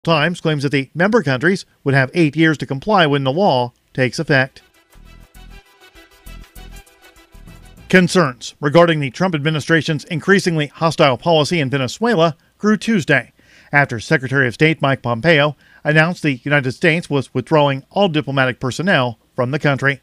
Times claims that the member countries would have 8 years to comply when the law takes effect. Concerns regarding the Trump administration's increasingly hostile policy in Venezuela grew Tuesday after Secretary of State Mike Pompeo announced the United States was withdrawing all diplomatic personnel from the country.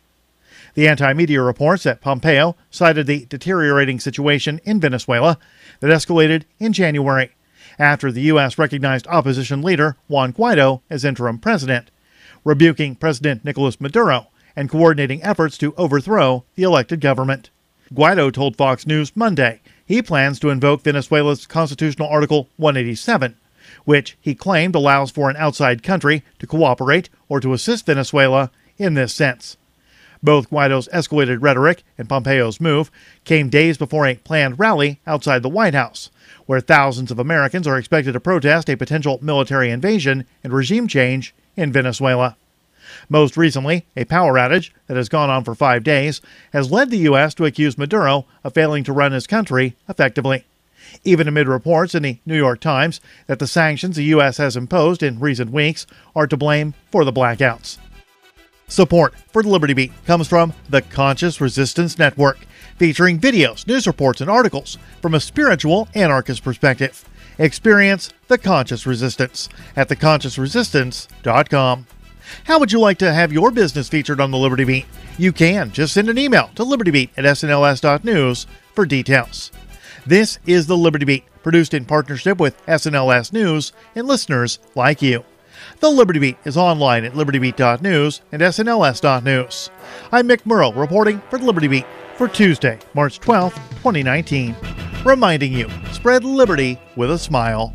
The anti-media reports that Pompeo cited the deteriorating situation in Venezuela that escalated in January after the U.S. recognized opposition leader Juan Guaido as interim president, rebuking President Nicolas Maduro and coordinating efforts to overthrow the elected government. Guaido told Fox News Monday he plans to invoke Venezuela's constitutional Article 187, which he claimed allows for an outside country to cooperate or to assist Venezuela in this sense. Both Guaido's escalated rhetoric and Pompeo's move came days before a planned rally outside the White House, where thousands of Americans are expected to protest a potential military invasion and regime change in Venezuela. Most recently, a power outage that has gone on for 5 days has led the U.S. to accuse Maduro of failing to run his country effectively, even amid reports in the New York Times that the sanctions the U.S. has imposed in recent weeks are to blame for the blackouts. Support for the Liberty Beat comes from the Conscious Resistance Network, featuring videos, news reports, and articles from a spiritual anarchist perspective. Experience the Conscious Resistance at theconsciousresistance.com. How would you like to have your business featured on the Liberty Beat? You can. Just send an email to libertybeat@snls.news for details. This is the Liberty Beat, produced in partnership with SNLS News and listeners like you. The Liberty Beat is online at libertybeat.news and snls.news. I'm Mick Murrow reporting for the Liberty Beat for Tuesday, March 12, 2019. Reminding you, spread liberty with a smile.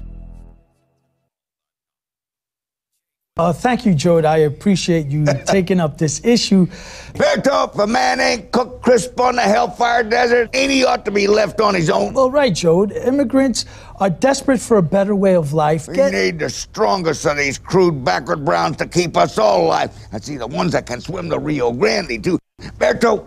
Thank you, Jode. I appreciate you taking up this issue. Berto, if a man ain't cooked crisp on the Hellfire Desert, ain't he ought to be left on his own? Well, right, Jode. Immigrants are desperate for a better way of life. We need the strongest of these crude backward browns to keep us all alive. I see the ones that can swim the Rio Grande, too. Berto,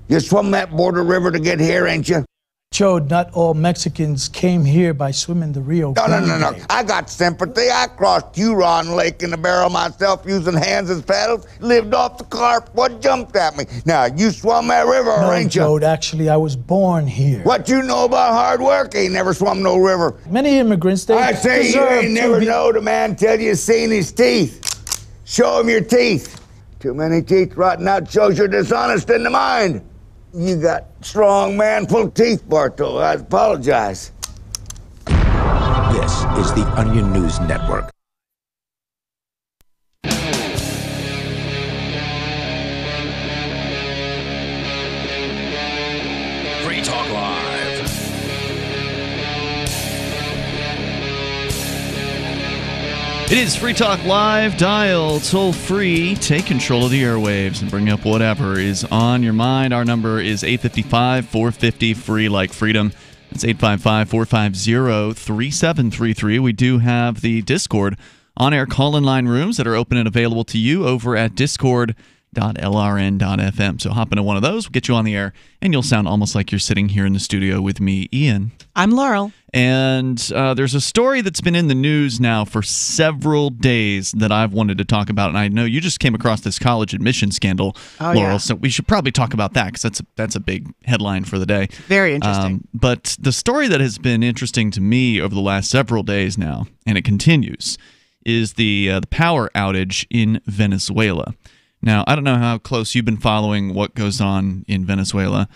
you swum that border river to get here, ain't you? Jode, not all Mexicans came here by swimming the Rio Grande. No. I got sympathy. I crossed Huron Lake in a barrel myself using hands as paddles. Lived off the carp. What jumped at me? Now, you swum that river, No, ain't you? Jode, actually, I was born here. What you know about hard work? Ain't never swum no river. Many immigrants, they I say you ain't never knowed a man till you seen his teeth. Show him your teeth. Too many teeth rotting out shows you're dishonest in the mind. You got strong manful teeth, Barto. I apologize. This is the Onion News Network. Free Talk Live. It is Free Talk Live. Dial toll free. Take control of the airwaves and bring up whatever is on your mind. Our number is 855-450-FREE like freedom. That's 855-450-3733. We do have the Discord on-air call-in line rooms that are open and available to you over at discord.lrn.fm. So hop into one of those, we'll get you on the air, and you'll sound almost like you're sitting here in the studio with me, Ian. I'm Laurel. And there's a story that's been in the news now for several days that I've wanted to talk about. And I know you just came across this college admission scandal, Laurel. Yeah. So we should probably talk about that because that's a big headline for the day. Very interesting. But the story that has been interesting to me over the last several days now, and it continues, is the power outage in Venezuela. Now, I don't know how close you've been following what goes on in Venezuela,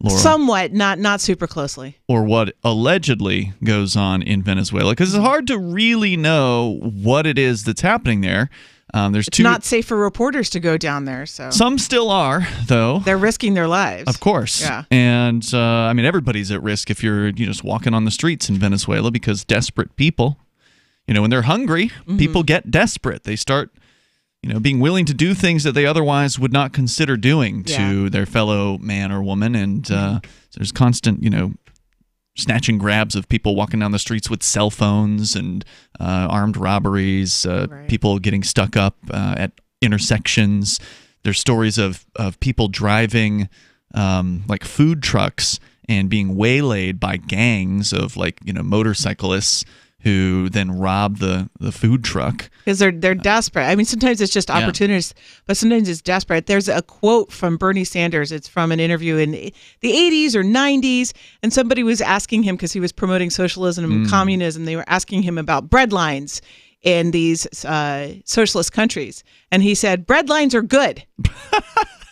Laurel. Somewhat, not super closely. Or what allegedly goes on in Venezuela, because it's hard to really know what it is that's happening there. It's not safe for reporters to go down there. So some still are, though. They're risking their lives. Of course. Yeah. And, I mean, everybody's at risk if you're just walking on the streets in Venezuela, because desperate people, when they're hungry, people get desperate. They start being willing to do things that they otherwise would not consider doing to their fellow man or woman. And there's constant, snatch and grabs of people walking down the streets with cell phones and armed robberies, people getting stuck up at intersections. There's stories of people driving like food trucks and being waylaid by gangs of motorcyclists who then rob the food truck. Because they're desperate. I mean, sometimes it's just opportunities, but sometimes it's desperate. There's a quote from Bernie Sanders. It's from an interview in the 80s or 90s, and somebody was asking him, because he was promoting socialism and communism, they were asking him about bread lines in these socialist countries. And he said, bread lines are good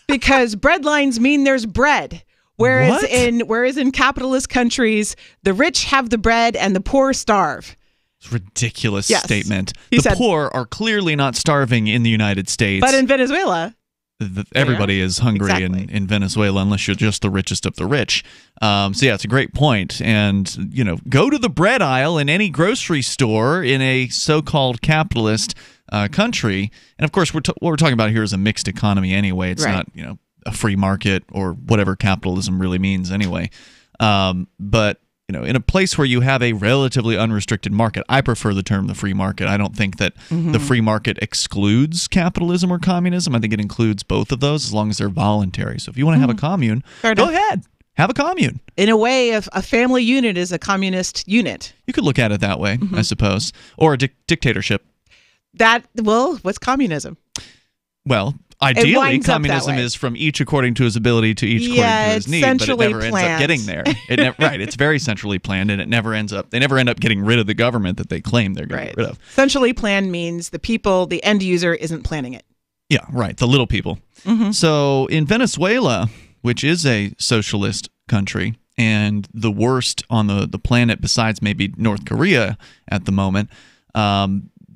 because bread lines mean there's bread. Whereas in capitalist countries, the rich have the bread and the poor starve. Ridiculous statement. The poor are clearly not starving in the United States. But in Venezuela, everybody is hungry in Venezuela, unless you're just the richest of the rich. So yeah, it's a great point. And go to the bread aisle in any grocery store in a so-called capitalist country. And of course, what we're talking about here is a mixed economy anyway. It's not a free market or whatever capitalism really means anyway. But in a place where you have a relatively unrestricted market, I prefer the term the free market. I don't think that the free market excludes capitalism or communism. I think it includes both of those as long as they're voluntary. So if you want to have a commune, go ahead. Have a commune. In a way, a family unit is a communist unit. You could look at it that way, I suppose. Or a dictatorship. What's communism? Well, ideally, communism is from each according to his ability to each according to his need, but it never ends up getting there. It's very centrally planned, and they never end up getting rid of the government that they claim they're going to get rid of. Centrally planned means the people, the end user, isn't planning it. Yeah, right, the little people. So in Venezuela, which is a socialist country and the worst on the planet besides maybe North Korea at the moment,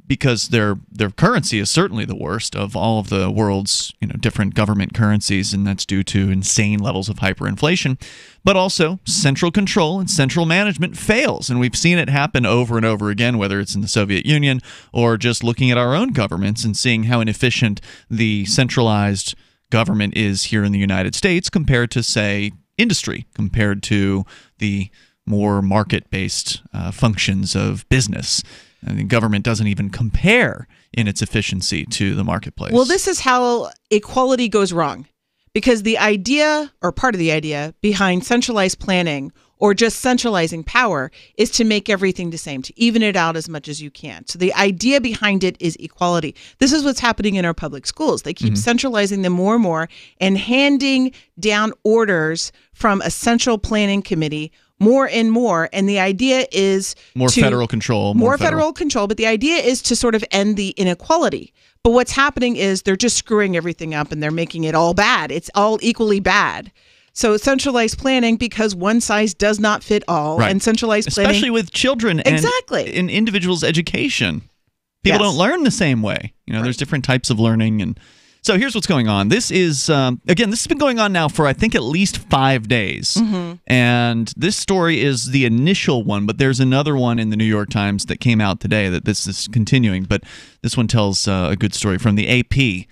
because their currency is certainly the worst of all of the world's different government currencies, and that's due to insane levels of hyperinflation. But also, central control and central management fails, and we've seen it happen over and over again, whether it's in the Soviet Union or just looking at our own governments and seeing how inefficient the centralized government is here in the United States compared to, say, industry, compared to the more market-based functions of business. I mean, government doesn't even compare in its efficiency to the marketplace. Well, this is how equality goes wrong, because the idea, or part of the idea, behind centralized planning or just centralizing power is to make everything the same, to even it out as much as you can. So the idea behind it is equality. This is what's happening in our public schools. They keep centralizing them more and more and handing down orders from a central planning committee more and more, and the idea is more federal control. More federal control, but the idea is to sort of end the inequality. But what's happening is they're just screwing everything up and they're making it all bad. It's all equally bad. So centralized planning, because one size does not fit all, and centralized planning, especially with children and in individuals' education, people don't learn the same way. There's different types of learning, and so here's what's going on. This is, again, this has been going on now for, I think, at least 5 days. And this story is the initial one, but there's another one in the New York Times that came out today that this is continuing. But this one tells a good story from the AP.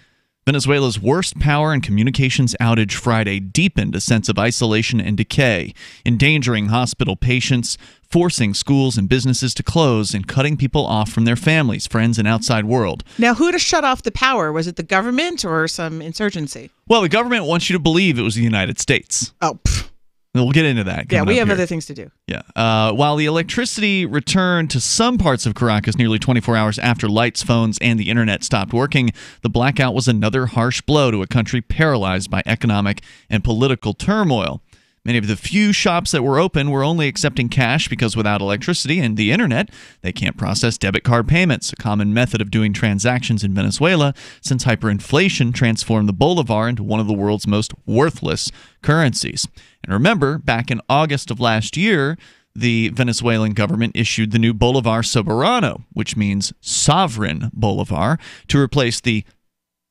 Venezuela's worst power and communications outage Friday deepened a sense of isolation and decay, endangering hospital patients, forcing schools and businesses to close, and cutting people off from their families, friends, and outside world. Now, who shut off the power? Was it the government or some insurgency? Well, the government wants you to believe it was the United States. Oh, we'll get into that. Yeah, we have other things to do. Yeah. While the electricity returned to some parts of Caracas nearly 24 hours after lights, phones, and the internet stopped working, the blackout was another harsh blow to a country paralyzed by economic and political turmoil. Many of the few shops that were open were only accepting cash because without electricity and the internet, they can't process debit card payments, a common method of doing transactions in Venezuela since hyperinflation transformed the bolivar into one of the world's most worthless currencies. And remember, back in August of last year, the Venezuelan government issued the new Bolivar Soberano, which means sovereign bolivar, to replace the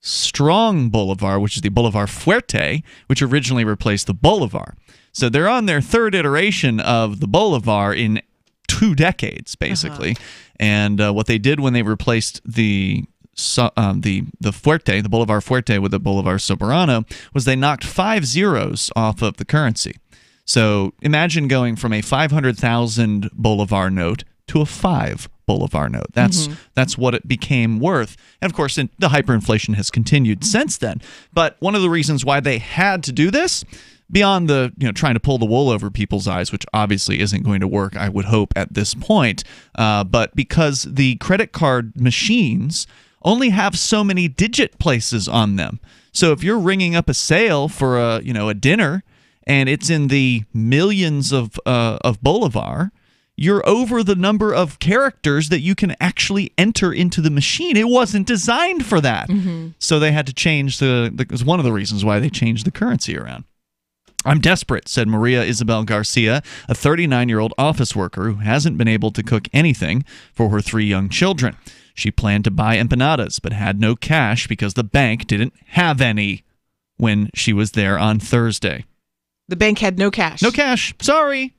strong bolivar, which is the Bolivar Fuerte, which originally replaced the bolivar. So they're on their third iteration of the bolivar in 2 decades, basically. And what they did when they replaced the Fuerte, the Bolivar Fuerte, with the Bolivar Soberano, was they knocked 5 zeros off of the currency. So imagine going from a 500,000 bolivar note to a 5 bolivar note. That's what it became worth. And of course, the hyperinflation has continued since then. But one of the reasons why they had to do this beyond the trying to pull the wool over people's eyes, which obviously isn't going to work, I would hope, at this point, but because the credit card machines only have so many digit places on them. So if you're ringing up a sale for a dinner and it's in the millions of Bolivar, you're over the number of characters that you can actually enter into the machine. It wasn't designed for that. So they had to change it was one of the reasons why they changed the currency around. I'm desperate, said Maria Isabel Garcia, a 39-year-old office worker who hasn't been able to cook anything for her 3 young children. She planned to buy empanadas, but had no cash because the bank didn't have any when she was there on Thursday. The bank had no cash. No cash. Sorry.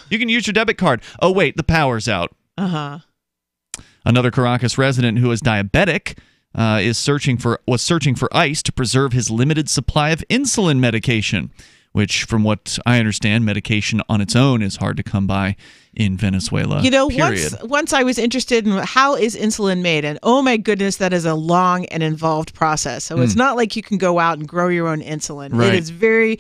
You can use your debit card. Oh, wait, the power's out. Another Caracas resident who is diabetic was searching for ice to preserve his limited supply of insulin medication, which, from what I understand, medication on its own is hard to come by in Venezuela. Once I was interested in how is insulin made, and oh my goodness, that is a long and involved process. So it's not like you can go out and grow your own insulin. Right. It is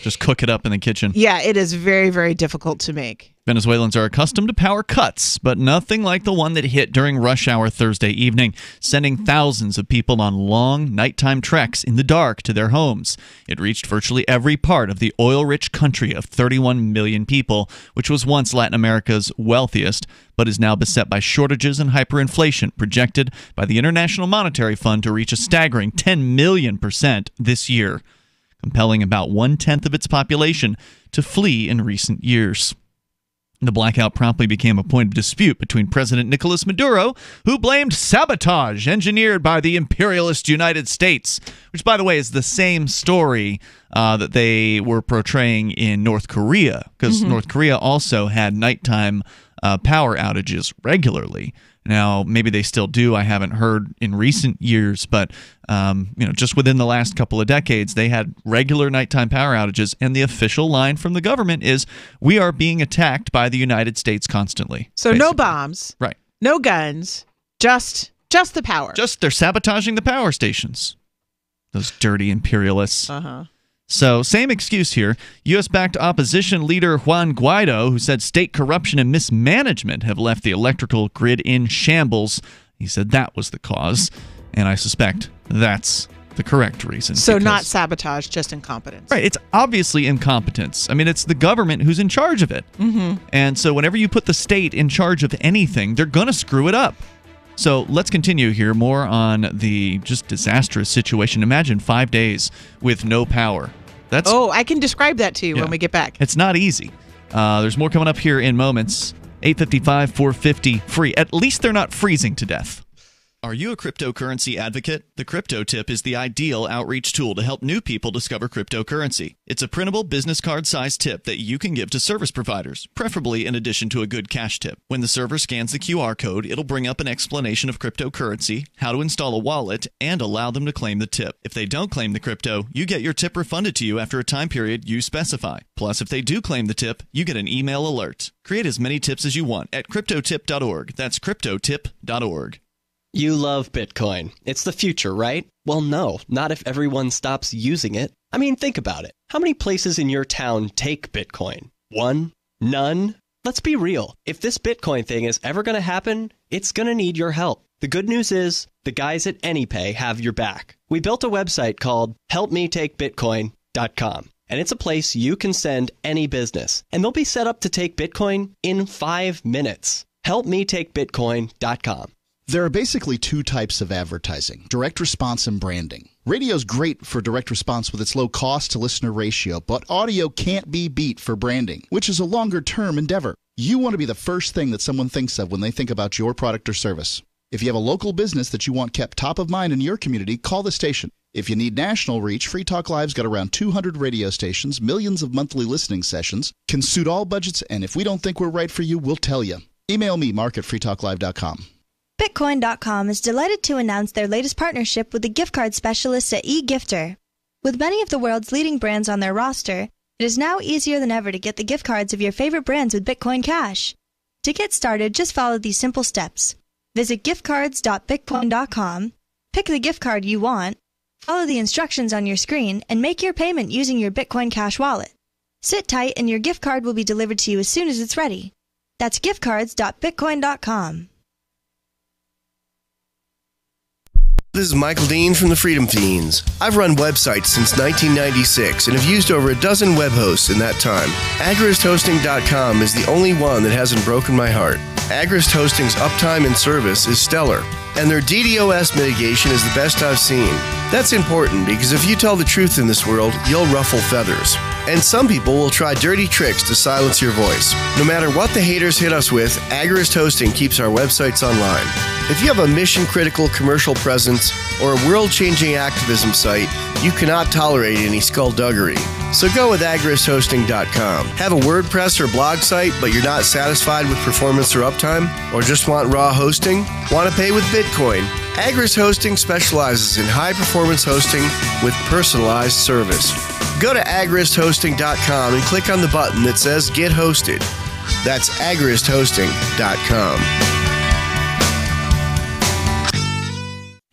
just cook it up in the kitchen. Yeah, it is very, very difficult to make. Venezuelans are accustomed to power cuts, but nothing like the one that hit during rush hour Thursday evening, sending thousands of people on long nighttime treks in the dark to their homes. It reached virtually every part of the oil-rich country of 31 million people, which was once Latin America's wealthiest, but is now beset by shortages and hyperinflation, projected by the International Monetary Fund to reach a staggering 10 million% this year, compelling about 1/10 of its population to flee in recent years. The blackout promptly became a point of dispute between President Nicolas Maduro, who blamed sabotage engineered by the imperialist United States, which, by the way, is the same story that they were portraying in North Korea, because North Korea also had nighttime power outages regularly. Now, maybe they still do. I haven't heard in recent years, but just within the last couple of decades, they had regular nighttime power outages, and the official line from the government is, we are being attacked by the United States constantly. So basically. No bombs. Right. No guns. Just the power. They're sabotaging the power stations. Those dirty imperialists. So, same excuse here. U.S.-backed opposition leader Juan Guaido, who said state corruption and mismanagement have left the electrical grid in shambles. He said that was the cause, and I suspect that's the correct reason. So not sabotage, just incompetence. Right, it's obviously incompetence. I mean, it's the government who's in charge of it. And so whenever you put the state in charge of anything, they're going to screw it up. So let's continue here. More on the just disastrous situation. Imagine 5 days with no power. I can describe that to you when we get back. It's not easy. There's more coming up here in moments. 855, 450, free. At least they're not freezing to death. Are you a cryptocurrency advocate? The Crypto Tip is the ideal outreach tool to help new people discover cryptocurrency. It's a printable business card-sized tip that you can give to service providers, preferably in addition to a good cash tip. When the server scans the QR code, it'll bring up an explanation of cryptocurrency, how to install a wallet, and allow them to claim the tip. If they don't claim the crypto, you get your tip refunded to you after a time period you specify. Plus, if they do claim the tip, you get an email alert. Create as many tips as you want at cryptotip.org. That's cryptotip.org. You love Bitcoin. It's the future, right? Well, no, not if everyone stops using it. I mean, think about it. How many places in your town take Bitcoin? One? None? Let's be real. If this Bitcoin thing is ever going to happen, it's going to need your help. The good news is, the guys at AnyPay have your back. We built a website called helpmetakebitcoin.com. And it's a place you can send any business. And they'll be set up to take Bitcoin in 5 minutes. helpmetakebitcoin.com. There are basically 2 types of advertising, direct response and branding. Radio's great for direct response with its low cost to listener ratio, but audio can't be beat for branding, which is a longer-term endeavor. You want to be the first thing that someone thinks of when they think about your product or service. If you have a local business that you want kept top of mind in your community, call the station. If you need national reach, Free Talk Live's got around 200 radio stations, millions of monthly listening sessions, can suit all budgets, and if we don't think we're right for you, we'll tell you. Email me, mark@freetalklive.com. Bitcoin.com is delighted to announce their latest partnership with the gift card specialists at eGifter. With many of the world's leading brands on their roster, it is now easier than ever to get the gift cards of your favorite brands with Bitcoin Cash. To get started, just follow these simple steps. Visit giftcards.bitcoin.com, pick the gift card you want, Follow the instructions on your screen and make your payment using your Bitcoin Cash wallet. Sit tight and your gift card will be delivered to you as soon as it's ready. That's giftcards.bitcoin.com. This is Michael Dean from the Freedom Fiends. I've run websites since 1996 and have used over a dozen web hosts in that time. AgristHosting.com is the only one that hasn't broken my heart. Agrist Hosting's uptime and service is stellar, and their DDoS mitigation is the best I've seen. That's important because if you tell the truth in this world, you'll ruffle feathers. And some people will try dirty tricks to silence your voice. No matter what the haters hit us with, Agrist Hosting keeps our websites online. If you have a mission-critical commercial presence or a world-changing activism site, you cannot tolerate any skullduggery. So go with agristhosting.com. Have a WordPress or blog site, but you're not satisfied with performance or uptime? Or just want raw hosting? Want to pay with Bitcoin? Agrist Hosting specializes in high-performance hosting with personalized service. Go to agristhosting.com and click on the button that says Get Hosted. That's agristhosting.com.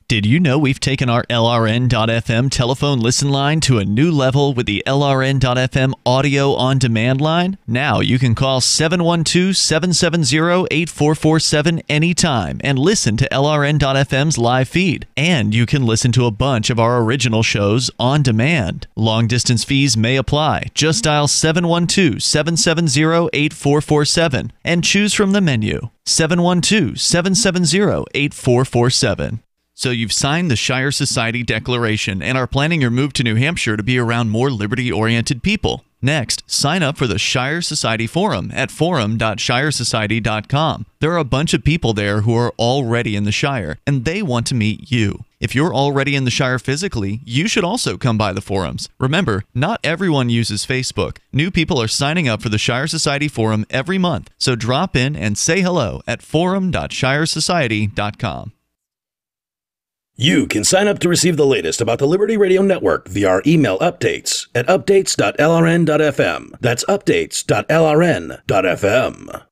Did you know we've taken our LRN.FM telephone listen line to a new level with the LRN.FM audio on demand line? Now you can call 712-770-8447 anytime and listen to LRN.FM's live feed. And you can listen to a bunch of our original shows on demand. Long distance fees may apply. Just dial 712-770-8447 and choose from the menu. 712-770-8447. So you've signed the Shire Society Declaration and are planning your move to New Hampshire to be around more liberty-oriented people. Next, sign up for the Shire Society Forum at forum.shiresociety.com. There are a bunch of people there who are already in the Shire, and they want to meet you. If you're already in the Shire physically, you should also come by the forums. Remember, not everyone uses Facebook. New people are signing up for the Shire Society Forum every month, so drop in and say hello at forum.shiresociety.com. You can sign up to receive the latest about the Liberty Radio Network via our email updates at updates.lrn.fm. That's updates.lrn.fm.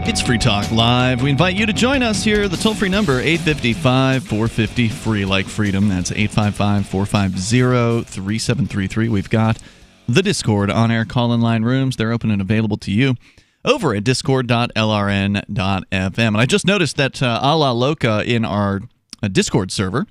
It's Free Talk Live. We invite you to join us here. The toll-free number, 855-450-FREE, like freedom. That's 855-450-3733. We've got the Discord on-air call-in line rooms. They're open and available to you over at discord.lrn.fm. And I just noticed that Ala Loca in our Discord server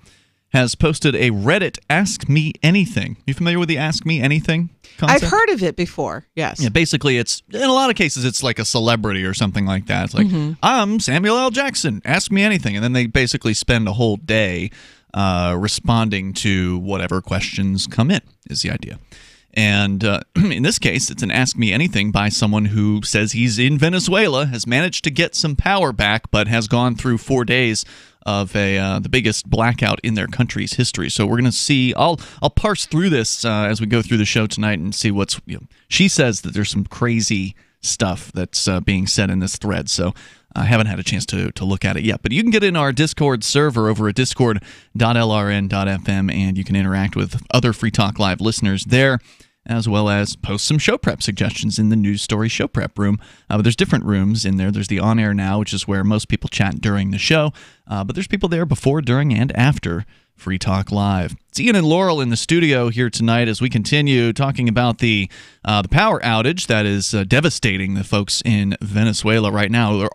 has posted a Reddit Ask Me Anything. You familiar with the Ask Me Anything concept? I've heard of it before, yes. Yeah, basically, it's in a lot of cases, it's like a celebrity or something like that. It's like, I'm Samuel L. Jackson, ask me anything. And then they basically spend a whole day responding to whatever questions come in, is the idea. And in this case, it's an Ask Me Anything by someone who says he's in Venezuela, has managed to get some power back, but has gone through 4 days of the biggest blackout in their country's history. So we're going to see. I'll parse through this as we go through the show tonight and see what's. She says that there's some crazy stuff that's being said in this thread. So I haven't had a chance to look at it yet. But you can get in our Discord server over at discord.lrn.fm, and you can interact with other Free Talk Live listeners there, as well as post some show prep suggestions in the news story show prep room. But there's different rooms in there. There's the On Air Now, which is where most people chat during the show. But there's people there before, during, and after Free Talk Live. It's Ian and Laurel in the studio here tonight as we continue talking about the power outage that is devastating the folks in Venezuela right now.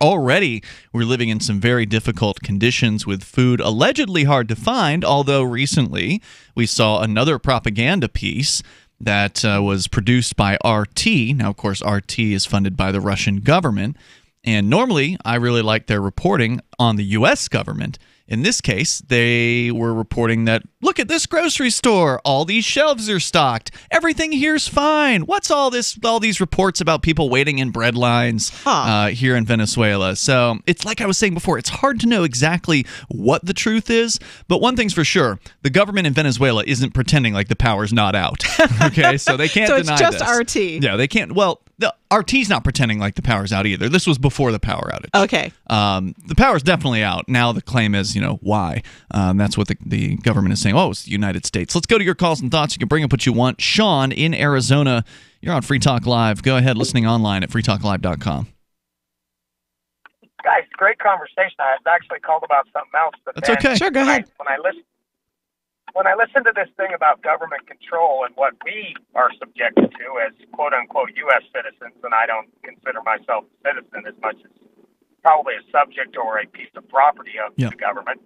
We're living in some very difficult conditions with food allegedly hard to find, although recently we saw another propaganda piece that was produced by RT. Now, of course, RT is funded by the Russian government, and normally I really like their reporting on the U.S. government. In this case, they were reporting that, look at this grocery store, all these shelves are stocked, everything here's fine. What's all these reports about people waiting in bread lines here in Venezuela? So it's like I was saying before, it's hard to know exactly what the truth is, but one thing's for sure, the government in Venezuela isn't pretending like the power's not out. Okay, so they can't deny this. So it's just RT. Yeah, they can't. Well, the RT's not pretending like the power's out either. This was before the power outage. Okay. The power's definitely out. Now the claim is, is, why. That's what the government is saying. Oh, it's the United States. Let's go to your calls and thoughts. You can bring up what you want. Sean in Arizona, you're on Free Talk Live. Go ahead, listening online at freetalklive.com. Guys, great conversation. I was actually called about something else. But that's okay. Sure, go ahead. When I listen to this thing about government control and what we are subjected to as quote-unquote U.S. citizens, and I don't consider myself a citizen as much as probably a subject or a piece of property of the government,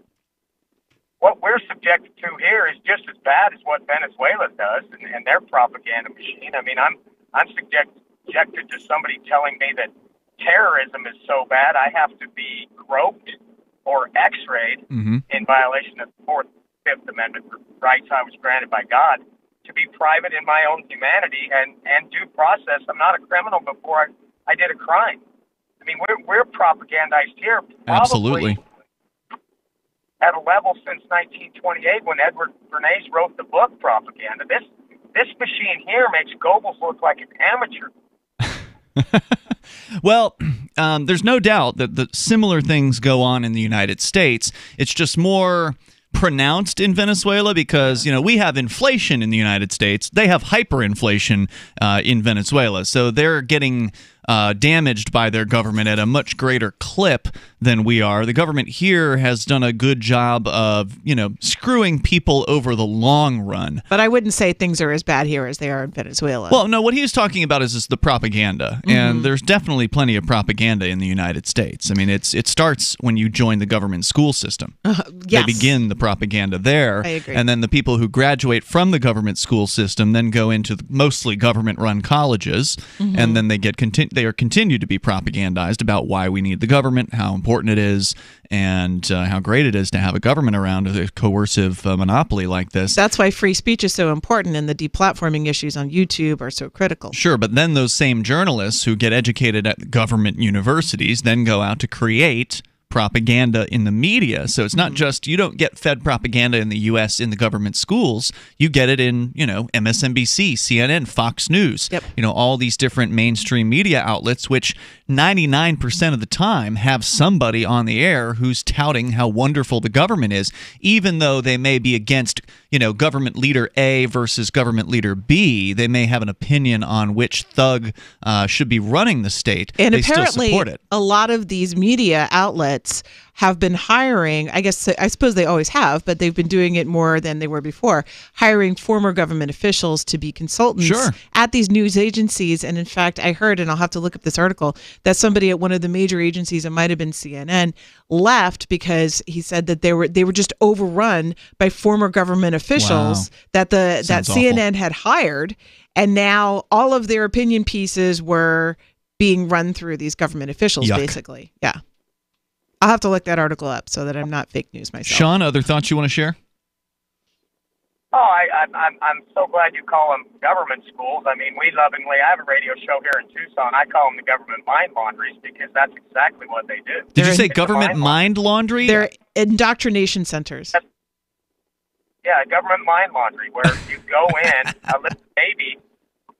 what we're subjected to here is just as bad as what Venezuela does and their propaganda machine. I mean, I'm subjected to somebody telling me that terrorism is so bad I have to be groped or x-rayed in violation of the Fourth and Fifth Amendment rights I was granted by God to be private in my own humanity and due process. I'm not a criminal before I did a crime. I mean, we're propagandized here Absolutely. At a level since 1928 when Edward Bernays wrote the book Propaganda. This machine here makes Goebbels look like an amateur. Well, there's no doubt that the similar things go on in the United States. It's just more pronounced in Venezuela because, we have inflation in the United States. They have hyperinflation in Venezuela. So they're getting damaged by their government at a much greater clip than we are. The government here has done a good job of, screwing people over the long run. But I wouldn't say things are as bad here as they are in Venezuela. Well, no, what he was talking about is the propaganda. And there's definitely plenty of propaganda in the United States. I mean, it starts when you join the government school system. Yes. They begin the propaganda there. I agree. And then the people who graduate from the government school system then go into mostly government-run colleges. And then they they are continued to be propagandized about why we need the government, how important it is, and how great it is to have a government around a coercive monopoly like this. That's why free speech is so important and the deplatforming issues on YouTube are so critical. Sure, but then those same journalists who get educated at government universities then go out to create propaganda in the media. So it's not just, you don't get fed propaganda in the U.S. in the government schools. You get it in, MSNBC, CNN, Fox News, all these different mainstream media outlets, which 99% of the time have somebody on the air who's touting how wonderful the government is, even though they may be against, government leader A versus government leader B. They may have an opinion on which thug should be running the state. And they apparently, still support it. A lot of these media outlets have been hiring, I suppose they always have, but they've been doing it more than they were before, hiring former government officials to be consultants at these news agencies. And in fact, I heard, and I'll have to look up this article, that somebody at one of the major agencies, it might have been CNN, left because he said that they were just overrun by former government officials that CNN had hired, and now all of their opinion pieces were being run through these government officials, basically. Yeah. I'll have to look that article up so that I'm not fake news myself. Sean, other thoughts you want to share? Oh, I'm so glad you call them government schools. I mean, I have a radio show here in Tucson. I call them the government mind laundries because that's exactly what they do. Did you say government mind laundry? They're indoctrination centers. Yeah, government mind laundry, where you go in, a little baby.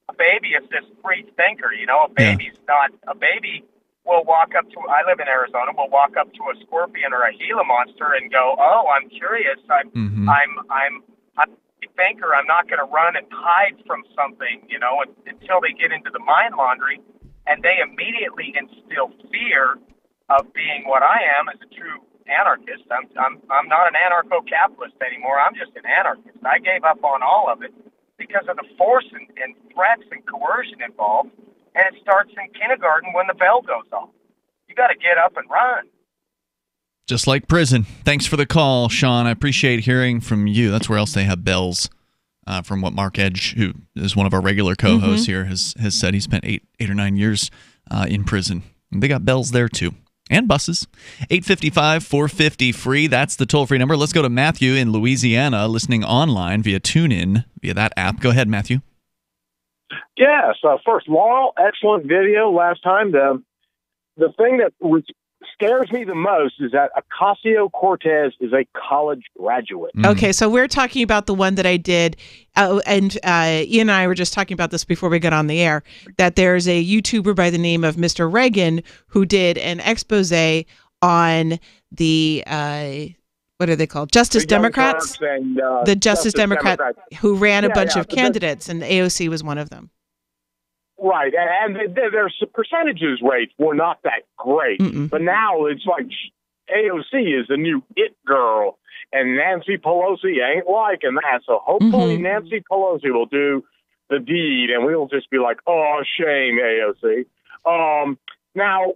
A baby is this free thinker, A baby's not a baby. Will walk up to, I live in Arizona, we'll walk up to a scorpion or a Gila monster and go, oh, I'm curious, I'm a thinker, I'm not going to run and hide from something, until they get into the mind laundry, and they immediately instill fear of being what I am as a true anarchist. I'm not an anarcho-capitalist anymore, I'm just an anarchist. I gave up on all of it because of the force and threats and coercion involved. And it starts in kindergarten when the bell goes off. You got to get up and run. Just like prison. Thanks for the call, Sean. I appreciate hearing from you. That's where else they have bells. From what Mark Edge, who is one of our regular co-hosts here, has said. He spent 8 or 9 years in prison. And they got bells there too. And buses. 855-450-FREE. That's the toll-free number. Let's go to Matthew in Louisiana, listening online via TuneIn, via that app. Go ahead, Matthew. Yeah, so first, Laurel, excellent video last time. The thing that scares me the most is that Ocasio-Cortez is a college graduate. Okay, so we're talking about the one that I did, and Ian and I were just talking about this before we got on the air, that there's a YouTuber by the name of Mr. Reagan who did an expose on the what are they called? Justice Democrats? And, the Justice Democrat who ran a bunch of candidates, and AOC was one of them. Right, and their percentages rates were not that great. But now it's like AOC is the new it girl, and Nancy Pelosi ain't liking that. So hopefully Nancy Pelosi will do the deed, and we'll just be like, oh, shame, AOC. Now,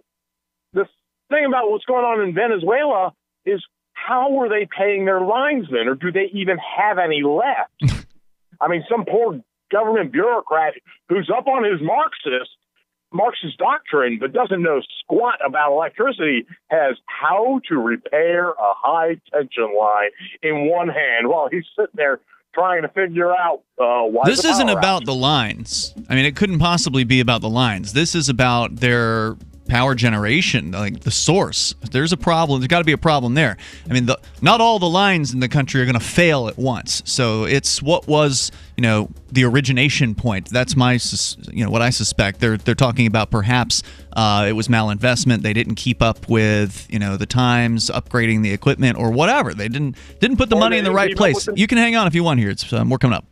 the thing about what's going on in Venezuela is, how are they paying their linesmen, or do they even have any left? I mean, some poor government bureaucrat who's up on his Marxist doctrine but doesn't know squat about electricity has how to repair a high-tension line in one hand while he's sitting there trying to figure out why this isn't about the lines. I mean, it couldn't possibly be about the lines. This is about their power generation, like the source. There's a problem. There's got to be a problem there. I mean, not all the lines in the country are going to fail at once. So it's what was, the origination point. That's my, what I suspect. They're talking about perhaps it was malinvestment. They didn't keep up with, the times, upgrading the equipment or whatever. They didn't put the money in the right place. You can hang on if you want here. It's more coming up.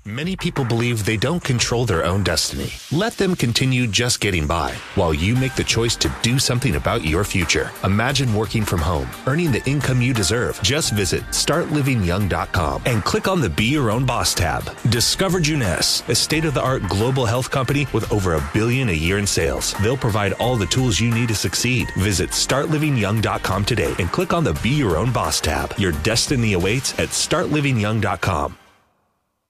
Many people believe they don't control their own destiny. Let them continue just getting by while you make the choice to do something about your future. Imagine working from home, earning the income you deserve. Just visit startlivingyoung.com and click on the Be Your Own Boss tab. Discover Juness, a state-of-the-art global health company with over $1 billion a year in sales. They'll provide all the tools you need to succeed. Visit startlivingyoung.com today and click on the Be Your Own Boss tab. Your destiny awaits at startlivingyoung.com.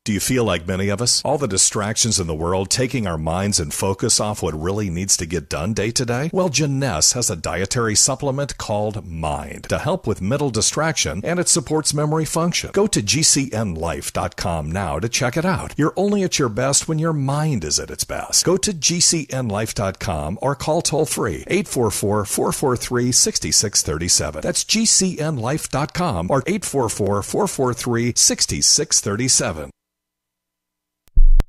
Do you feel like many of us? All the distractions in the world taking our minds and focus off what really needs to get done day to day? Well, Juness has a dietary supplement called Mind to help with mental distraction, and it supports memory function. Go to gcnlife.com now to check it out. You're only at your best when your mind is at its best. Go to gcnlife.com or call toll-free 844-443-6637. That's gcnlife.com or 844-443-6637.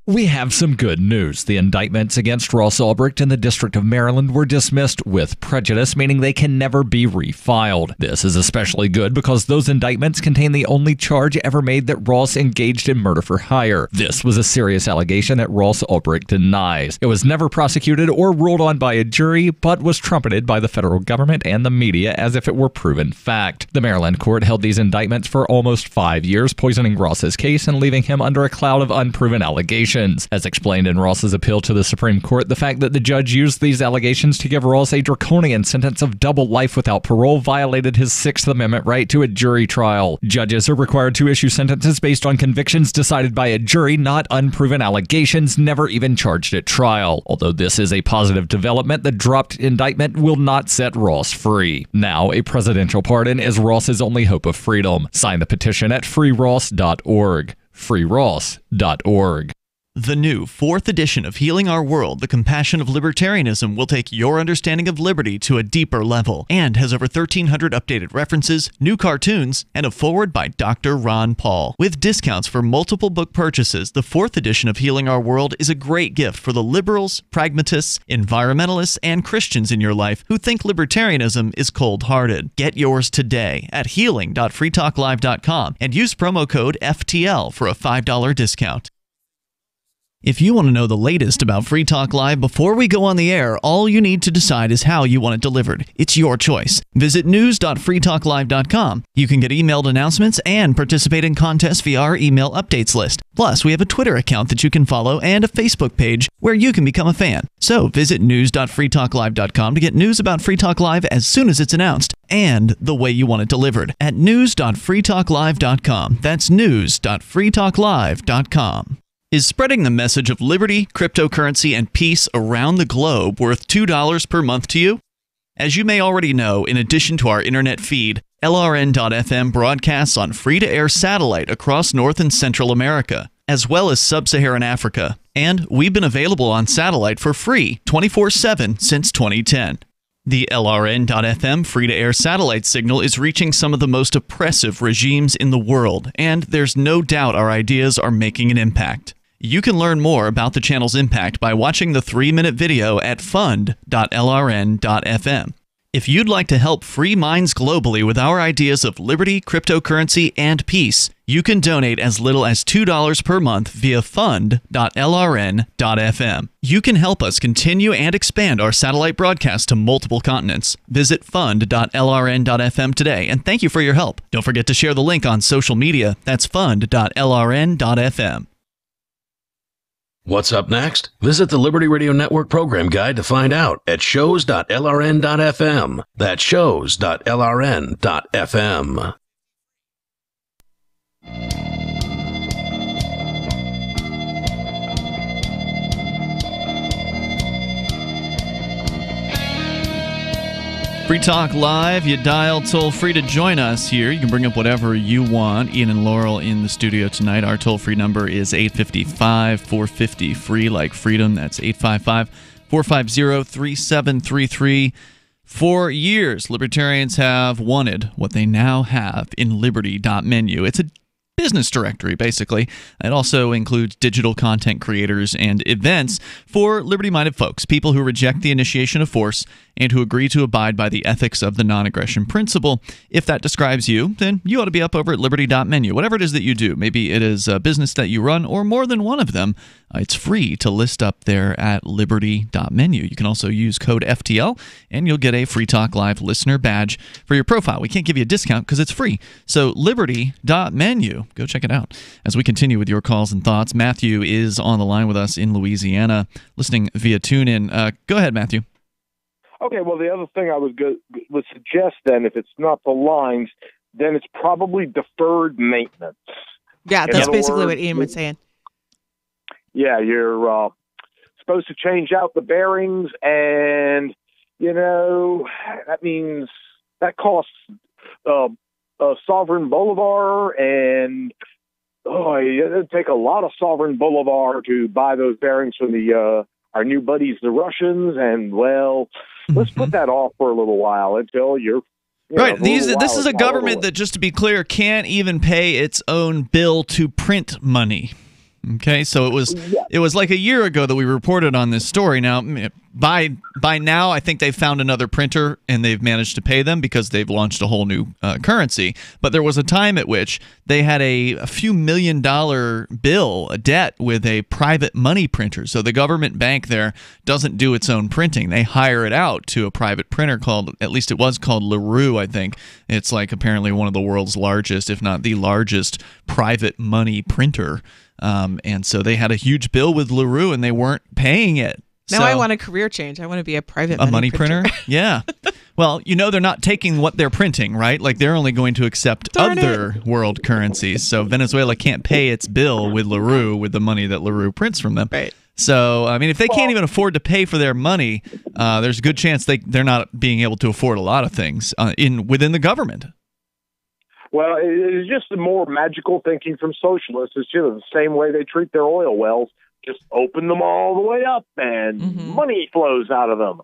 We have some good news. The indictments against Ross Ulbricht in the District of Maryland were dismissed with prejudice, meaning they can never be refiled. This is especially good because those indictments contain the only charge ever made that Ross engaged in murder for hire. This was a serious allegation that Ross Ulbricht denies. It was never prosecuted or ruled on by a jury, but was trumpeted by the federal government and the media as if it were proven fact. The Maryland court held these indictments for almost 5 years, poisoning Ross's case and leaving him under a cloud of unproven allegations. As explained in Ross's appeal to the Supreme Court, the fact that the judge used these allegations to give Ross a draconian sentence of double life without parole violated his Sixth Amendment right to a jury trial. Judges are required to issue sentences based on convictions decided by a jury, not unproven allegations never even charged at trial. Although this is a positive development, the dropped indictment will not set Ross free. Now, a presidential pardon is Ross's only hope of freedom. Sign the petition at freeross.org. freeross.org. The new 4th edition of Healing Our World, The Compassion of Libertarianism, will take your understanding of liberty to a deeper level and has over 1,300 updated references, new cartoons, and a foreword by Dr. Ron Paul. With discounts for multiple book purchases, the 4th edition of Healing Our World is a great gift for the liberals, pragmatists, environmentalists, and Christians in your life who think libertarianism is cold-hearted. Get yours today at healing.freetalklive.com and use promo code FTL for a $5 discount. If you want to know the latest about Free Talk Live before we go on the air, all you need to decide is how you want it delivered. It's your choice. Visit news.freetalklive.com. You can get emailed announcements and participate in contests via our email updates list. Plus, we have a Twitter account that you can follow and a Facebook page where you can become a fan. So visit news.freetalklive.com to get news about Free Talk Live as soon as it's announced and the way you want it delivered at news.freetalklive.com. That's news.freetalklive.com. Is spreading the message of liberty, cryptocurrency, and peace around the globe worth $2 per month to you? As you may already know, in addition to our internet feed, LRN.FM broadcasts on free-to-air satellite across North and Central America, as well as Sub-Saharan Africa. And we've been available on satellite for free 24/7 since 2010. The LRN.FM free-to-air satellite signal is reaching some of the most oppressive regimes in the world, and there's no doubt our ideas are making an impact. You can learn more about the channel's impact by watching the 3-minute video at fund.lrn.fm. If you'd like to help free minds globally with our ideas of liberty, cryptocurrency, and peace, you can donate as little as $2 per month via fund.lrn.fm. You can help us continue and expand our satellite broadcast to multiple continents. Visit fund.lrn.fm today, and thank you for your help. Don't forget to share the link on social media. That's fund.lrn.fm. What's up next? Visit the Liberty Radio Network program guide to find out at shows.lrn.fm. That's shows.lrn.fm. Free Talk Live. You dial toll-free to join us here. You can bring up whatever you want. Ian and Laurel in the studio tonight. Our toll-free number is 855-450-FREE, like freedom. That's 855-450-3733. For years, libertarians have wanted what they now have in liberty.menu. It's a business directory, basically. It also includes digital content creators and events for liberty-minded folks, people who reject the initiation of force and who agree to abide by the ethics of the non-aggression principle. If that describes you, then you ought to be up over at liberty.menu. Whatever it is that you do, maybe it is a business that you run or more than one of them, it's free to list up there at liberty.menu. You can also use code FTL, and you'll get a Free Talk Live listener badge for your profile. We can't give you a discount because it's free. So liberty.menu. Go check it out. As we continue with your calls and thoughts, Matthew is on the line with us in Louisiana, listening via TuneIn. Go ahead, Matthew. Okay, well, the other thing I would suggest then, if it's not the lines, then it's probably deferred maintenance. Yeah, that's basically what Ian was saying. Yeah, you're supposed to change out the bearings, and, that means that costs a Sovereign Bolivar, and it'd take a lot of Sovereign Bolivar to buy those bearings from our new buddies, the Russians, and, well, let's put that off for a little while until you're... Right. This is a government that, just to be clear, can't even pay its own bill to print money. Okay, so it was like a year ago that we reported on this story. Now, by now, I think they've found another printer and they've managed to pay them because they've launched a whole new currency. But there was a time at which they had a few $1 million bill, a debt with a private money printer. So the government bank there doesn't do its own printing. They hire it out to a private printer called, at least it was called LaRue, I think. It's like apparently one of the world's largest, if not the largest, private money printer. And so they had a huge bill with LaRue and they weren't paying it. Now I want a career change. I want to be a private money printer. Yeah. Well, they're not taking what they're printing, right? Like they're only going to accept other world currencies. So Venezuela can't pay its bill with LaRue with the money that LaRue prints from them. Right. So, I mean, if they can't even afford to pay for their money, there's a good chance they're not being able to afford a lot of things within the government. Well, it's just the more magical thinking from socialists. It's the same way they treat their oil wells. Just open them all the way up and money flows out of them.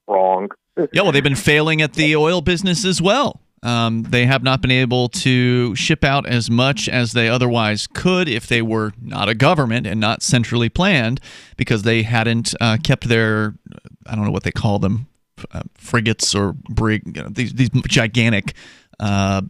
Wrong. Yeah, well, they've been failing at the oil business as well. They have not been able to ship out as much as they otherwise could if they were not a government and not centrally planned, because they hadn't kept their, I don't know what they call them, frigates or these gigantic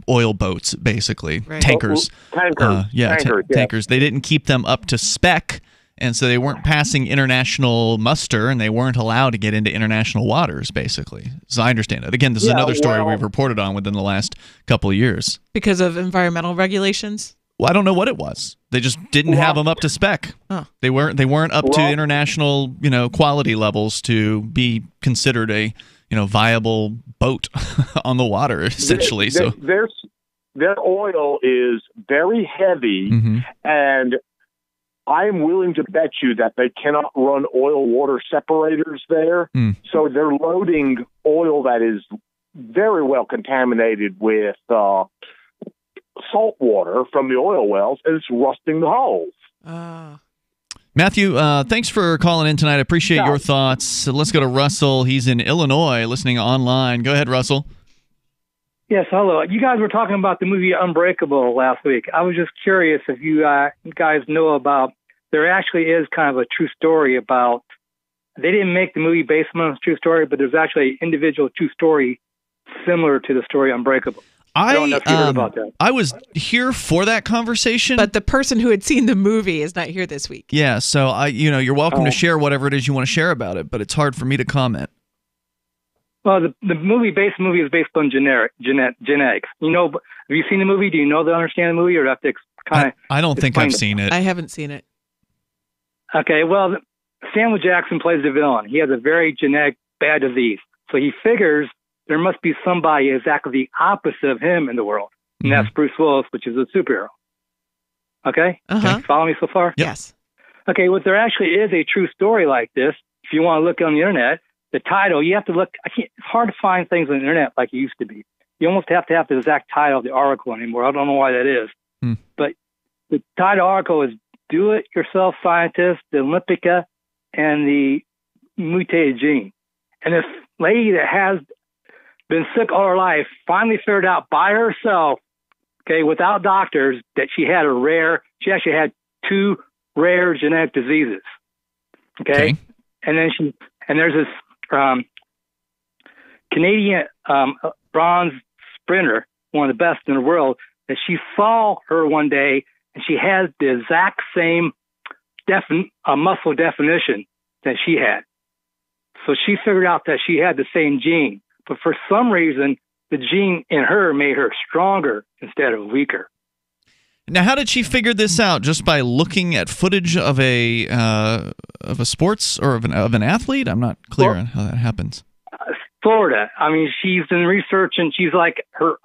oil boats, basically. Right. Tankers. Tankers. They didn't keep them up to spec, and so they weren't passing international muster, and they weren't allowed to get into international waters, basically. So I understand it. Again, this is another story we've reported on within the last couple of years. Because of environmental regulations? Well, I don't know what it was. They just didn't have them up to spec. Huh. They weren't up to international, quality levels to be considered a viable boat on the water, essentially. Their oil is very heavy, and I'm willing to bet you that they cannot run oil-water separators there. So they're loading oil that is very well contaminated with salt water from the oil wells, and it's rusting the hulls. Matthew, thanks for calling in tonight. I appreciate your thoughts. So let's go to Russell. He's in Illinois, listening online. Go ahead, Russell. Yes, hello. You guys were talking about the movie Unbreakable last week. I was just curious if you guys know about, there actually is kind of a true story about, they didn't make the movie based on a true story, but there's actually an individual true story similar to the story Unbreakable. I don't know if you heard about that. I was here for that conversation, but the person who had seen the movie is not here this week. Yeah, so you're welcome to share whatever it is you want to share about it, but it's hard for me to comment. Well, the movie is based on genetics. Have you seen the movie? Do you know to understand the movie, or do I have to kind of? I don't think I've seen it. I haven't seen it. Okay, well, Samuel Jackson plays the villain. He has a very genetic bad disease, so he figures there must be somebody exactly the opposite of him in the world, and that's Bruce Willis, which is a superhero. Okay, follow me so far? Yes. Okay, well, there actually is a true story like this. If you want to look on the internet, the title, you have to look. It's hard to find things on the internet like it used to be. You almost have to have the exact title of the article anymore. I don't know why that is. But the title article is Do-It-Yourself Scientist, the Olympica, and the Mutated Gene. And this lady that has been sick all her life finally figured out by herself, okay, without doctors, that she actually had 2 rare genetic diseases. Okay. And then there's this Canadian bronze sprinter, one of the best in the world, that she saw her one day, and she has the exact same muscle definition that she had. So she figured out that she had the same gene, but for some reason, the gene in her made her stronger instead of weaker. Now, how did she figure this out? Just by looking at footage of a sports or of an athlete? I'm not clear on how that happens. Florida. I mean, she's been researching. She's like her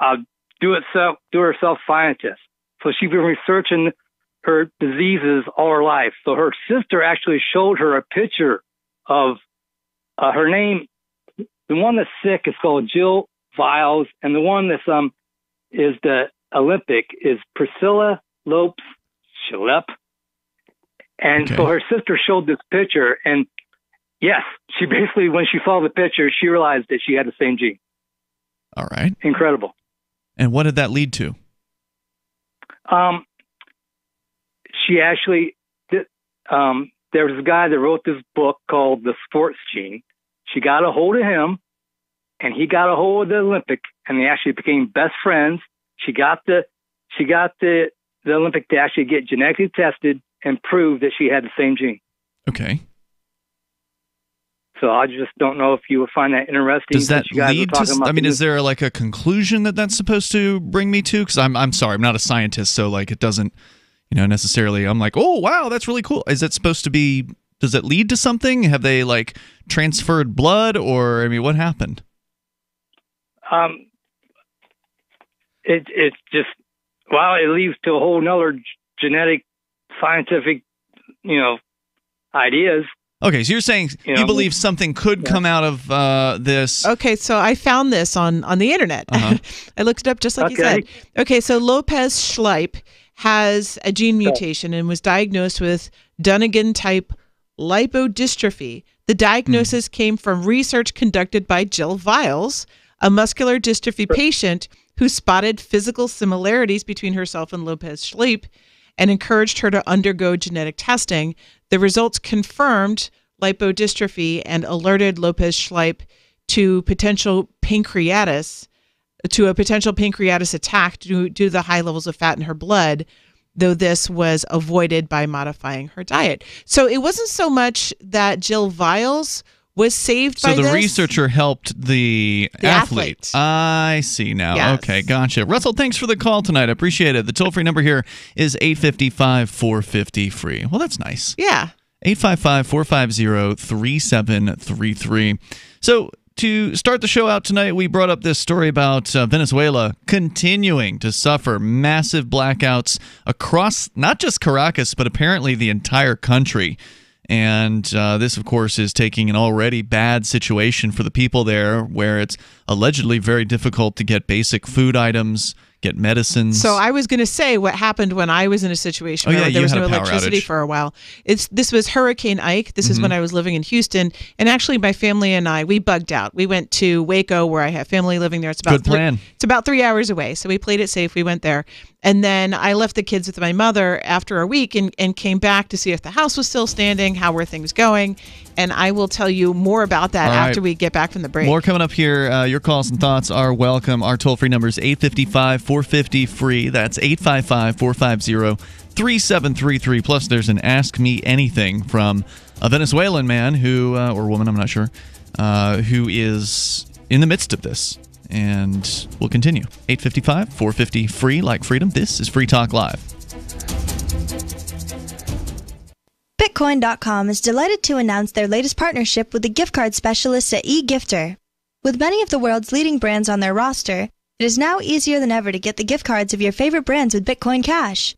do-it-herself scientist. So she's been researching her diseases all her life. So her sister actually showed her a picture of her name. The one that's sick is called Jill Viles, and the one that's is the Olympic is Priscilla Lopes Schlepp. And so her sister showed this picture, and yes, she basically, when she saw the picture, she realized that she had the same gene. All right. Incredible. And what did that lead to? She actually did, there was a guy that wrote this book called The Sports Gene. She got a hold of him, and he got a hold of the Olympic, and they actually became best friends. She got the Olympic to actually get genetically tested and prove that she had the same gene. Okay. So I just don't know if you would find that interesting. Does that lead to? I mean, is there like a conclusion that that's supposed to bring me to? Because I'm sorry, I'm not a scientist, so like it doesn't, necessarily. I'm like, oh wow, that's really cool. Is it supposed to be? Does it lead to something? Have they like transferred blood, or I mean, what happened? It's just it leads to a whole nother genetic, scientific, ideas. Okay, so you're saying you believe something could come out of this. Okay, so I found this on the internet. I looked it up just like you said. Okay, so Lopez Schlepp has a gene mutation and was diagnosed with Duchenne-type lipodystrophy. The diagnosis came from research conducted by Jill Viles, a muscular dystrophy patient who spotted physical similarities between herself and Lopez Schlepp and encouraged her to undergo genetic testing. The results confirmed lipodystrophy and alerted Lopez Schlepp to a potential pancreatitis attack due to the high levels of fat in her blood, though this was avoided by modifying her diet. So it wasn't so much that Jill Viles was saved by this. So the researcher helped the athlete. I see now. Yes. Okay, gotcha. Russell, thanks for the call tonight. I appreciate it. The toll-free number here is 855-450-FREE. Well, that's nice. Yeah. 855-450-3733. So to start the show out tonight, we brought up this story about Venezuela continuing to suffer massive blackouts across not just Caracas, but apparently the entire country. And this, of course, is taking an already bad situation for the people there, where it's allegedly very difficult to get basic food items, get medicines. So I was going to say what happened when I was in a situation where there was no electricity for a while. This was Hurricane Ike. This is when I was living in Houston. And actually, my family and I, we bugged out. We went to Waco, where I have family living there. It's about it's about 3 hours away. So we played it safe. We went there. And then I left the kids with my mother after a week and came back to see if the house was still standing, how were things going. and I will tell you more about that All right. after we get back from the break. More coming up here. Your calls and thoughts are welcome. Our toll-free number is 855-450-FREE. That's 855-450-3733. Plus, there's an Ask Me Anything from a Venezuelan man who, or woman, I'm not sure, who is in the midst of this. And we'll continue. 855-450-FREE, like freedom. This is Free Talk Live. Bitcoin.com is delighted to announce their latest partnership with the gift card specialists at eGifter. With many of the world's leading brands on their roster, it is now easier than ever to get the gift cards of your favorite brands with Bitcoin Cash.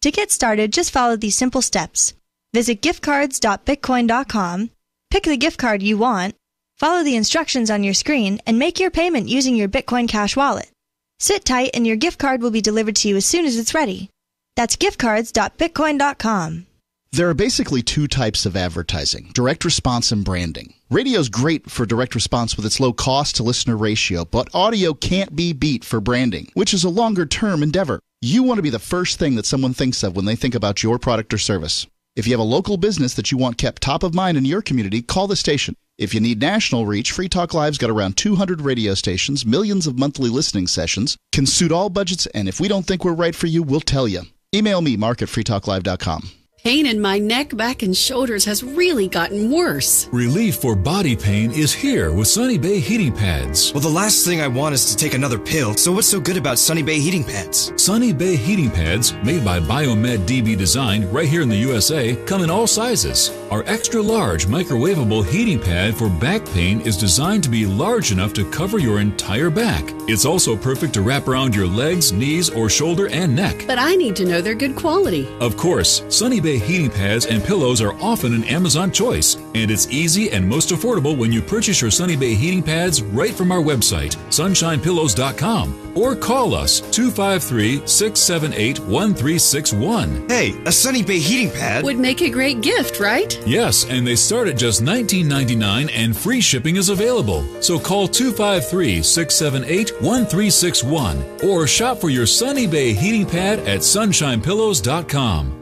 To get started, just follow these simple steps. Visit giftcards.bitcoin.com, pick the gift card you want, follow the instructions on your screen, and make your payment using your Bitcoin Cash wallet. Sit tight and your gift card will be delivered to you as soon as it's ready. That's giftcards.bitcoin.com. There are basically two types of advertising, direct response and branding. Radio's great for direct response with its low cost to listener ratio, but audio can't be beat for branding, which is a longer-term endeavor. You want to be the first thing that someone thinks of when they think about your product or service. If you have a local business that you want kept top of mind in your community, call the station. If you need national reach, Free Talk Live's got around 200 radio stations, millions of monthly listening sessions, can suit all budgets, and if we don't think we're right for you, we'll tell you. Email me, mark@freetalklive.com. Pain in my neck, back, and shoulders has really gotten worse. Relief for body pain is here with Sunny Bay heating pads. Well, the last thing I want is to take another pill, so what's so good about Sunny Bay heating pads? Sunny Bay heating pads, made by Biomed DB Design right here in the USA, come in all sizes. Our extra large microwavable heating pad for back pain is designed to be large enough to cover your entire back. It's also perfect to wrap around your legs, knees, or shoulder and neck. But I need to know they're good quality. Of course, Sunny Bay heating pads and pillows are often an Amazon choice, and it's easy and most affordable when you purchase your Sunny Bay heating pads right from our website, sunshinepillows.com, or call us 253-678-1361. Hey, a Sunny Bay heating pad would make a great gift, right? Yes, and they start at just $19.99 and free shipping is available. So call 253-678-1361 or shop for your Sunny Bay heating pad at sunshinepillows.com.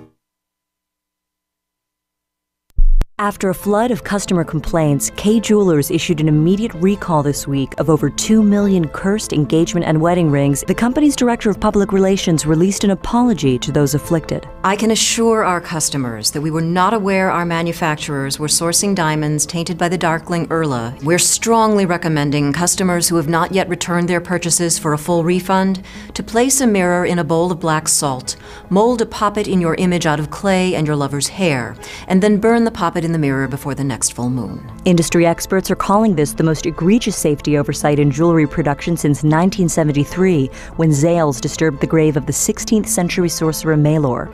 After a flood of customer complaints, Kay Jewelers issued an immediate recall this week of over 2 million cursed engagement and wedding rings. The company's director of public relations released an apology to those afflicted. I can assure our customers that we were not aware our manufacturers were sourcing diamonds tainted by the darkling Urla. We're strongly recommending customers who have not yet returned their purchases for a full refund to place a mirror in a bowl of black salt, mold a poppet in your image out of clay and your lover's hair, and then burn the poppet in the mirror before the next full moon. Industry experts are calling this the most egregious safety oversight in jewelry production since 1973, when Zales disturbed the grave of the 16th century sorcerer Maelor.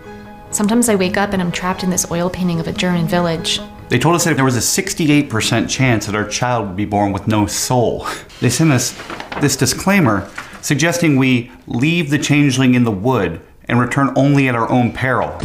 Sometimes I wake up and I'm trapped in this oil painting of a German village. They told us that there was a 68% chance that our child would be born with no soul. They sent us this disclaimer suggesting we leave the changeling in the wood and return only at our own peril.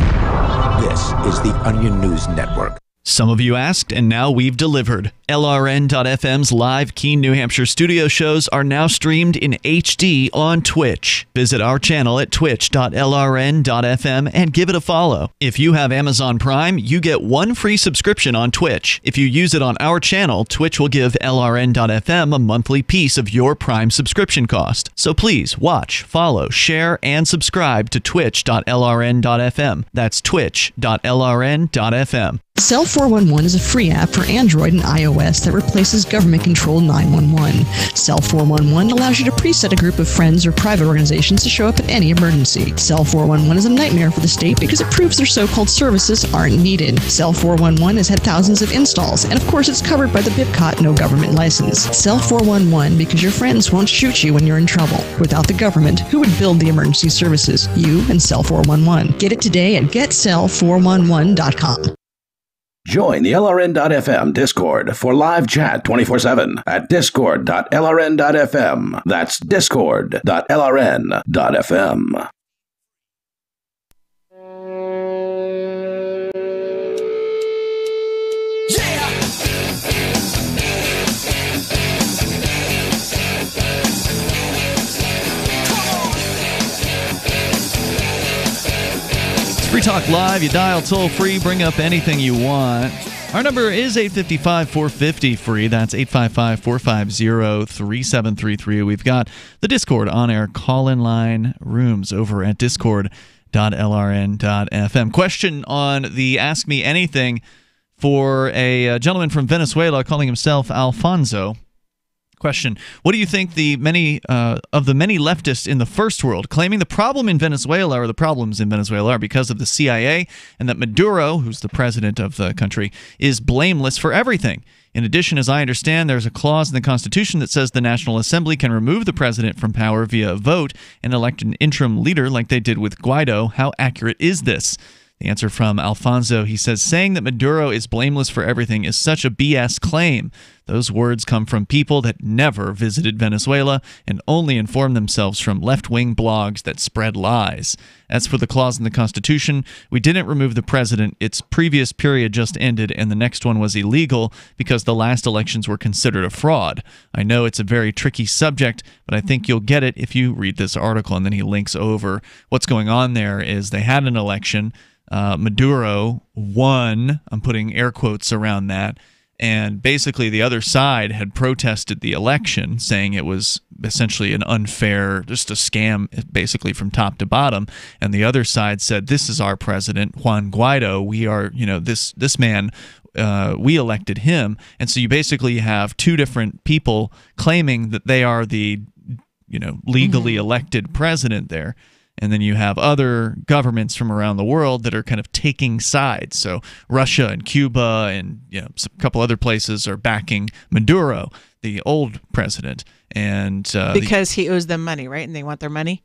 This is the Onion News Network. Some of you asked, and now we've delivered. LRN.FM's live Keene, New Hampshire studio shows are now streamed in HD on Twitch. Visit our channel at twitch.lrn.fm and give it a follow. If you have Amazon Prime, you get one free subscription on Twitch. If you use it on our channel, Twitch will give LRN.FM a monthly piece of your Prime subscription cost. So please watch, follow, share, and subscribe to twitch.lrn.fm. That's twitch.lrn.fm. Cell 411 is a free app for Android and iOS that replaces government-controlled 911. Cell 411 allows you to preset a group of friends or private organizations to show up at any emergency. Cell 411 is a nightmare for the state because it proves their so-called services aren't needed. Cell 411 has had thousands of installs, and of course it's covered by the BIPCOT no government license. Cell 411 because your friends won't shoot you when you're in trouble. Without the government, who would build the emergency services? You and Cell 411. Get it today at getcell411.com. Join the LRN.FM Discord for live chat 24/7 at discord.lrn.fm. That's discord.lrn.fm. Free Talk Live. You dial toll free, bring up anything you want. Our number is 855-450-FREE. That's 855-450-3733. We've got the Discord on-air call-in line rooms over at discord.lrn.fm. Question on the Ask Me Anything for a gentleman from Venezuela calling himself Alfonso. Question: what do you think the many leftists in the first world claiming the problem in Venezuela or the problems in Venezuela are because of the CIA, and that Maduro, who's the president of the country, is blameless for everything? In addition, as I understand, there's a clause in the Constitution that says the National Assembly can remove the president from power via a vote and elect an interim leader like they did with Guaido. How accurate is this? The answer from Alfonso, he says, saying that Maduro is blameless for everything is such a BS claim. Those words come from people that never visited Venezuela and only inform themselves from left-wing blogs that spread lies. As for the clause in the Constitution, we didn't remove the president. Its previous period just ended, and the next one was illegal because the last elections were considered a fraud. I know it's a very tricky subject, but I think you'll get it if you read this article. And then he links over. What's going on there is they had an election. Maduro won. I'm putting air quotes around that. And basically the other side had protested the election, saying it was essentially an unfair, just a scam, basically from top to bottom. And the other side said, this is our president, Juan Guaido. We are, this man, we elected him. And so you basically have two different people claiming that they are the, legally elected president there. And then you have other governments from around the world that are kind of taking sides. So Russia and Cuba and a couple other places are backing Maduro, the old president, and because he owes them money, right? And they want their money.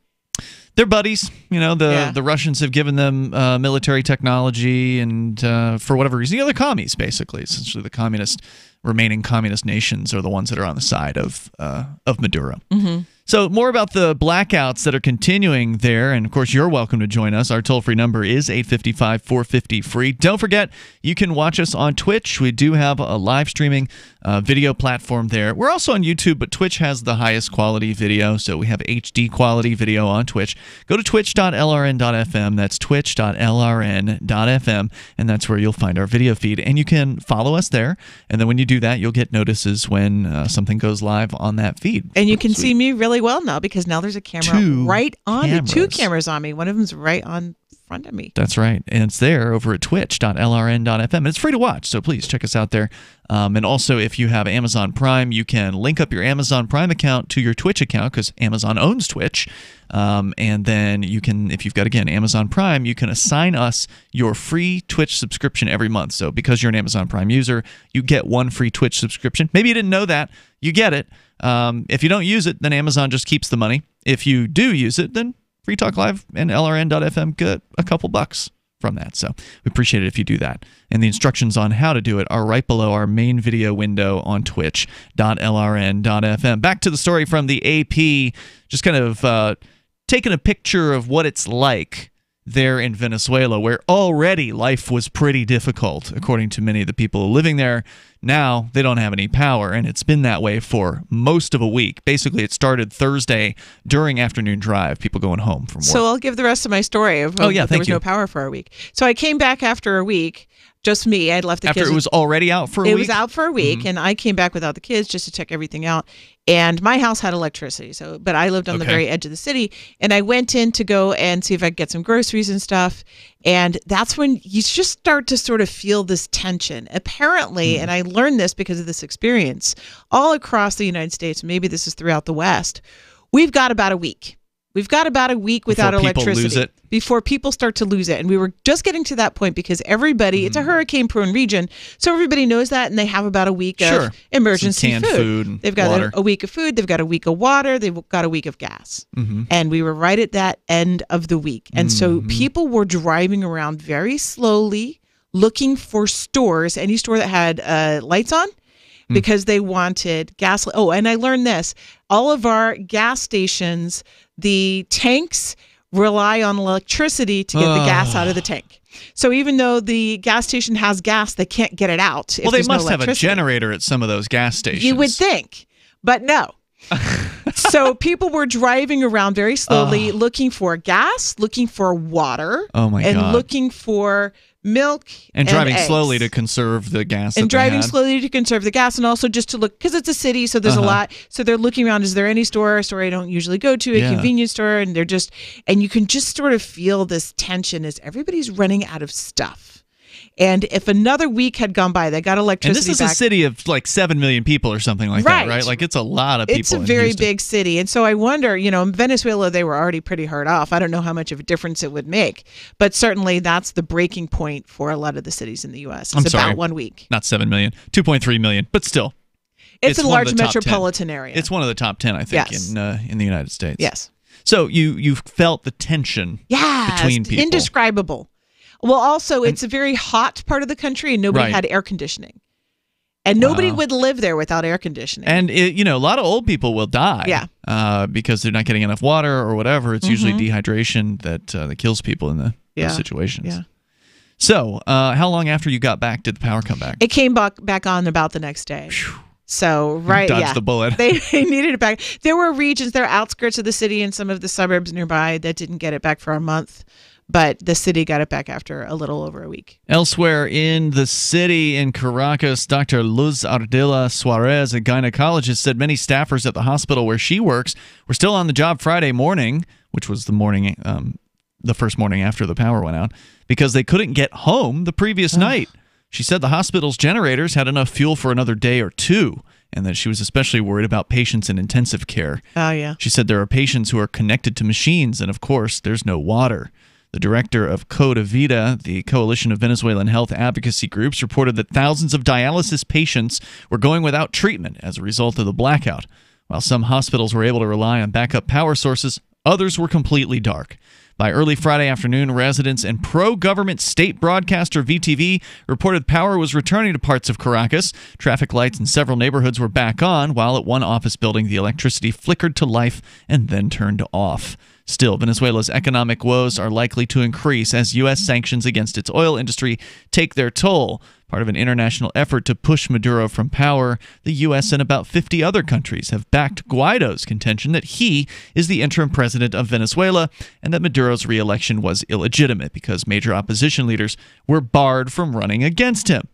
They're buddies. The Russians have given them military technology, and for whatever reason, they're commies, basically. Essentially, the remaining communist nations are the ones that are on the side of Maduro. Mm-hmm. So more about the blackouts that are continuing there, and of course you're welcome to join us. Our toll-free number is 855-450-FREE. Don't forget, you can watch us on Twitch. We do have a live streaming video platform there. We're also on YouTube, but Twitch has the highest quality video, so we have HD quality video on Twitch. Go to twitch.lrn.fm. That's twitch.lrn.fm, and that's where you'll find our video feed. And you can follow us there, and then when you do that, you'll get notices when something goes live on that feed. And you can see me really well now, because now there's a camera right on me. Two cameras on me. One of them's right on front of me. That's right. And it's there over at twitch.lrn.fm. And it's free to watch, so please check us out there. And also, if you have Amazon Prime, you can link up your Amazon Prime account to your Twitch account, because Amazon owns Twitch. And then you can, if you've got, again, Amazon Prime, you can assign us your free Twitch subscription every month. So because you're an Amazon Prime user, you get one free Twitch subscription. Maybe you didn't know that. You get it. If you don't use it, then Amazon just keeps the money. If you do use it, then Free Talk Live and LRN.FM get a couple bucks from that. So we appreciate it if you do that. And the instructions on how to do it are right below our main video window on twitch.lrn.fm. Back to the story from the AP, just kind of taking a picture of what it's like there in Venezuela, where already life was pretty difficult, according to many of the people living there. Now they don't have any power, and it's been that way for most of a week. Basically, it started Thursday during afternoon drive, people going home from work. So I'll give the rest of my story of there was no power for a week. So I came back after a week. Just me. I'd left the kids. After it was already out for a week? It was out for a week, and I came back without the kids just to check everything out. And my house had electricity, but I lived on the very edge of the city. And I went in to go and see if I could get some groceries and stuff. And that's when you just start to sort of feel this tension. Apparently, and I learned this because of this experience, all across the United States, maybe this is throughout the West, we've got about a week. We've got about a week without electricity before people start to lose it. And we were just getting to that point because everybody, it's a hurricane-prone region, so everybody knows that, and they have about a week of emergency food. They've got a week of food. They've got a week of water. They've got a week of gas. And we were right at that end of the week. And so people were driving around very slowly looking for stores, any store that had lights on, because they wanted gas. Oh, and I learned this. All of our gas stations, the tanks rely on electricity to get the gas out of the tank. So even though the gas station has gas, they can't get it out. Well, they must have a generator at some of those gas stations. You would think, but no. So people were driving around very slowly looking for gas, looking for water, and looking for milk, and driving eggs. slowly to conserve the gas. And that they driving had. slowly to conserve the gas, and also just to look, because it's a city, so there's a lot. So they're looking around, is there any store I don't usually go to, a convenience store, and and you can just sort of feel this tension as everybody's running out of stuff. And if another week had gone by, they got electricity And this is back. a city of like 7 million people or something like that, right? Like it's a lot of people. It's a in very Houston. big city. And so I wonder, in Venezuela, they were already pretty hard off. I don't know how much of a difference it would make. But certainly that's the breaking point for a lot of the cities in the U.S. It's about 1 week. Not 7 million, 2.3 million, but still. It's a one of large the top metropolitan 10. area. It's one of the top 10, I think, in the United States. Yes. So you felt the tension between people. Indescribable. Well, also, it's a very hot part of the country, and nobody had air conditioning. And nobody would live there without air conditioning. And, a lot of old people will die because they're not getting enough water or whatever. It's usually dehydration that kills people in those situations. Yeah. So how long after you got back did the power come back? It came back on about the next day. So, Dodged the bullet. They needed it back. There were regions, there are outskirts of the city and some of the suburbs nearby that didn't get it back for a month. But the city got it back after a little over a week. Elsewhere in the city, in Caracas, Dr. Luz Ardila Suarez, a gynecologist, said many staffers at the hospital where she works were still on the job Friday morning, which was the morning, the first morning after the power went out, because they couldn't get home the previous night. She said the hospital's generators had enough fuel for another day or two, and that she was especially worried about patients in intensive care. Oh, yeah. She said there are patients who are connected to machines, and of course, there's no water. The director of Coda Vida, the coalition of Venezuelan health advocacy groups, reported that thousands of dialysis patients were going without treatment as a result of the blackout. While some hospitals were able to rely on backup power sources, others were completely dark. By early Friday afternoon, residents and pro-government state broadcaster VTV reported power was returning to parts of Caracas. Traffic lights in several neighborhoods were back on, while at one office building the electricity flickered to life and then turned off. Still, Venezuela's economic woes are likely to increase as U.S. sanctions against its oil industry take their toll. Part of an international effort to push Maduro from power, the U.S. and about 50 other countries have backed Guaido's contention that he is the interim president of Venezuela and that Maduro's re-election was illegitimate because major opposition leaders were barred from running against him.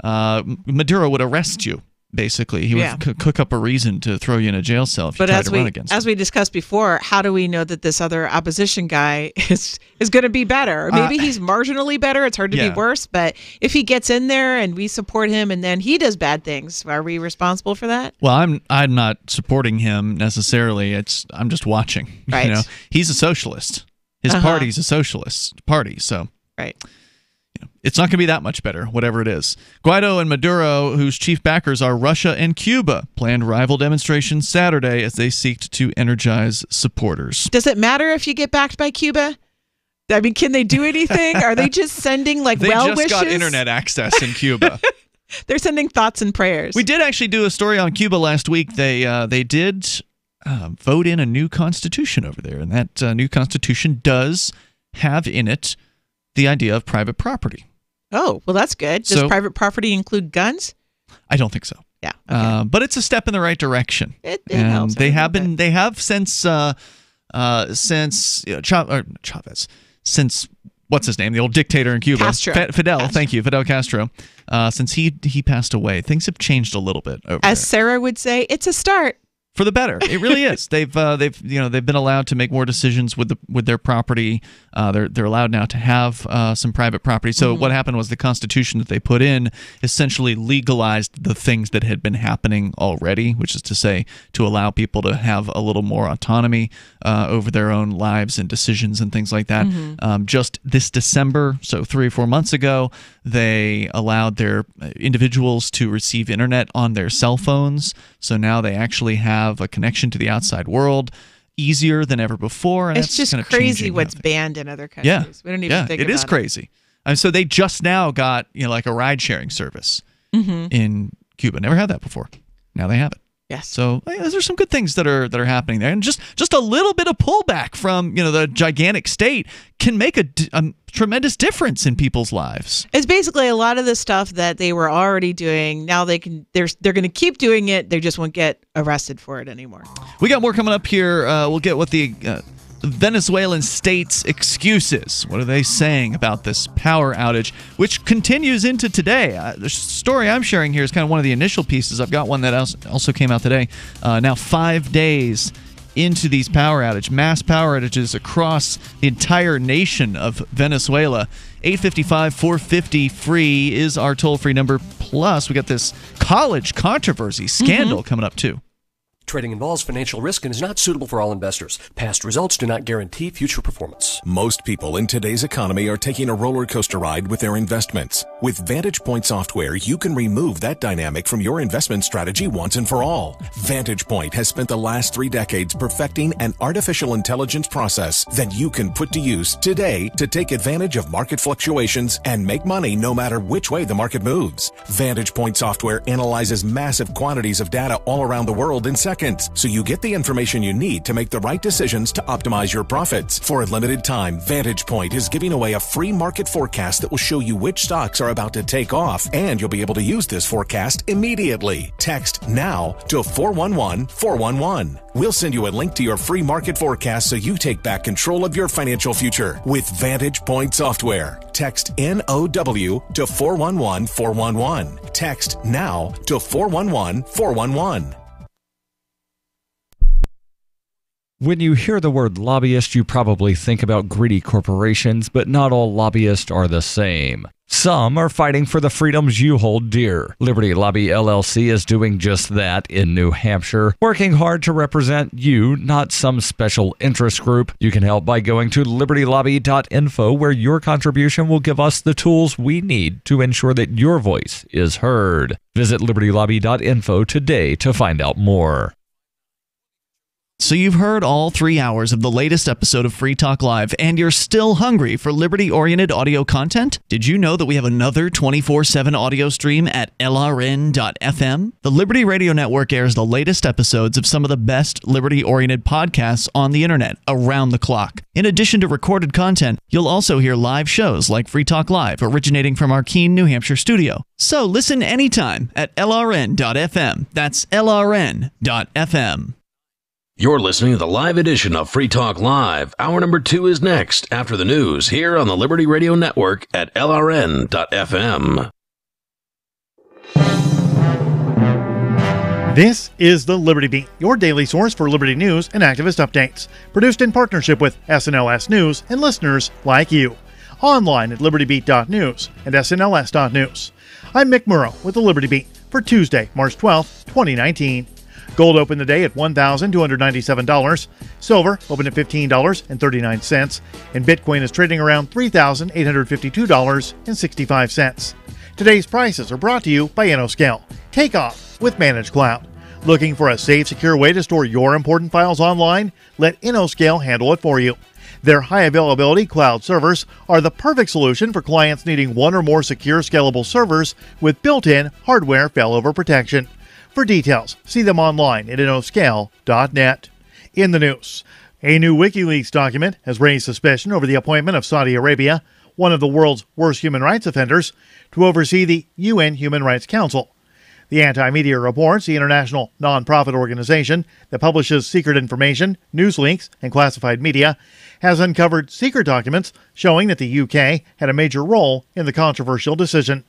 Maduro would arrest you. Basically, he would cook up a reason to throw you in a jail cell if you tried to run against him. As we discussed before, how do we know that this other opposition guy is going to be better? Maybe he's marginally better. It's hard to be worse. But if he gets in there and we support him and then he does bad things, are we responsible for that? Well, I'm not supporting him necessarily. I'm just watching. Right. He's a socialist. His party's a socialist party. So right. It's not going to be that much better, whatever it is. Guaido and Maduro, whose chief backers are Russia and Cuba, planned rival demonstrations Saturday as they seek to energize supporters. Does it matter if you get backed by Cuba? I mean, can they do anything? Are they just sending well wishes? They just got internet access in Cuba. They're sending thoughts and prayers. We did actually do a story on Cuba last week. They did vote in a new constitution over there, and that new constitution does have in it the idea of private property. Oh, well, that's good. Does private property include guns? I don't think so. Yeah, okay. But it's a step in the right direction. It helps. They have since Chavez, since what's his name, the old dictator in Cuba, Fidel. Thank you, Fidel Castro. Since he passed away, things have changed a little bit over As there. Sarah would say, it's a start. For the better, it really is. They've been allowed to make more decisions with their property. They're allowed now to have some private property. So what happened was the constitution that they put in essentially legalized the things that had been happening already, which is to say, to allow people to have a little more autonomy over their own lives and decisions and things like that. Just this December, so 3 or 4 months ago, they allowed their individuals to receive internet on their cell phones. So now they actually have a connection to the outside world easier than ever before. And it's just crazy what's banned in other countries. Yeah. We don't even think about it. It is crazy. And so they just now got like a ride-sharing service in Cuba. Never had that before. Now they have it. Yes. So there's some good things that are happening there, and just a little bit of pullback from the gigantic state can make a tremendous difference in people's lives. It's basically a lot of the stuff that they were already doing. Now they're going to keep doing it. They just won't get arrested for it anymore. We got more coming up here. We'll get what the Venezuelan state's excuses. What are they saying about this power outage, which continues into today? The story I'm sharing here is kind of one of the initial pieces. I've got one that also came out today. Now 5 days into these power outages, mass power outages across the entire nation of Venezuela. 855-450-FREE is our toll-free number. Plus, we got this college controversy scandal coming up, too. Trading involves financial risk and is not suitable for all investors. Past results do not guarantee future performance. Most people in today's economy are taking a roller coaster ride with their investments. With Vantage Point software, you can remove that dynamic from your investment strategy once and for all. Vantage Point has spent the last 3 decades perfecting an artificial intelligence process that you can put to use today to take advantage of market fluctuations and make money no matter which way the market moves. Vantage Point software analyzes massive quantities of data all around the world in seconds, so you get the information you need to make the right decisions to optimize your profits. For a limited time, Vantage Point is giving away a free market forecast that will show you which stocks are about to take off, and you'll be able to use this forecast immediately. Text NOW to 411-411. We'll send you a link to your free market forecast so you take back control of your financial future with Vantage Point software. Text NOW to 411-411. Text NOW to 411-411. When you hear the word lobbyist, you probably think about greedy corporations, but not all lobbyists are the same. Some are fighting for the freedoms you hold dear. Liberty Lobby LLC is doing just that in New Hampshire, working hard to represent you, not some special interest group. You can help by going to libertylobby.info, where your contribution will give us the tools we need to ensure that your voice is heard. Visit libertylobby.info today to find out more. So you've heard all 3 hours of the latest episode of Free Talk Live, and you're still hungry for liberty-oriented audio content? Did you know that we have another 24/7 audio stream at LRN.FM? The Liberty Radio Network airs the latest episodes of some of the best liberty-oriented podcasts on the internet around the clock. In addition to recorded content, you'll also hear live shows like Free Talk Live, originating from our Keene, New Hampshire studio. So listen anytime at LRN.FM. That's LRN.FM. You're listening to the live edition of Free Talk Live. Hour number 2 is next after the news here on the Liberty Radio Network at LRN.FM. This is the Liberty Beat, your daily source for Liberty news and activist updates. Produced in partnership with SNLS News and listeners like you. Online at libertybeat.news and snls.news. I'm Mick Murrow with the Liberty Beat for Tuesday, March 12th, 2019. Gold opened the day at $1,297. Silver opened at $15.39. And Bitcoin is trading around $3,852.65. Today's prices are brought to you by InnoScale. Take off with Managed Cloud. Looking for a safe, secure way to store your important files online? Let InnoScale handle it for you. Their high availability cloud servers are the perfect solution for clients needing one or more secure, scalable servers with built-in hardware failover protection. For details, see them online at innoscale.net. In the news, a new WikiLeaks document has raised suspicion over the appointment of Saudi Arabia, one of the world's worst human rights offenders, to oversee the UN Human Rights Council. The Anti-Media reports the international nonprofit organization that publishes secret information, news leaks, and classified media has uncovered secret documents showing that the UK had a major role in the controversial decision.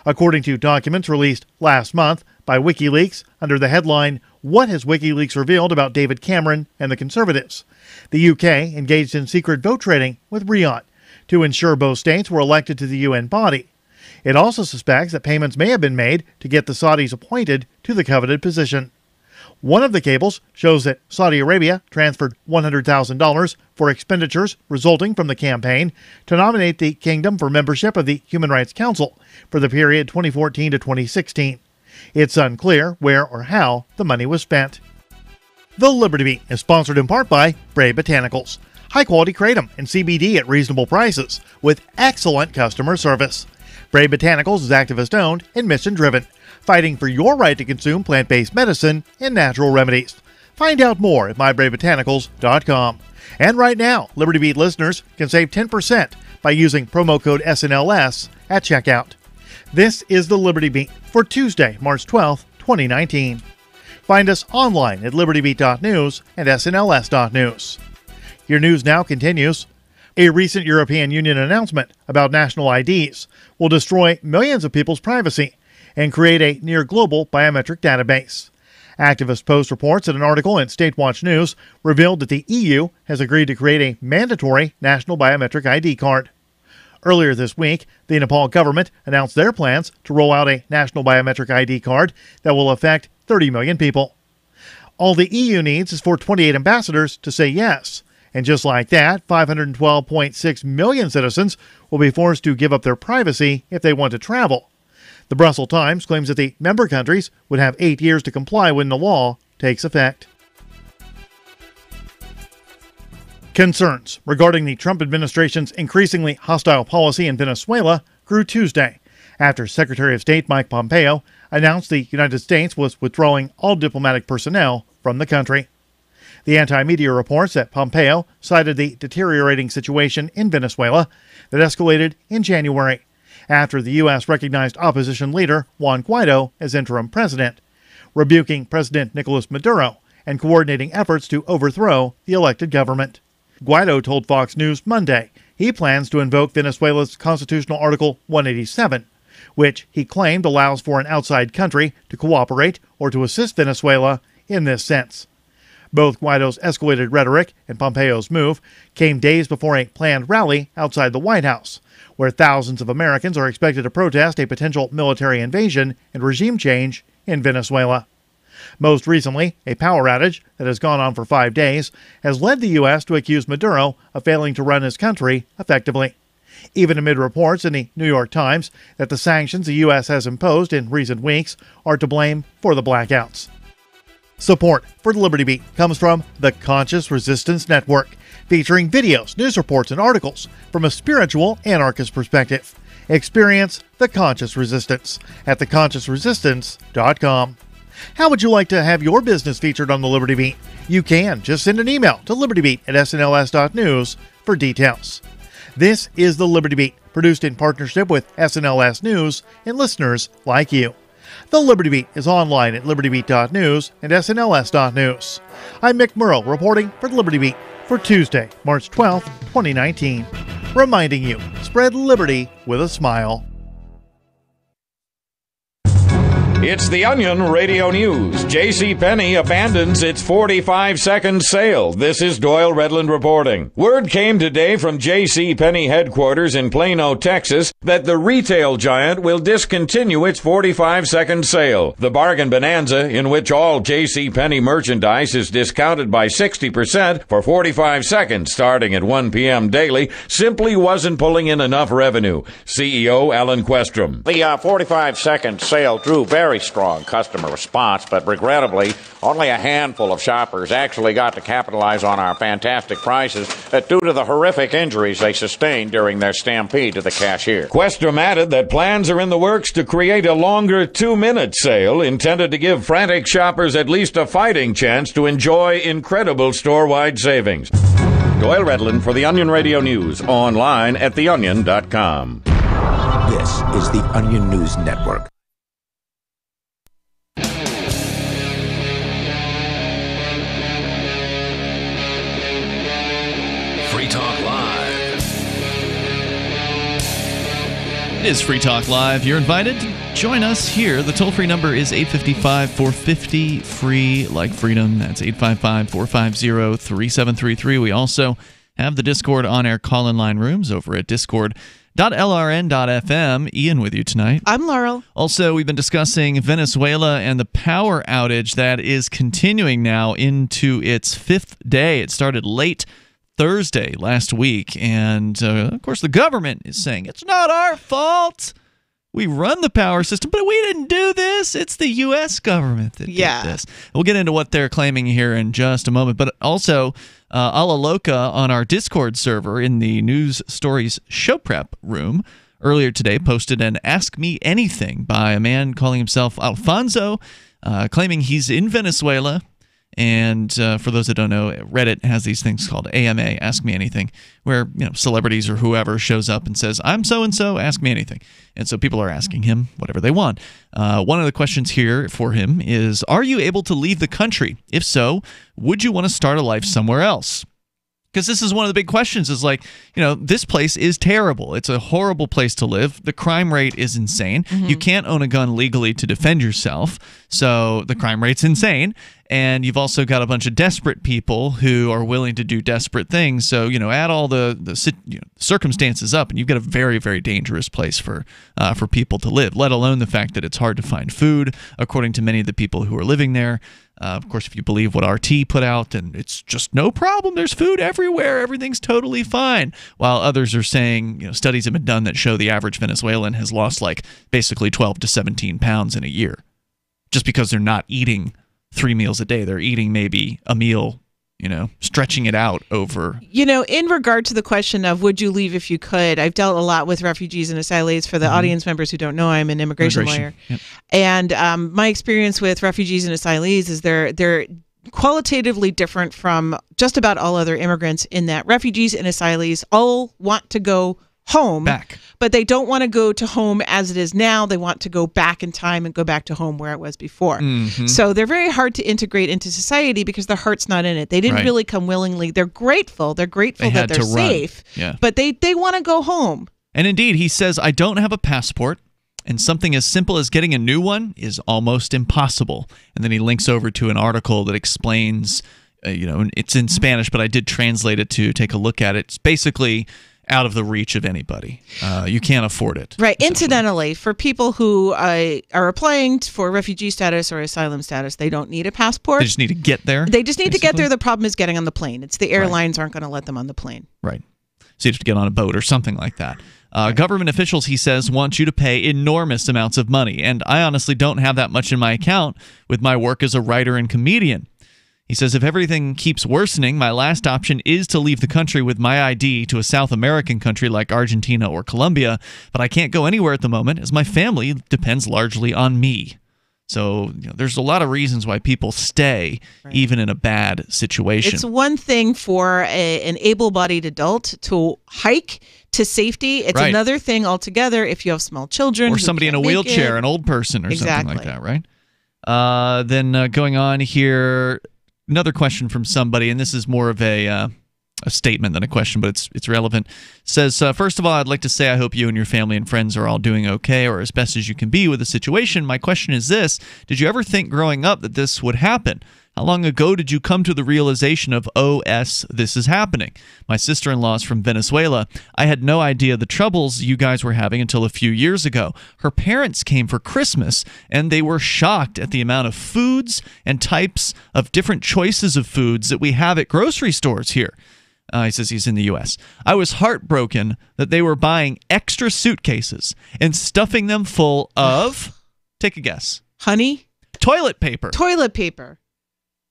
According to documents released last month by WikiLeaks under the headline, "What has WikiLeaks revealed about David Cameron and the Conservatives?" The UK engaged in secret vote trading with Riyadh to ensure both states were elected to the UN body. It also suspects that payments may have been made to get the Saudis appointed to the coveted position. One of the cables shows that Saudi Arabia transferred $100,000 for expenditures resulting from the campaign to nominate the kingdom for membership of the Human Rights Council for the period 2014 to 2016. It's unclear where or how the money was spent. The Liberty Beat is sponsored in part by Brave Botanicals. High-quality kratom and CBD at reasonable prices with excellent customer service. Brave Botanicals is activist-owned and mission-driven, fighting for your right to consume plant-based medicine and natural remedies. Find out more at mybravebotanicals.com. And right now, Liberty Beat listeners can save 10% by using promo code SNLS at checkout. This is the Liberty Beat for Tuesday, March 12th, 2019. Find us online at libertybeat.news and snls.news. Your news now continues. A recent European Union announcement about national IDs will destroy millions of people's privacy and create a near-global biometric database. Activist Post reports that an article in Statewatch News revealed that the EU has agreed to create a mandatory national biometric ID card. Earlier this week, the Nepal government announced their plans to roll out a national biometric ID card that will affect 30 million people. All the EU needs is for 28 ambassadors to say yes. And just like that, 512.6 million citizens will be forced to give up their privacy if they want to travel. The Brussels Times claims that the member countries would have 8 years to comply when the law takes effect. Concerns regarding the Trump administration's increasingly hostile policy in Venezuela grew Tuesday after Secretary of State Mike Pompeo announced the United States was withdrawing all diplomatic personnel from the country. The anti-media reports that Pompeo cited the deteriorating situation in Venezuela that escalated in January after the U.S. recognized opposition leader Juan Guaido as interim president, rebuking President Nicolas Maduro and coordinating efforts to overthrow the elected government. Guaido told Fox News Monday he plans to invoke Venezuela's constitutional Article 187, which he claimed allows for an outside country to cooperate or to assist Venezuela in this sense. Both Guaido's escalated rhetoric and Pompeo's move came days before a planned rally outside the White House, where thousands of Americans are expected to protest a potential military invasion and regime change in Venezuela. Most recently, a power outage that has gone on for 5 days has led the U.S. to accuse Maduro of failing to run his country effectively, even amid reports in the New York Times that the sanctions the U.S. has imposed in recent weeks are to blame for the blackouts. Support for the Liberty Beat comes from the Conscious Resistance Network, featuring videos, news reports, and articles from a spiritual anarchist perspective. Experience the Conscious Resistance at theconsciousresistance.com. How would you like to have your business featured on the Liberty Beat? You can. Just send an email to libertybeat@snls.news for details. This is the Liberty Beat, produced in partnership with SNLS News and listeners like you. The Liberty Beat is online at libertybeat.news and snls.news. I'm Mick Murrow reporting for the Liberty Beat for Tuesday, March 12th, 2019. Reminding you, spread liberty with a smile. It's the Onion Radio News. JCPenney abandons its 45-second sale. This is Doyle Redland reporting. Word came today from JCPenney headquarters in Plano, Texas, that the retail giant will discontinue its 45-second sale. The bargain bonanza, in which all JCPenney merchandise is discounted by 60% for 45 seconds starting at 1 p.m. daily, simply wasn't pulling in enough revenue. CEO Alan Questrom. The 45-second sale drew very strong customer response, but regrettably, only a handful of shoppers actually got to capitalize on our fantastic prices due to the horrific injuries they sustained during their stampede to the cashier. Questrom added that plans are in the works to create a longer 2-minute sale intended to give frantic shoppers at least a fighting chance to enjoy incredible store-wide savings. Doyle Redland for the Onion Radio News, online at theonion.com. This is the Onion News Network. Free Talk Live. It is Free Talk Live. You're invited to join us here. The toll-free number is 855-450-FREE, like freedom. That's 855-450-3733. We also have the Discord on-air call-in line rooms over at discord.lrn.fm. Ian with you tonight. I'm Laurel. Also, we've been discussing Venezuela and the power outage that is continuing now into its 5th day. It started late Thursday last week, and of course the government is saying it's not our fault. We run the power system, but we didn't do this. It's the U.S. government that did this. We'll get into what they're claiming here in just a moment, but also Ala Loca on our Discord server in the News Stories Show Prep room earlier today posted an Ask Me Anything by a man calling himself Alfonso, claiming he's in Venezuela. And for those that don't know, Reddit has these things called AMA, Ask Me Anything, where celebrities or whoever shows up and says, I'm so-and-so, ask me anything. And so people are asking him whatever they want. One of the questions here for him is, are you able to leave the country? If so, would you want to start a life somewhere else? Because this is one of the big questions is like, this place is terrible. It's a horrible place to live. The crime rate is insane. Mm-hmm. You can't own a gun legally to defend yourself. So the crime rate's insane. And you've also got a bunch of desperate people who are willing to do desperate things. So, add all the circumstances up, and you've got a very, very dangerous place for people to live, let alone the fact that it's hard to find food, according to many of the people who are living there. Of course, if you believe what RT put out, and it's just no problem. There's food everywhere. Everything's totally fine. While others are saying, studies have been done that show the average Venezuelan has lost basically 12 to 17 pounds in a year, just because they're not eating 3 meals a day. They're eating maybe a meal, stretching it out over. In regard to the question of would you leave if you could, I've dealt a lot with refugees and asylees. For the audience members who don't know, I'm an immigration lawyer. Yep. And my experience with refugees and asylees is they're qualitatively different from just about all other immigrants in that refugees and asylees all want to go home, but they don't want to go to home as it is now. They want to go back in time and go back to home where it was before. Mm-hmm. So they're very hard to integrate into society because their heart's not in it. They didn't really come willingly. They're grateful. They're grateful that they're safe, but they want to go home. And indeed, he says, I don't have a passport, and something as simple as getting a new one is almost impossible. And then he links over to an article that explains, it's in Spanish, but I did translate it to take a look at it. It's basically out of the reach of anybody. You can't afford it. Right. Incidentally, for people who are applying for refugee status or asylum status, they don't need a passport. They just need to get there. They just need to get there. The problem is getting on the plane. It's the airlines aren't going to let them on the plane. Right. So you have to get on a boat or something like that. Government officials, he says, want you to pay enormous amounts of money. And I honestly don't have that much in my account with my work as a writer and comedian. He says, if everything keeps worsening, my last option is to leave the country with my ID to a South American country like Argentina or Colombia, but I can't go anywhere at the moment as my family depends largely on me. So there's a lot of reasons why people stay, even in a bad situation. It's one thing for an able-bodied adult to hike to safety. It's another thing altogether if you have small children. Or somebody in a wheelchair, an old person or something like that, right? Then going on here, another question from somebody, and this is more of a statement than a question, but it's relevant. Says, first of all, I'd like to say I hope you and your family and friends are all doing okay or as best as you can be with the situation. My question is this: did you ever think growing up that this would happen? How long ago did you come to the realization of, this is happening? My sister-in-law is from Venezuela. I had no idea the troubles you guys were having until a few years ago. Her parents came for Christmas, and they were shocked at the amount of foods and types of different choices of foods that we have at grocery stores here. He says he's in the U.S. I was heartbroken that they were buying extra suitcases and stuffing them full of, take a guess. Honey? Toilet paper. Toilet paper.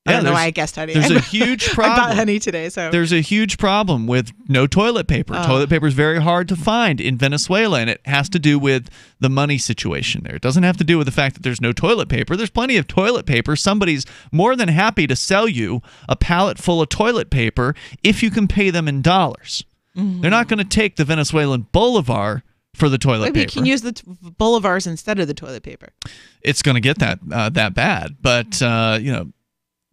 I don't know why I guessed honey. There's a huge problem. I bought honey today, so there's a huge problem with no toilet paper. Toilet paper is very hard to find in Venezuela, and it has to do with the money situation there. It doesn't have to do with the fact that there's no toilet paper. There's plenty of toilet paper. Somebody's more than happy to sell you a pallet full of toilet paper if you can pay them in dollars. Mm-hmm. They're not going to take the Venezuelan bolivar for the toilet paper. Maybe you can use the bolivars instead of the toilet paper. It's going to get that bad, but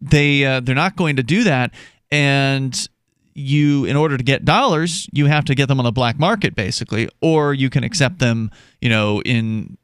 they're not going to do that, and in order to get dollars, you have to get them on the black market, basically, or you can accept them, in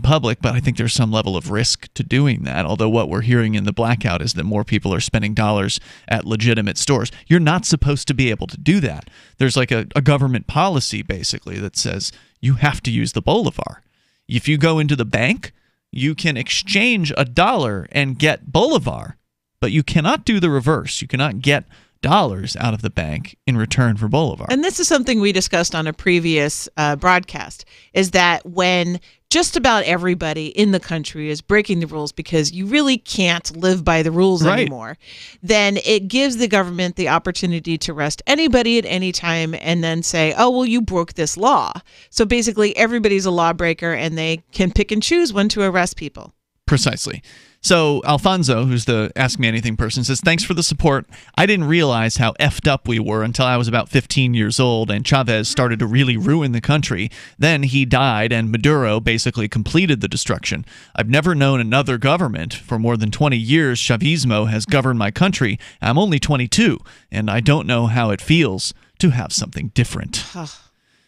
public. But I think there's some level of risk to doing that. Although what we're hearing in the blackout is that more people are spending dollars at legitimate stores. You're not supposed to be able to do that. There's like a government policy basically that says you have to use the bolivar. If you go into the bank, you can exchange $1 and get bolivar. But you cannot do the reverse. You cannot get dollars out of the bank in return for bolivar. And this is something we discussed on a previous broadcast, is that when just about everybody in the country is breaking the rules because you really can't live by the rules anymore, then it gives the government the opportunity to arrest anybody at any time and then say, oh, well, you broke this law. So basically everybody's a lawbreaker and they can pick and choose when to arrest people. Precisely. So Alfonso, who's the Ask Me Anything person, says, thanks for the support. I didn't realize how effed up we were until I was about 15 years old and Chavez started to really ruin the country. Then he died and Maduro basically completed the destruction. I've never known another government. For more than 20 years, Chavismo has governed my country. I'm only 22, and I don't know how it feels to have something different.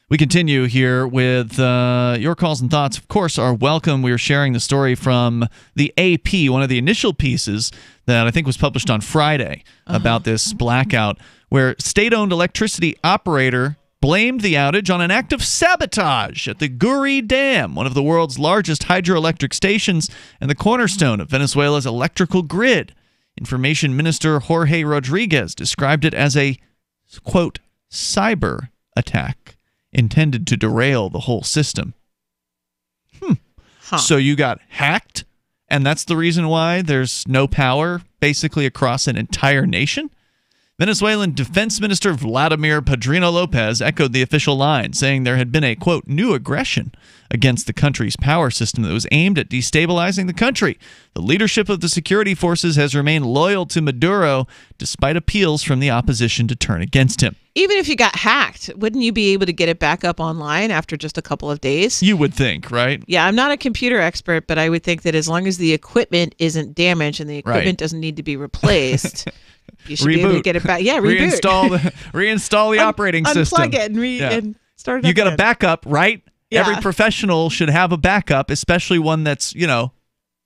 We continue here with your calls and thoughts, of course, are welcome. We are sharing the story from the AP, one of the initial pieces that I think was published on Friday about this blackout, where state-owned electricity operator blamed the outage on an act of sabotage at the Guri Dam, one of the world's largest hydroelectric stations and the cornerstone of Venezuela's electrical grid. Information Minister Jorge Rodriguez described it as a, quote, cyber attack intended to derail the whole system. So you got hacked, and that's the reason why there's no power basically across an entire nation? Venezuelan Defense Minister Vladimir Padrino Lopez echoed the official line, saying there had been a, quote, new aggression against the country's power system that was aimed at destabilizing the country. The leadership of the security forces has remained loyal to Maduro despite appeals from the opposition to turn against him. Even if you got hacked, wouldn't you be able to get it back up online after just a couple of days? You would think, right? Yeah, I'm not a computer expert, but I would think that as long as the equipment isn't damaged and the equipment doesn't need to be replaced, you should be able to get it back. Yeah, reboot. Reinstall the operating system. Unplug it and start it up. You got a backup, right? Yeah. Every professional should have a backup, especially one that's,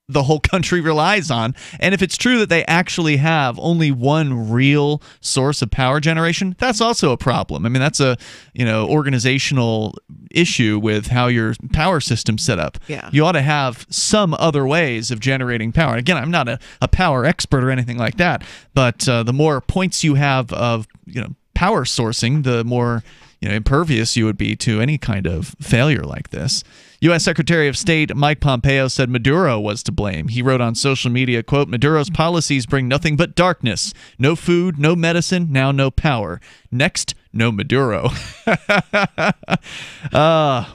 the whole country relies on. And if it's true that they actually have only one real source of power generation, that's also a problem. I mean, that's a, organizational issue with how your power system's set up. Yeah. You ought to have some other ways of generating power. Again, I'm not a power expert or anything like that, but the more points you have of, power sourcing, the more impervious you would be to any kind of failure like this. U.S. Secretary of State Mike Pompeo said Maduro was to blame. He wrote on social media, quote, Maduro's policies bring nothing but darkness. No food, no medicine, now no power. Next, no Maduro.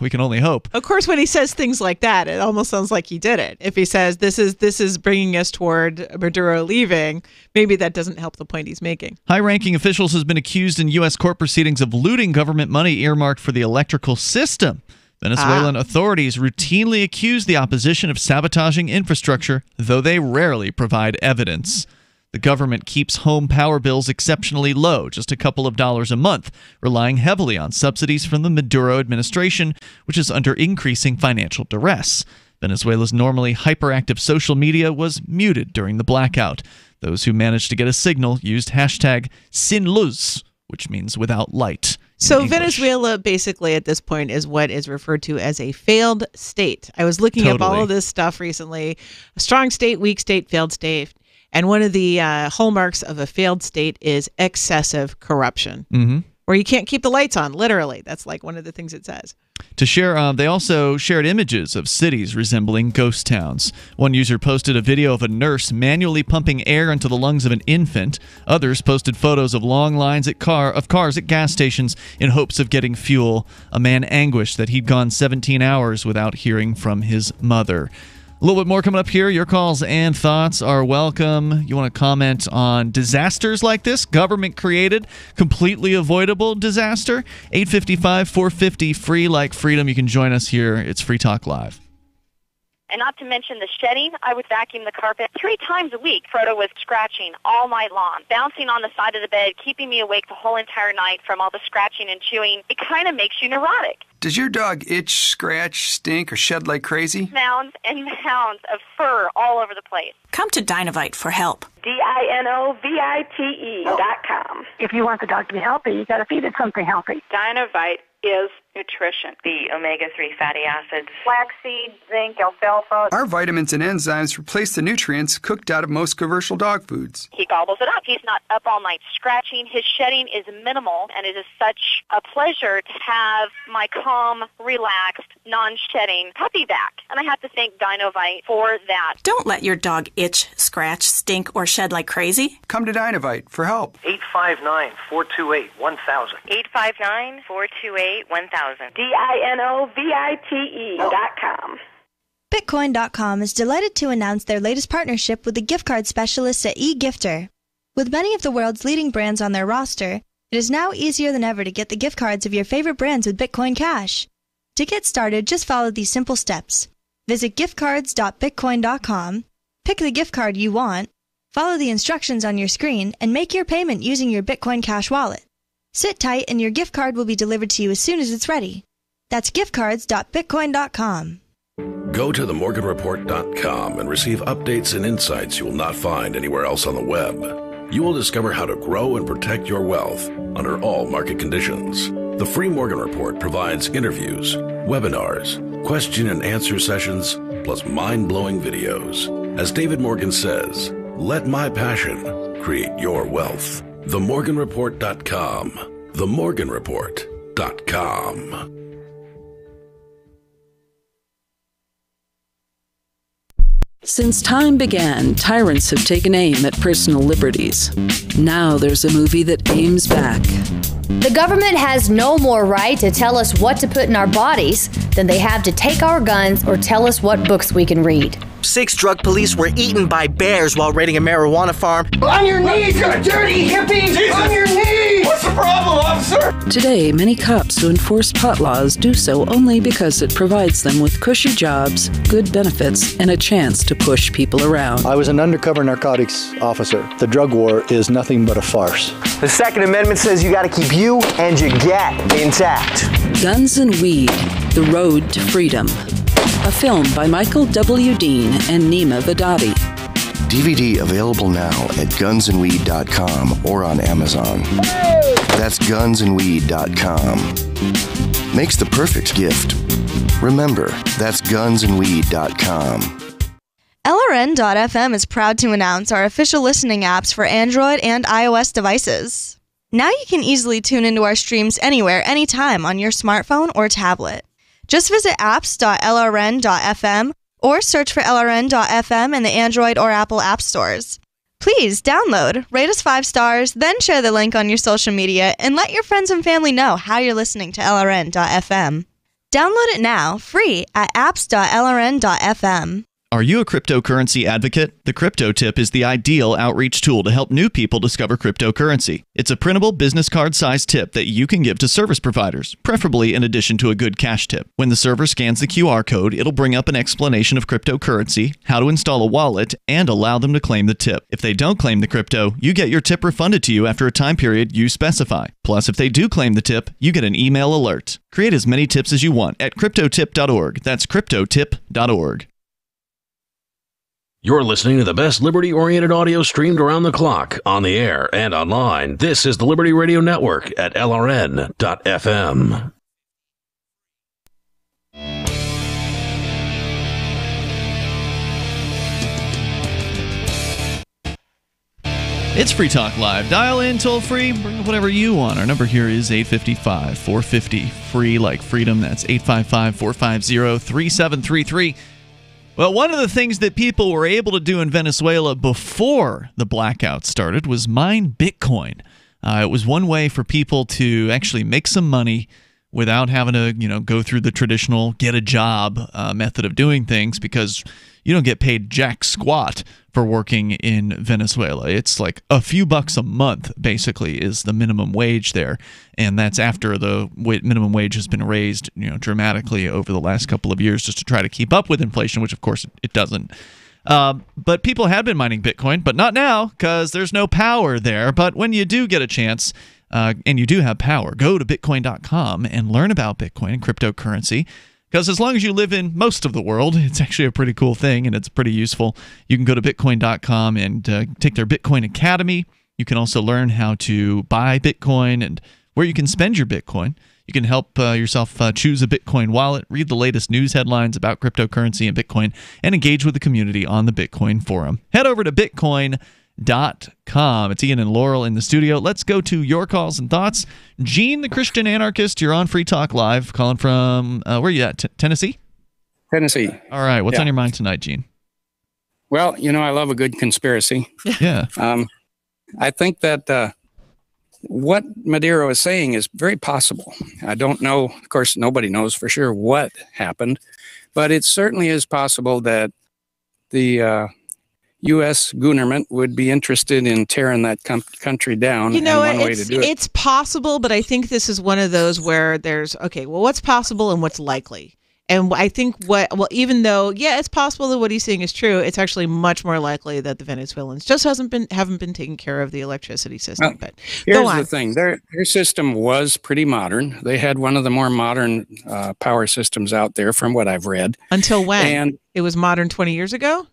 We can only hope. Of course, when he says things like that, it almost sounds like he did it. If he says this is bringing us toward Maduro leaving, maybe that doesn't help the point he's making. High-ranking officials has been accused in U.S. court proceedings of looting government money earmarked for the electrical system. Venezuelan authorities routinely accuse the opposition of sabotaging infrastructure, though they rarely provide evidence. The government keeps home power bills exceptionally low, just a couple of dollars a month, relying heavily on subsidies from the Maduro administration, which is under increasing financial duress. Venezuela's normally hyperactive social media was muted during the blackout. Those who managed to get a signal used hashtag sin luz, which means without light. So Venezuela basically at this point is what is referred to as a failed state. I was looking up all of this stuff recently. A strong state, weak state, failed state. And one of the hallmarks of a failed state is excessive corruption, where you can't keep the lights on, literally. That's like one of the things it says. To share, they also shared images of cities resembling ghost towns. One user posted a video of a nurse manually pumping air into the lungs of an infant. Others posted photos of long lines of cars at gas stations in hopes of getting fuel. A man anguished that he'd gone 17 hours without hearing from his mother. A little bit more coming up here. Your calls and thoughts are welcome. You want to comment on disasters like this? Government-created, completely avoidable disaster? 855-450, free like freedom. You can join us here. It's Free Talk Live. And not to mention the shedding, I would vacuum the carpet 3 times a week. Frodo was scratching all night long, bouncing on the side of the bed, keeping me awake the whole entire night from all the scratching and chewing. It kind of makes you neurotic. Does your dog itch, scratch, stink, or shed like crazy? Mounds and mounds of fur all over the place. Come to Dinovite for help. DINOVITE.com. If you want the dog to be healthy, you got to feed it something healthy. Dinovite is nutrition. The omega-3 fatty acids. Flaxseed, zinc, alfalfa. Our vitamins and enzymes replace the nutrients cooked out of most commercial dog foods. He gobbles it up. He's not up all night scratching. His shedding is minimal, and it is such a pleasure to have my calm, relaxed, non-shedding puppy back. And I have to thank Dinovite for that. Don't let your dog itch, scratch, stink, or shed like crazy. Come to Dinovite for help. 859-428-1000. 859-428-1000. DINOVITE.com. Bitcoin.com is delighted to announce their latest partnership with the gift card specialists at eGifter. With many of the world's leading brands on their roster, it is now easier than ever to get the gift cards of your favorite brands with Bitcoin Cash. To get started, just follow these simple steps. Visit giftcards.bitcoin.com, pick the gift card you want, follow the instructions on your screen, and make your payment using your Bitcoin Cash wallet. Sit tight and your gift card will be delivered to you as soon as it's ready. That's giftcards.bitcoin.com. Go to themorganreport.com and receive updates and insights you will not find anywhere else on the web. You will discover how to grow and protect your wealth under all market conditions. The free Morgan Report provides interviews, webinars, question and answer sessions, plus mind-blowing videos. As David Morgan says, let my passion create your wealth. Themorganreport.com. Themorganreport.com. Since time began, tyrants have taken aim at personal liberties. Now there's a movie that aims back. The government has no more right to tell us what to put in our bodies than they have to take our guns or tell us what books we can read. 6 drug police were eaten by bears while raiding a marijuana farm. On your knees, you dirty hippies! Jesus. On your knees! What's the problem, officer? Today, many cops who enforce pot laws do so only because it provides them with cushy jobs, good benefits, and a chance to push people around. I was an undercover narcotics officer. The drug war is nothing but a farce. The Second Amendment says you gotta keep you and your get intact. Guns and Weed, The Road to Freedom. A film by Michael W. Dean and Nima Vadadi. DVD available now at gunsandweed.com or on Amazon. That's gunsandweed.com. Makes the perfect gift. Remember, that's gunsandweed.com. LRN.FM is proud to announce our official listening apps for Android and iOS devices. Now you can easily tune into our streams anywhere, anytime on your smartphone or tablet. Just visit apps.lrn.fm or search for LRN.FM in the Android or Apple app stores. Please download, rate us 5 stars, then share the link on your social media and let your friends and family know how you're listening to LRN.FM. Download it now, free at apps.lrn.fm. Are you a cryptocurrency advocate? The Crypto Tip is the ideal outreach tool to help new people discover cryptocurrency. It's a printable business card-sized tip that you can give to service providers, preferably in addition to a good cash tip. When the server scans the QR code, it'll bring up an explanation of cryptocurrency, how to install a wallet, and allow them to claim the tip. If they don't claim the crypto, you get your tip refunded to you after a time period you specify. Plus, if they do claim the tip, you get an email alert. Create as many tips as you want at cryptotip.org. That's cryptotip.org. You're listening to the best liberty-oriented audio streamed around the clock, on the air, and online. This is the Liberty Radio Network at LRN.FM. It's Free Talk Live. Dial in toll-free. Bring up whatever you want. Our number here is 855-450-FREE, like freedom. That's 855-450-3733. Well, one of the things that people were able to do in Venezuela before the blackout started was mine Bitcoin. It was one way for people to actually make some money without having to, go through the traditional get a job method of doing things, because you don't get paid jack squat for working in Venezuela. It's like a few bucks a month, basically, is the minimum wage there. And that's after the minimum wage has been raised, dramatically over the last couple of years just to try to keep up with inflation, which, of course, it doesn't. But people had been mining Bitcoin, but not now because there's no power there. But when you do get a chance and you do have power, go to Bitcoin.com and learn about Bitcoin and cryptocurrency. Because as long as you live in most of the world, it's actually a pretty cool thing and it's pretty useful. You can go to Bitcoin.com and take their Bitcoin Academy. You can also learn how to buy Bitcoin and where you can spend your Bitcoin. You can help yourself choose a Bitcoin wallet, read the latest news headlines about cryptocurrency and Bitcoin, and engage with the community on the Bitcoin forum. Head over to Bitcoin.com. It's Ian and Laurel in the studio. Let's go to your calls and thoughts. Gene, the Christian anarchist, you're on Free Talk Live, calling from, where are you at, Tennessee? Tennessee. All right, what's on your mind tonight, Gene? Well, I love a good conspiracy. Yeah. I think that what Maduro is saying is very possible. I don't know, of course, nobody knows for sure what happened. But it certainly is possible that the U.S. government would be interested in tearing that country down. You know, and one way to do it. It's possible, but I think this is one of those where there's, okay, well, what's possible and what's likely? And I think even though, it's possible that what he's saying is true, it's actually much more likely that the Venezuelans just haven't been taking care of the electricity system. Well, but here's the thing. Their system was pretty modern. They had one of the more modern power systems out there from what I've read. Until when? And it was modern 20 years ago?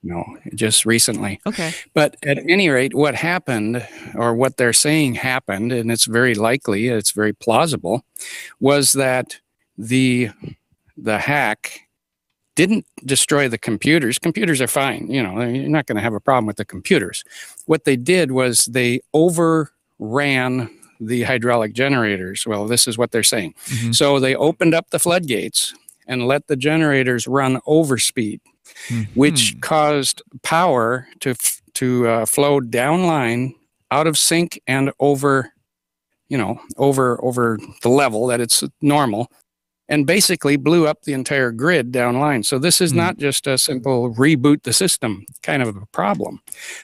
No, just recently. Okay. But at any rate, what happened, or what they're saying happened, and it's very likely, it's very plausible, was that the hack didn't destroy the computers. Computers are fine. You know, you're not going to have a problem with the computers. What they did was they overran the hydraulic generators. Well, this is what they're saying. Mm-hmm. So they opened up the floodgates and let the generators run over speed, which caused power to flow downline, out of sync, and over the level that it's normal, and basically blew up the entire grid downline. So this is not just a simple reboot the system kind of a problem.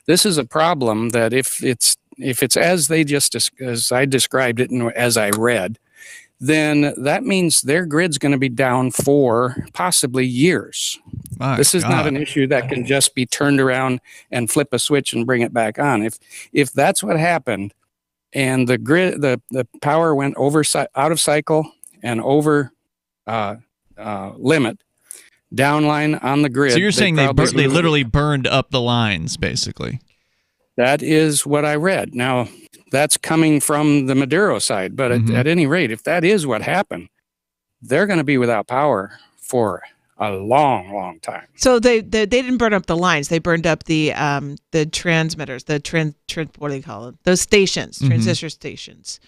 This is a problem that if it's as I described it and as I read, then that means their grid's going to be down for possibly years. This is not an issue that can just be turned around and flip a switch and bring it back on. If that's what happened, and the grid, the power went out of cycle and over limit, downline on the grid. So you're saying they literally burned up the lines, basically. That is what I read. Now, that's coming from the Maduro side, but at any rate, if that is what happened, they're going to be without power for a long, long time. So they didn't burn up the lines; they burned up the transmitters, what do they call it? Those stations, transistor stations.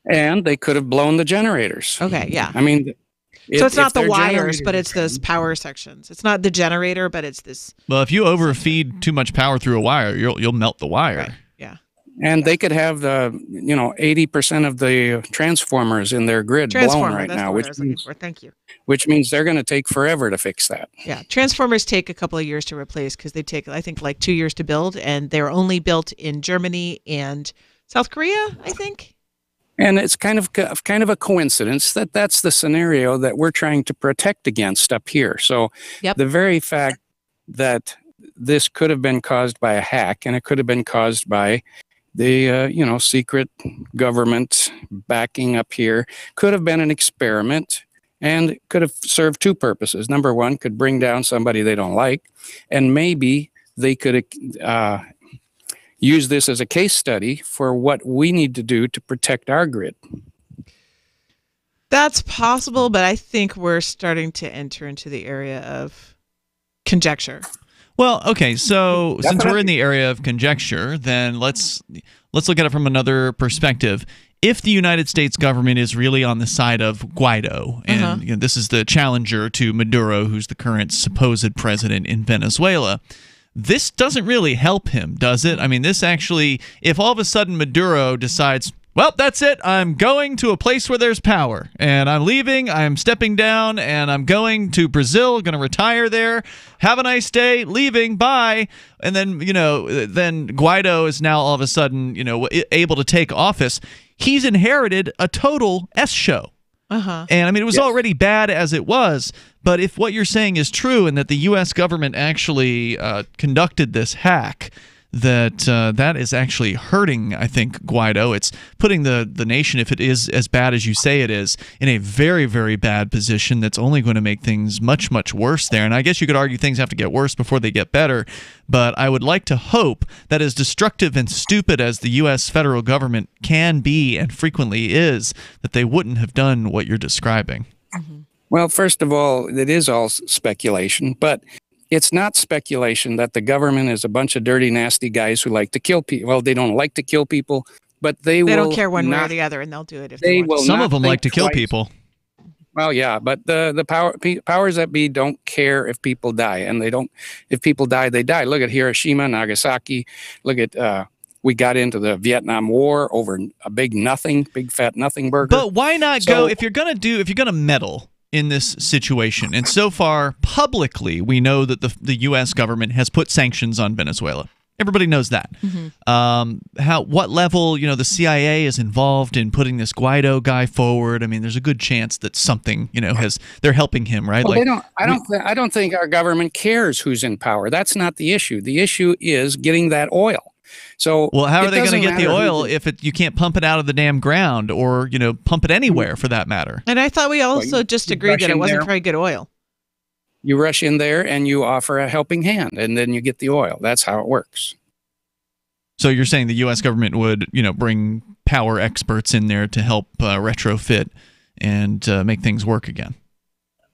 And they could have blown the generators. Okay, yeah. I mean, so it's not the wires, but it's those power sections. It's not the generator, but it's this. Well, if you overfeed too much power through a wire, you'll melt the wire. Right. Yeah. And they could have 80% of the transformers in their grid blown right now, which means they're going to take forever to fix that. Yeah, transformers take a couple of years to replace because they take, I think, like 2 years to build, and they're only built in Germany and South Korea, I think. And it's kind of a coincidence that that's the scenario that we're trying to protect against up here. So the very fact that this could have been caused by a hack, and it could have been caused by the secret government backing up here, could have been an experiment, and could have served two purposes. Number one, could bring down somebody they don't like, and maybe they could use this as a case study for what we need to do to protect our grid. That's possible, but I think we're starting to enter into the area of conjecture. Well, okay, so since we're in the area of conjecture, then let's look at it from another perspective. If the United States government is really on the side of Guaido, and this is the challenger to Maduro, who's the current supposed president in Venezuela, this doesn't really help him, does it? I mean, this actually, if all of a sudden Maduro decides, well, that's it, I'm going to a place where there's power, and I'm leaving, I'm stepping down, and I'm going to Brazil, going to retire there, have a nice day, leaving, bye, and then, then Guaido is now all of a sudden, able to take office. He's inherited a total S show. And I mean, it was already bad as it was, but if what you're saying is true and that the U.S. government actually conducted this hack, that is actually hurting, I think, Guaido. It's putting the nation, if it is as bad as you say it is, in a very, very bad position that's only going to make things much, much worse there. And I guess you could argue things have to get worse before they get better, but I would like to hope that as destructive and stupid as the U.S. federal government can be and frequently is, that they wouldn't have done what you're describing. Well, first of all, it is all speculation, but it's not speculation that the government is a bunch of dirty, nasty guys who like to kill people. Well, they don't like to kill people, but they don't care one way or the other, and they'll do it if they want. Some of them like to kill people. Well, yeah, but the powers that be don't care if people die, and they don't. If people die, they die. Look at Hiroshima, Nagasaki. Look at we got into the Vietnam War over a big fat nothing burger. But why not go if you're gonna meddle? in this situation. And so far, publicly, we know that the U.S. government has put sanctions on Venezuela. Everybody knows that. What level, the CIA is involved in putting this Guaido guy forward? I mean, there's a good chance that something, they're helping him, right? Well, I don't think our government cares who's in power. That's not the issue. The issue is getting that oil. So, well, how are they going to get the oil if you can't pump it out of the damn ground or, pump it anywhere for that matter? And I thought we also just agreed that it wasn't very good oil. You rush in there and you offer a helping hand, and then you get the oil. That's how it works. So you're saying the U.S. government would, bring power experts in there to help retrofit and make things work again?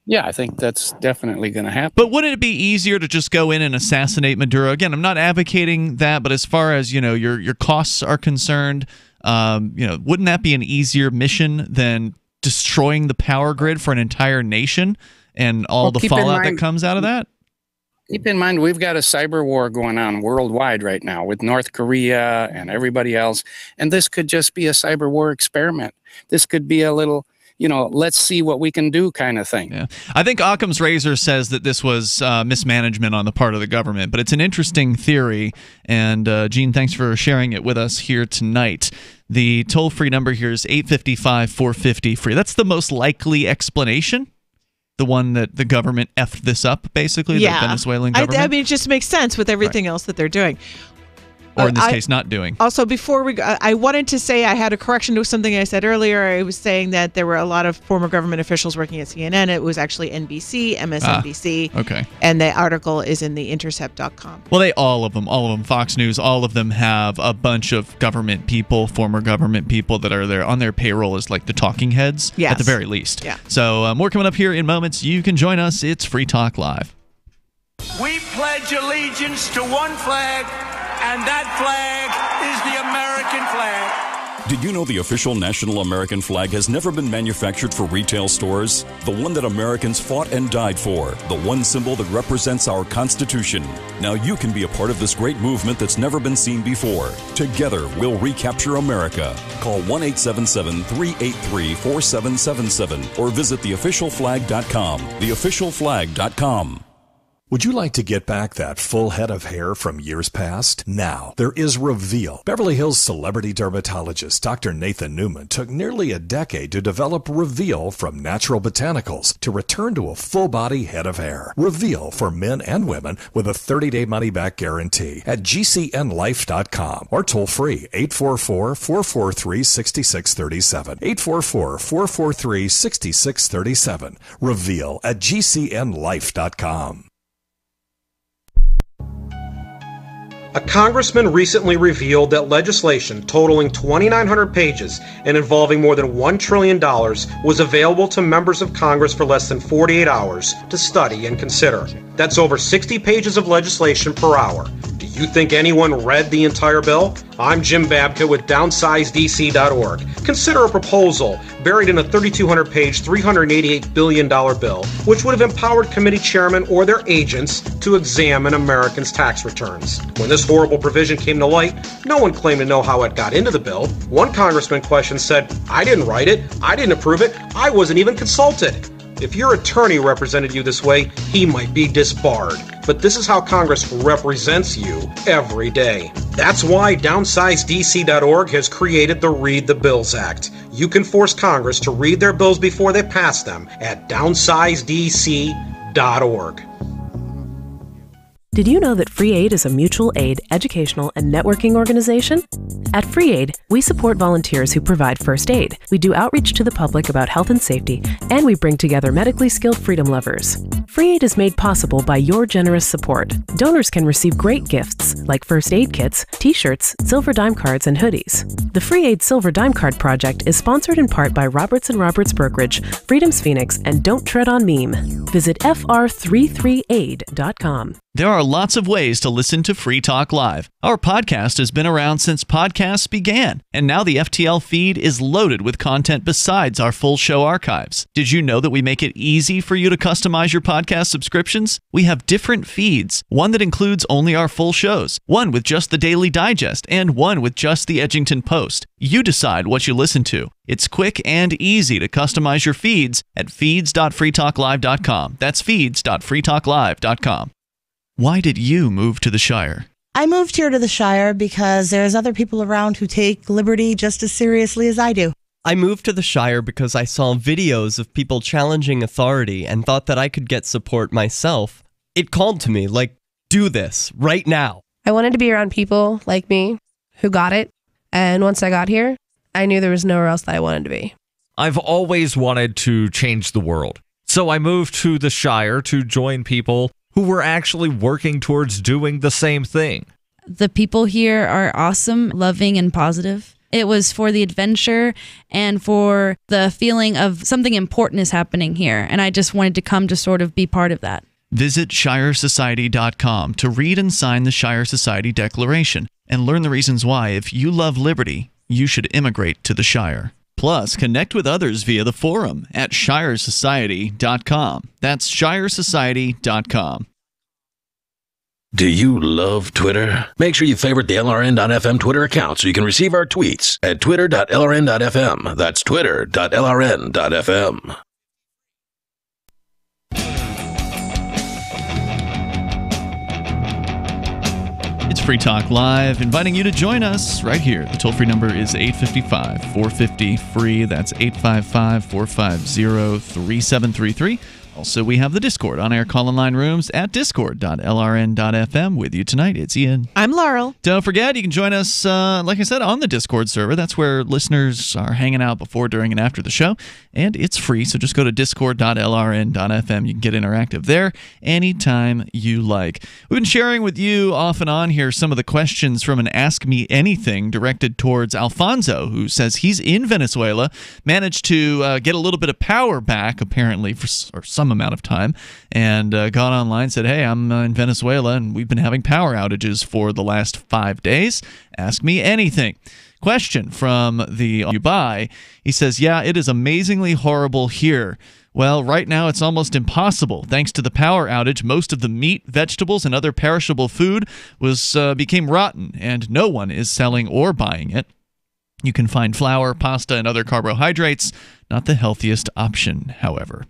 Yeah, I think that's definitely going to happen. But wouldn't it be easier to just go in and assassinate Maduro? Again, I'm not advocating that, but as far as your costs are concerned, wouldn't that be an easier mission than destroying the power grid for an entire nation and all the fallout that comes out of that? Keep in mind, we've got a cyber war going on worldwide right now with North Korea and everybody else, and this could just be a cyber war experiment. This could be a little, let's see what we can do kind of thing. Yeah. I think Occam's razor says that this was mismanagement on the part of the government, but it's an interesting theory, and Gene, thanks for sharing it with us here tonight. The toll-free number here is 855-450-FREE. That's the most likely explanation? The one that the government effed this up, basically, the Venezuelan government? I mean, it just makes sense with everything else that they're doing. Or in this case, not doing. Also, before we go, I wanted to say I had a correction to something I said earlier. I was saying that there were a lot of former government officials working at CNN. It was actually NBC, MSNBC. Okay. And the article is in theintercept.com. Well, all of them, Fox News, all of them have a bunch of government people, former government people that are there on their payroll as like the talking heads, at the very least. Yeah. So more coming up here in moments. You can join us. It's Free Talk Live. We pledge allegiance to one flag, and that flag is the American flag. Did you know the official national American flag has never been manufactured for retail stores? The one that Americans fought and died for. The one symbol that represents our Constitution. Now you can be a part of this great movement that's never been seen before. Together, we'll recapture America. Call 1-877-383-4777 or visit theofficialflag.com. Theofficialflag.com. Would you like to get back that full head of hair from years past? Now, there is Reveal. Beverly Hills celebrity dermatologist Dr. Nathan Newman took nearly a decade to develop Reveal from natural botanicals to return to a full-body head of hair. Reveal for men and women with a 30-day money-back guarantee at gcnlife.com or toll free 844-443-6637. 844-443-6637. Reveal at gcnlife.com. A congressman recently revealed that legislation totaling 2,900 pages and involving more than $1 trillion was available to members of Congress for less than 48 hours to study and consider. That's over 60 pages of legislation per hour. Do you think anyone read the entire bill? I'm Jim Babka with DownsizeDC.org. Consider a proposal buried in a 3,200-page, $388 billion bill, which would have empowered committee chairmen or their agents to examine Americans' tax returns. When this horrible provision came to light, no one claimed to know how it got into the bill. One congressman questioned said, "I didn't write it, I didn't approve it, I wasn't even consulted." If your attorney represented you this way, he might be disbarred. But this is how Congress represents you every day. That's why DownsizeDC.org has created the Read the Bills Act. You can force Congress to read their bills before they pass them at DownsizeDC.org. Did you know that Free Aid is a mutual aid, educational, and networking organization? At Free Aid, we support volunteers who provide first aid. We do outreach to the public about health and safety, and we bring together medically skilled freedom lovers. Free Aid is made possible by your generous support. Donors can receive great gifts like first aid kits, t-shirts, silver dime cards, and hoodies. The Free Aid Silver Dime Card Project is sponsored in part by Roberts & Roberts Brokerage, Freedom's Phoenix, and Don't Tread on Meme. Visit fr33aid.com. There are lots of ways to listen to Free Talk Live. Our podcast has been around since podcasts began, and now the FTL feed is loaded with content besides our full show archives. Did you know that we make it easy for you to customize your podcast subscriptions? We have different feeds, one that includes only our full shows, one with just the Daily Digest, and one with just the Edgington Post. You decide what you listen to. It's quick and easy to customize your feeds at feeds.freetalklive.com. That's feeds.freetalklive.com. Why did you move to the Shire? I moved here to the Shire because there's other people around who take liberty just as seriously as I do. I moved to the Shire because I saw videos of people challenging authority and thought that I could get support myself. It called to me, like, do this right now. I wanted to be around people like me who got it. And once I got here, I knew there was nowhere else that I wanted to be. I've always wanted to change the world. So I moved to the Shire to join people who were actually working towards doing the same thing. The people here are awesome, loving, and positive. It was for the adventure and for the feeling of something important is happening here. And I just wanted to come to sort of be part of that. Visit ShireSociety.com to read and sign the Shire Society Declaration and learn the reasons why, if you love liberty, you should immigrate to the Shire. Plus, connect with others via the forum at ShireSociety.com. That's ShireSociety.com. Do you love Twitter? Make sure you favorite the LRN.FM Twitter account so you can receive our tweets at twitter.lrn.fm. That's twitter.lrn.fm. It's Free Talk Live, inviting you to join us right here. The toll-free number is 855-450-FREE. That's 855-450-3733. Also, we have the Discord on-air call-in line rooms at discord.lrn.fm. With you tonight, it's Ian. I'm Laurel. Don't forget, you can join us, like I said, on the Discord server. That's where listeners are hanging out before, during, and after the show. And it's free, so just go to discord.lrn.fm. You can get interactive there anytime you like. We've been sharing with you off and on here some of the questions from an Ask Me Anything directed towards Alfonso, who says he's in Venezuela, managed to get a little bit of power back, apparently, for some amount of time, and got online, said, hey, I'm in Venezuela and we've been having power outages for the last 5 days. Ask me anything. Question from the Dubai. He says, yeah, it is amazingly horrible here. Well, right now it's almost impossible. Thanks to the power outage, most of the meat, vegetables, and other perishable food became rotten, and no one is selling or buying it. You can find flour, pasta, and other carbohydrates. Not the healthiest option, however.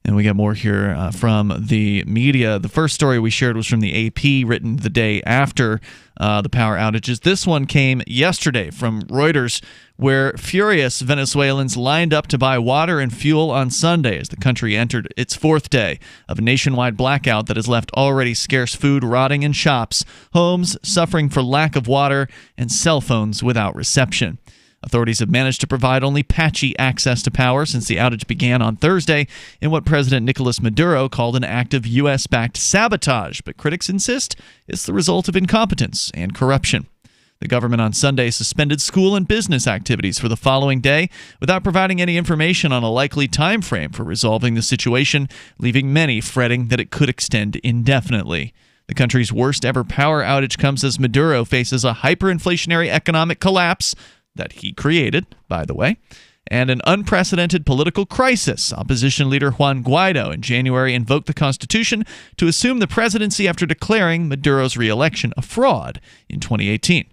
And we get more here from the media. The first story we shared was from the AP, written the day after the power outages. This one came yesterday from Reuters, where furious Venezuelans lined up to buy water and fuel on Sunday as the country entered its fourth day of a nationwide blackout that has left already scarce food rotting in shops, homes suffering for lack of water, and cell phones without reception. Authorities have managed to provide only patchy access to power since the outage began on Thursday in what President Nicolas Maduro called an act of U.S.-backed sabotage, but critics insist it's the result of incompetence and corruption. The government on Sunday suspended school and business activities for the following day without providing any information on a likely time frame for resolving the situation, leaving many fretting that it could extend indefinitely. The country's worst ever power outage comes as Maduro faces a hyperinflationary economic collapse that he created, by the way, and an unprecedented political crisis. Opposition leader Juan Guaido in January invoked the Constitution to assume the presidency after declaring Maduro's re-election a fraud in 2018.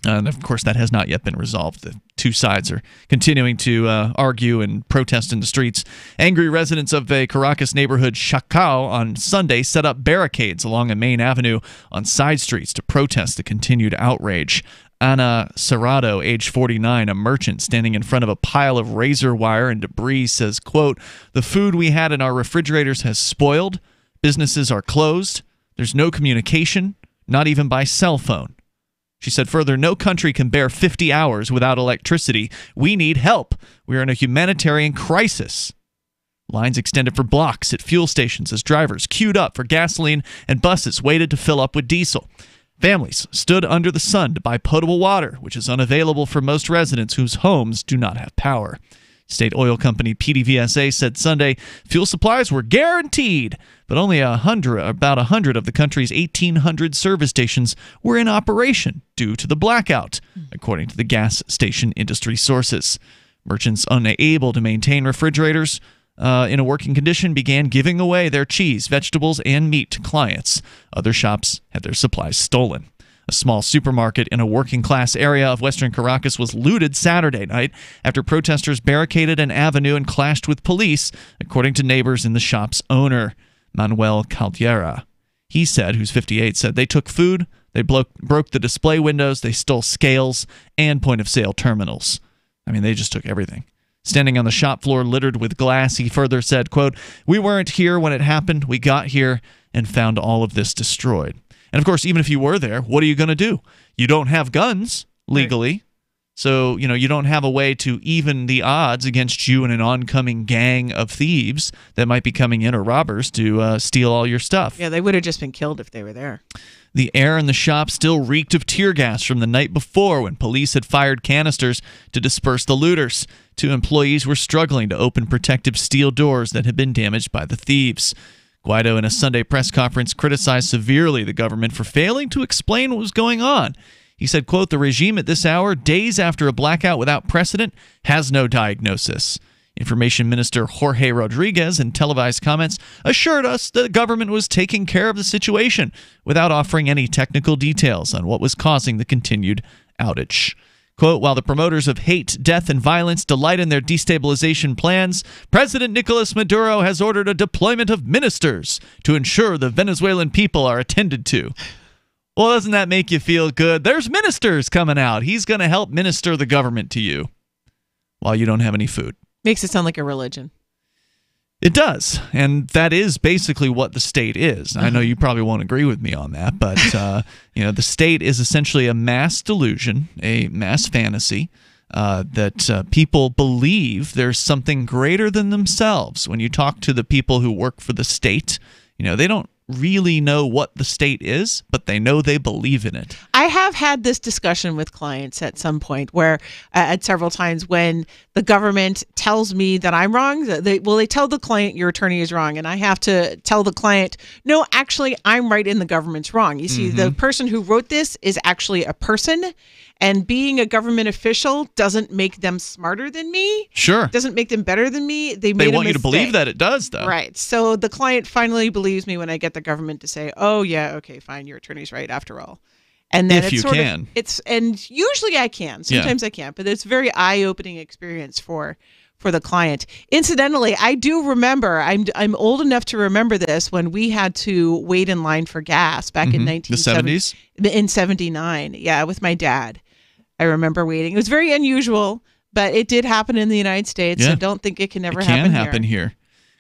And, of course, that has not yet been resolved. The two sides are continuing to argue and protest in the streets. Angry residents of a Caracas neighborhood, Chacao, on Sunday set up barricades along a main avenue on side streets to protest the continued outrage. Ana Serrado, age 49, a merchant standing in front of a pile of razor wire and debris, says, quote, the food we had in our refrigerators has spoiled. Businesses are closed. There's no communication, not even by cell phone. She said further, no country can bear 50 hours without electricity. We need help. We are in a humanitarian crisis. Lines extended for blocks at fuel stations as drivers queued up for gasoline and buses waited to fill up with diesel. Families stood under the sun to buy potable water, which is unavailable for most residents whose homes do not have power. State oil company PDVSA said Sunday fuel supplies were guaranteed, but only about 100 of the country's 1,800 service stations were in operation due to the blackout, according to the gas station industry sources. Merchants unable to maintain refrigerators in a working condition began giving away their cheese, vegetables, and meat to clients. Other shops had their supplies stolen. A small supermarket in a working-class area of western Caracas was looted Saturday night after protesters barricaded an avenue and clashed with police, according to neighbors and the shop's owner, Manuel Caldera. He said, who's 58, said they took food, they broke the display windows, they stole scales and point-of-sale terminals. I mean, they just took everything. Standing on the shop floor littered with glass, he further said, quote, "We weren't here when it happened. We got here and found all of this destroyed." And of course, even if you were there, what are you going to do? You don't have guns legally. Right. So, you don't have a way to even the odds against you and an oncoming gang of thieves that might be coming in, or robbers, to steal all your stuff. Yeah, they would have just been killed if they were there. The air in the shop still reeked of tear gas from the night before when police had fired canisters to disperse the looters. 2 employees were struggling to open protective steel doors that had been damaged by the thieves. Guaido, in a Sunday press conference, criticized severely the government for failing to explain what was going on. He said, quote, "The regime at this hour, days after a blackout without precedent, has no diagnosis." Information Minister Jorge Rodriguez, in televised comments, assured us that the government was taking care of the situation without offering any technical details on what was causing the continued outage. Quote, "While the promoters of hate, death, and violence delight in their destabilization plans, President Nicolas Maduro has ordered a deployment of ministers to ensure the Venezuelan people are attended to." Well, doesn't that make you feel good? There's ministers coming out. He's going to help minister the government to you while you don't have any food. Makes it sound like a religion. It does, and that is basically what the state is. I know you probably won't agree with me on that, but the state is essentially a mass delusion, a mass fantasy that people believe there's something greater than themselves. When you talk to the people who work for the state, they don't really know what the state is, but they know they believe in it. I have had this discussion with clients at some point where at several times when the government tells me that I'm wrong, they tell the client your attorney is wrong, and I have to tell the client, no, actually I'm right and the government's wrong. You see, the person who wrote this is actually a person, and being a government official doesn't make them smarter than me. Sure. Doesn't make them better than me. They want you to believe that it does, though. Right. So the client finally believes me when I get the government to say, oh, yeah, okay, fine, your attorney's right after all. And then if you can. And usually I can. Sometimes I can't. But it's a very eye-opening experience for the client. Incidentally, I do remember, I'm old enough to remember this, when we had to wait in line for gas back in 1970s? In 79. Yeah, with my dad. I remember waiting. It was very unusual, but it did happen in the United States. Yeah. So don't think it can never happen here.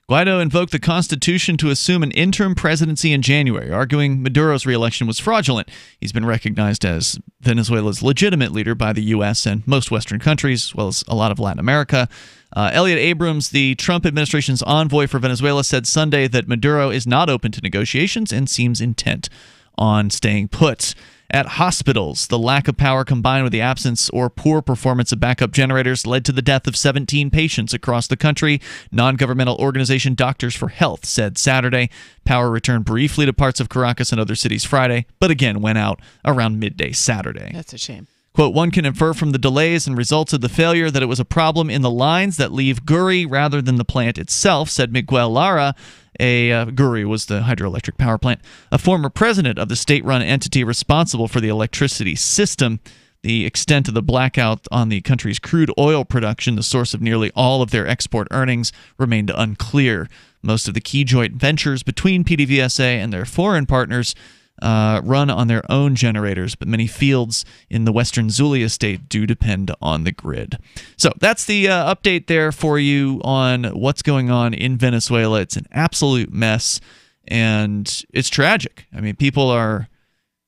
Guaido invoked the Constitution to assume an interim presidency in January, arguing Maduro's reelection was fraudulent. He's been recognized as Venezuela's legitimate leader by the U.S. and most Western countries, as well as a lot of Latin America. Elliot Abrams, the Trump administration's envoy for Venezuela, said Sunday that Maduro is not open to negotiations and seems intent on staying put. At hospitals, the lack of power combined with the absence or poor performance of backup generators led to the death of 17 patients across the country. Non-governmental organization Doctors for Health said Saturday. Power returned briefly to parts of Caracas and other cities Friday, but again went out around midday Saturday. That's a shame. Quote, "One can infer from the delays and results of the failure that it was a problem in the lines that leave Guri rather than the plant itself," said Miguel Lara. Guri was the hydroelectric power plant, a former president of the state-run entity responsible for the electricity system. The extent of the blackout on the country's crude oil production, the source of nearly all of their export earnings, remained unclear. Most of the key joint ventures between PDVSA and their foreign partners run on their own generators, but many fields in the western Zulia state do depend on the grid. So that's the update there for you on what's going on in Venezuela. It's an absolute mess, and it's tragic. I mean, people are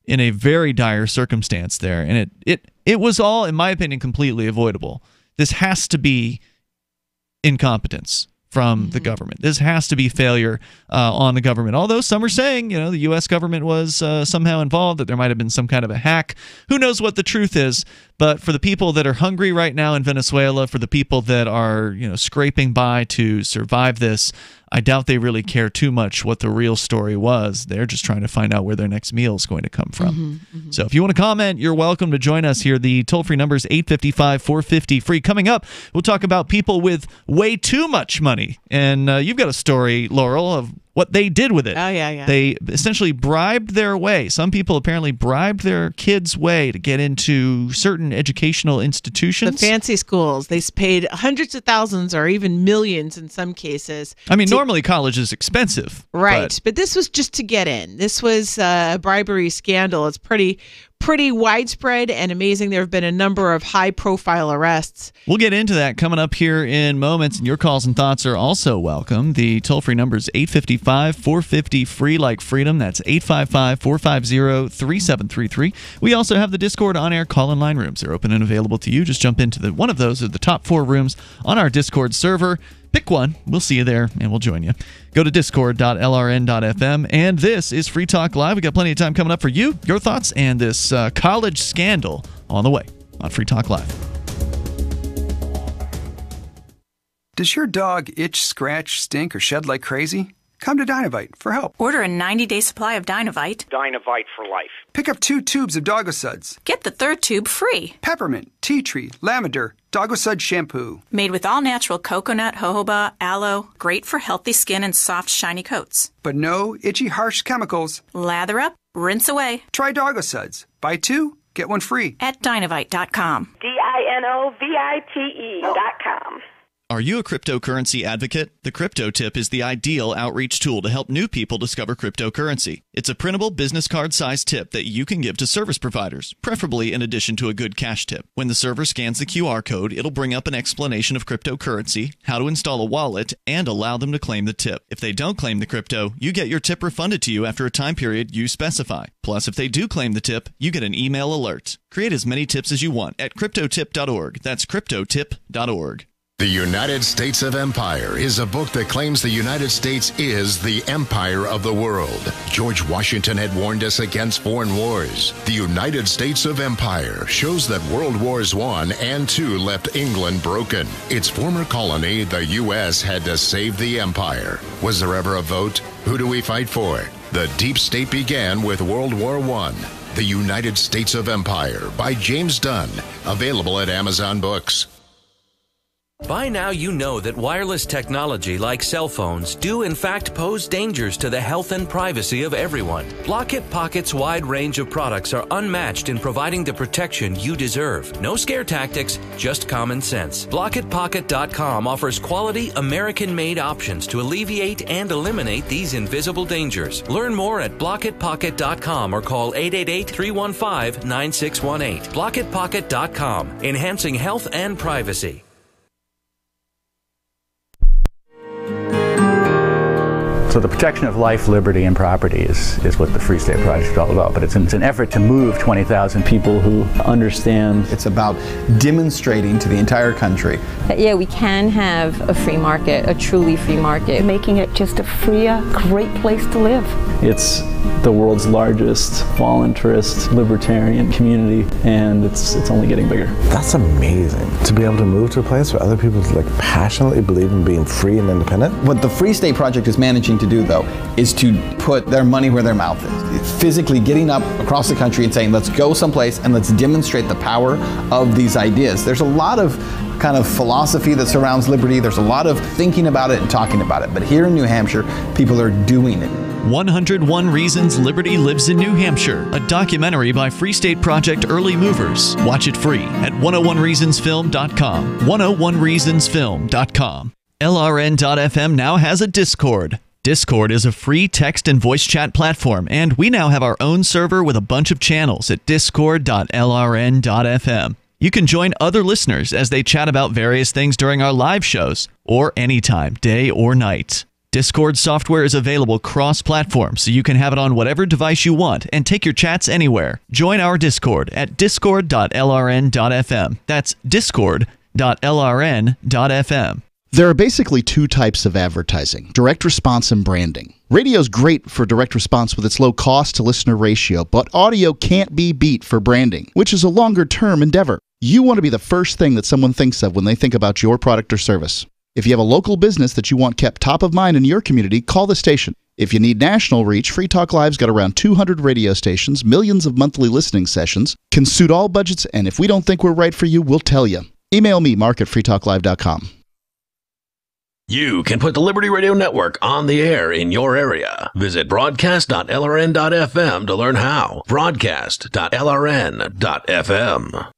in a very dire circumstance there, and it was all, in my opinion, completely avoidable. This has to be incompetence from the government. This has to be failure on the government. Although some are saying, the U.S. government was somehow involved, that there might have been some kind of a hack. Who knows what the truth is? But for the people that are hungry right now in Venezuela, for the people that are, scraping by to survive this, I doubt they really care too much what the real story was. They're just trying to find out where their next meal is going to come from. So if you want to comment, you're welcome to join us here. The toll-free number is 855-450-FREE. Coming up, we'll talk about people with way too much money. And you've got a story, Laurel, of what they did with it. Oh, yeah. They essentially bribed their way. Some people apparently bribed their kids' way to get into certain educational institutions. The fancy schools. They paid hundreds of thousands or even millions in some cases. I mean, normally college is expensive. Right. But this was just to get in. This was a bribery scandal. It's pretty widespread and amazing. There have been a number of high-profile arrests. We'll get into that coming up here in moments, and your calls and thoughts are also welcome. The toll-free number is 855-450-FREE like freedom. That's 855-450-3733. We also have the Discord on-air call-in line rooms. They're open and available to you. Just jump into one of those, or the top 4 rooms on our Discord server. Pick one. We'll see you there, and we'll join you. Go to discord.lrn.fm, and this is Free Talk Live. We got plenty of time coming up for you, your thoughts, and this college scandal on the way on Free Talk Live. Does your dog itch, scratch, stink, or shed like crazy? Come to Dynovite for help. Order a 90-day supply of Dynovite. Dynovite for life. Pick up 2 tubes of Doggosuds. Get the 3rd tube free. Peppermint, tea tree, lavender, Doggosud shampoo. Made with all-natural coconut, jojoba, aloe. Great for healthy skin and soft, shiny coats. But no itchy, harsh chemicals. Lather up, rinse away. Try Doggosuds. Buy 2, get 1 free. At Dynovite.com. DINOVITE.com. Are you a cryptocurrency advocate? The Crypto Tip is the ideal outreach tool to help new people discover cryptocurrency. It's a printable business card-sized tip that you can give to service providers, preferably in addition to a good cash tip. When the server scans the QR code, it'll bring up an explanation of cryptocurrency, how to install a wallet, and allow them to claim the tip. If they don't claim the crypto, you get your tip refunded to you after a time period you specify. Plus, if they do claim the tip, you get an email alert. Create as many tips as you want at cryptotip.org. That's cryptotip.org. The United States of Empire is a book that claims the United States is the empire of the world. George Washington had warned us against foreign wars. The United States of Empire shows that World Wars I and II left England broken. Its former colony, the U.S., had to save the empire. Was there ever a vote? Who do we fight for? The deep state began with World War I. The United States of Empire by James Dunn. Available at Amazon Books. By now you know that wireless technology like cell phones do in fact pose dangers to the health and privacy of everyone. Block-It Pocket's wide range of products are unmatched in providing the protection you deserve. No scare tactics, just common sense. BlockItPocket.com offers quality American-made options to alleviate and eliminate these invisible dangers. Learn more at BlockItPocket.com or call 888-315-9618. BlockItPocket.com, enhancing health and privacy. So the protection of life, liberty, and property is what the Free State Project is all about. But it's an effort to move 20,000 people who understand. It's about demonstrating to the entire country that, yeah, we can have a free market, a truly free market. Making it just a freer, great place to live. It's the world's largest voluntarist libertarian community, and it's only getting bigger. That's amazing, to be able to move to a place where other people passionately believe in being free and independent. What the Free State Project is managing to do, though, is to put their money where their mouth is. It's physically getting up across the country and saying, let's go someplace and let's demonstrate the power of these ideas. There's a lot of kind of philosophy that surrounds liberty. There's a lot of thinking about it and talking about it. But here in New Hampshire, people are doing it. 101 Reasons Liberty Lives in New Hampshire, a documentary by Free State Project Early Movers. Watch it free at 101reasonsfilm.com. 101reasonsfilm.com. LRN.FM now has a Discord. Discord is a free text and voice chat platform, and we now have our own server with a bunch of channels at discord.lrn.fm. You can join other listeners as they chat about various things during our live shows, or anytime, day or night. Discord software is available cross-platform, so you can have it on whatever device you want and take your chats anywhere. Join our Discord at discord.lrn.fm. That's discord.lrn.fm. There are basically 2 types of advertising, direct response and branding. Radio's great for direct response with its low cost to listener ratio, but audio can't be beat for branding, which is a longer-term endeavor. You want to be the first thing that someone thinks of when they think about your product or service. If you have a local business that you want kept top of mind in your community, call the station. If you need national reach, Free Talk Live's got around 200 radio stations, millions of monthly listening sessions, can suit all budgets, and if we don't think we're right for you, we'll tell you. Email me, mark@freetalklive.com. You can put the Liberty Radio Network on the air in your area. Visit broadcast.lrn.fm to learn how. Broadcast.lrn.fm.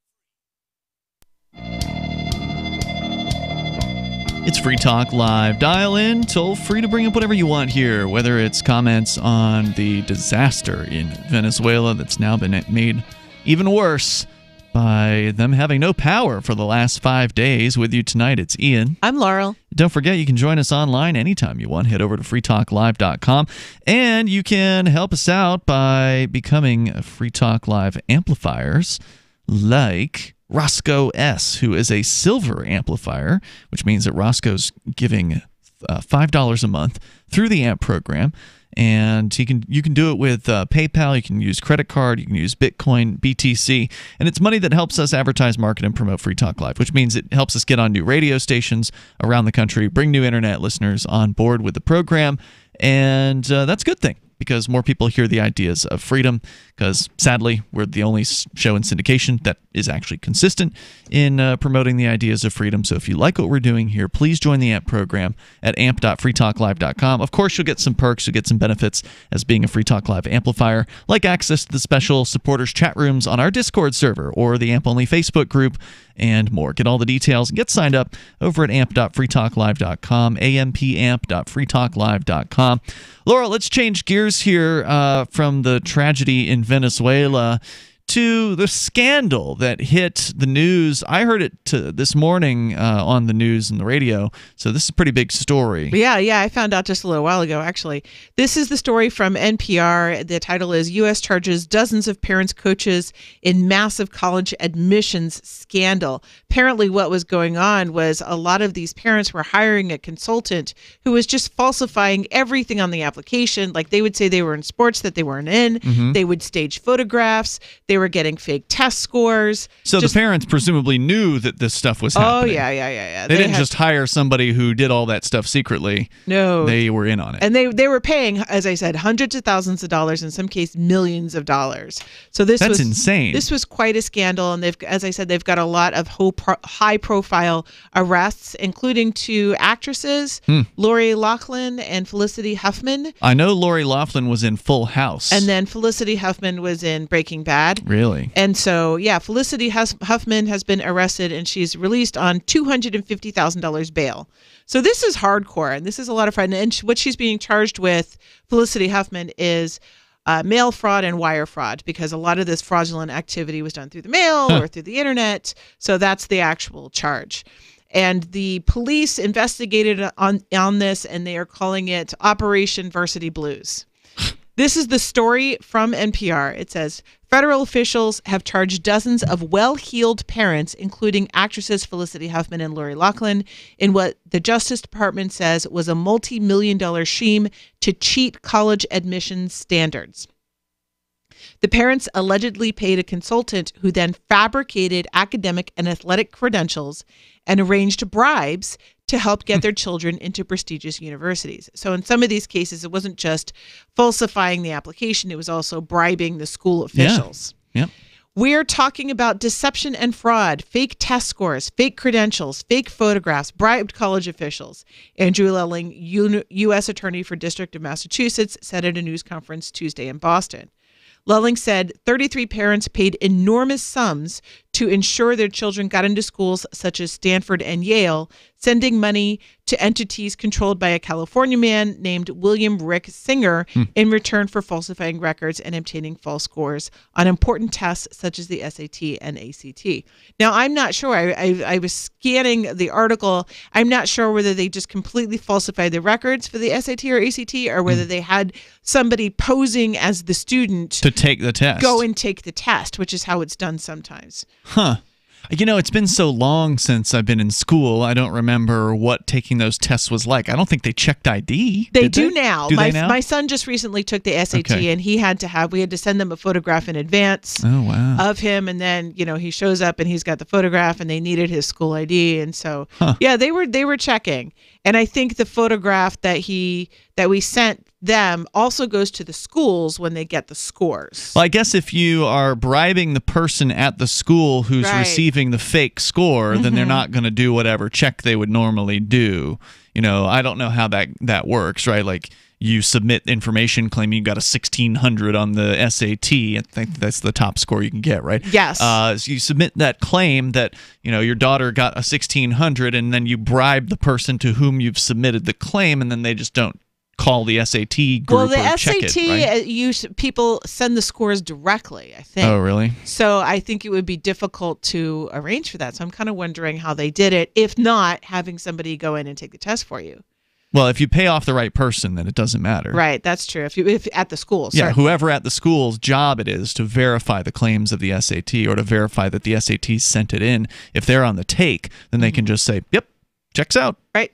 It's Free Talk Live. Dial in, toll free to bring up whatever you want here, whether it's comments on the disaster in Venezuela that's now been made even worse by them having no power for the last 5 days. With you tonight, it's Ian. I'm Laurel. Don't forget, you can join us online anytime you want. Head over to freetalklive.com, and you can help us out by becoming Free Talk Live amplifiers like Roscoe S., who is a silver amplifier, which means that Roscoe's giving $5 a month through the AMP program. And you can do it with PayPal, you can use credit card, you can use Bitcoin, BTC, and it's money that helps us advertise, market, and promote Free Talk Live, which means it helps us get on new radio stations around the country, bring new internet listeners on board with the program, and that's a good thing, because more people hear the ideas of freedom, because sadly, we're the only show in syndication that is actually consistent in promoting the ideas of freedom. So if you like what we're doing here, please join the AMP program at amp.freetalklive.com. Of course, you'll get some perks, you'll get some benefits as being a Free Talk Live amplifier, like access to the special supporters chat rooms on our Discord server or the AMP-only Facebook group, and more. Get all the details and get signed up over at amp.freetalklive.com, amp.freetalklive.com. Laura, let's change gears here from the tragedy in Venezuela to the scandal that hit the news. I heard it this morning on the news and the radio, so this is a pretty big story. Yeah, I found out just a little while ago, actually. This is the story from NPR. The title is U.S. Charges Dozens of Parents, Coaches in Massive College Admissions Scandal. Apparently what was going on was a lot of these parents were hiring a consultant who was just falsifying everything on the application. Like, they would say they were in sports that they weren't in. Mm-hmm. They would stage photographs. They were getting fake test scores. So the parents presumably knew that this stuff was happening. Oh, yeah. They didn't just hire somebody who did all that stuff secretly. No. They were in on it. And they were paying, as I said, hundreds of thousands of dollars, in some cases millions of dollars. So that's insane. This was quite a scandal, and as I said, they've got a lot of high-profile arrests, including 2 actresses, Lori Loughlin and Felicity Huffman. I know Lori Loughlin was in Full House. And then Felicity Huffman was in Breaking Bad. Really? And so, yeah, Felicity Huffman has been arrested, and she's released on $250,000 bail. So this is hardcore, and this is a lot of fun. And what she's being charged with, Felicity Huffman, is mail fraud and wire fraud, because a lot of this fraudulent activity was done through the mail or through the internet. So that's the actual charge. And the police investigated on this, and they are calling it Operation Varsity Blues. This is the story from NPR. It says, federal officials have charged dozens of well-heeled parents, including actresses Felicity Huffman and Lori Loughlin, in what the Justice Department says was a multi-million-dollar scheme to cheat college admissions standards. The parents allegedly paid a consultant who then fabricated academic and athletic credentials and arranged bribes to help get their children into prestigious universities. So in some of these cases, it wasn't just falsifying the application, it was also bribing the school officials. Yeah. We're talking about deception and fraud, fake test scores, fake credentials, fake photographs, bribed college officials. Andrew Lelling, U.S. Attorney for District of Massachusetts, said at a news conference Tuesday in Boston. Lelling said 33 parents paid enormous sums to ensure their children got into schools such as Stanford and Yale, sending money to entities controlled by a California man named William Rick Singer in return for falsifying records and obtaining false scores on important tests such as the SAT and ACT. Now, I'm not sure. I was scanning the article. I'm not sure whether they just completely falsified the records for the SAT or ACT, or whether they had somebody posing as the student to take the test. Go and take the test, which is how it's done sometimes. Huh. You know, it's been so long since I've been in school, I don't remember what taking those tests was like. I don't think they checked ID. They do now. Do they now? My son just recently took the SAT, and we had to send them a photograph in advance of him, and then, he shows up and he's got the photograph, and they needed his school ID, and so yeah, they were checking. And I think the photograph that we sent them also goes to the schools when they get the scores. Well, I guess if you are bribing the person at the school who's receiving the fake score, then they're not going to do whatever check they would normally do. I don't know how that works, right? Like, you submit information claiming you got a 1600 on the SAT. I think that's the top score you can get, right? Yes. So you submit that claim that your daughter got a 1600, and then you bribe the person to whom you've submitted the claim, and then they just don't call the SAT group Well, the or check SAT, it, right? People send the scores directly, I think. Oh, really? So I think it would be difficult to arrange for that. So I'm kind of wondering how they did it, if not having somebody go in and take the test for you. Well, if you pay off the right person, then it doesn't matter. Right, that's true. If at the school, yeah, certainly. whoever at the school's job it is to verify the claims of the SAT or to verify that the SAT sent it in. If they're on the take, then they can just say, "Yep, checks out." Right.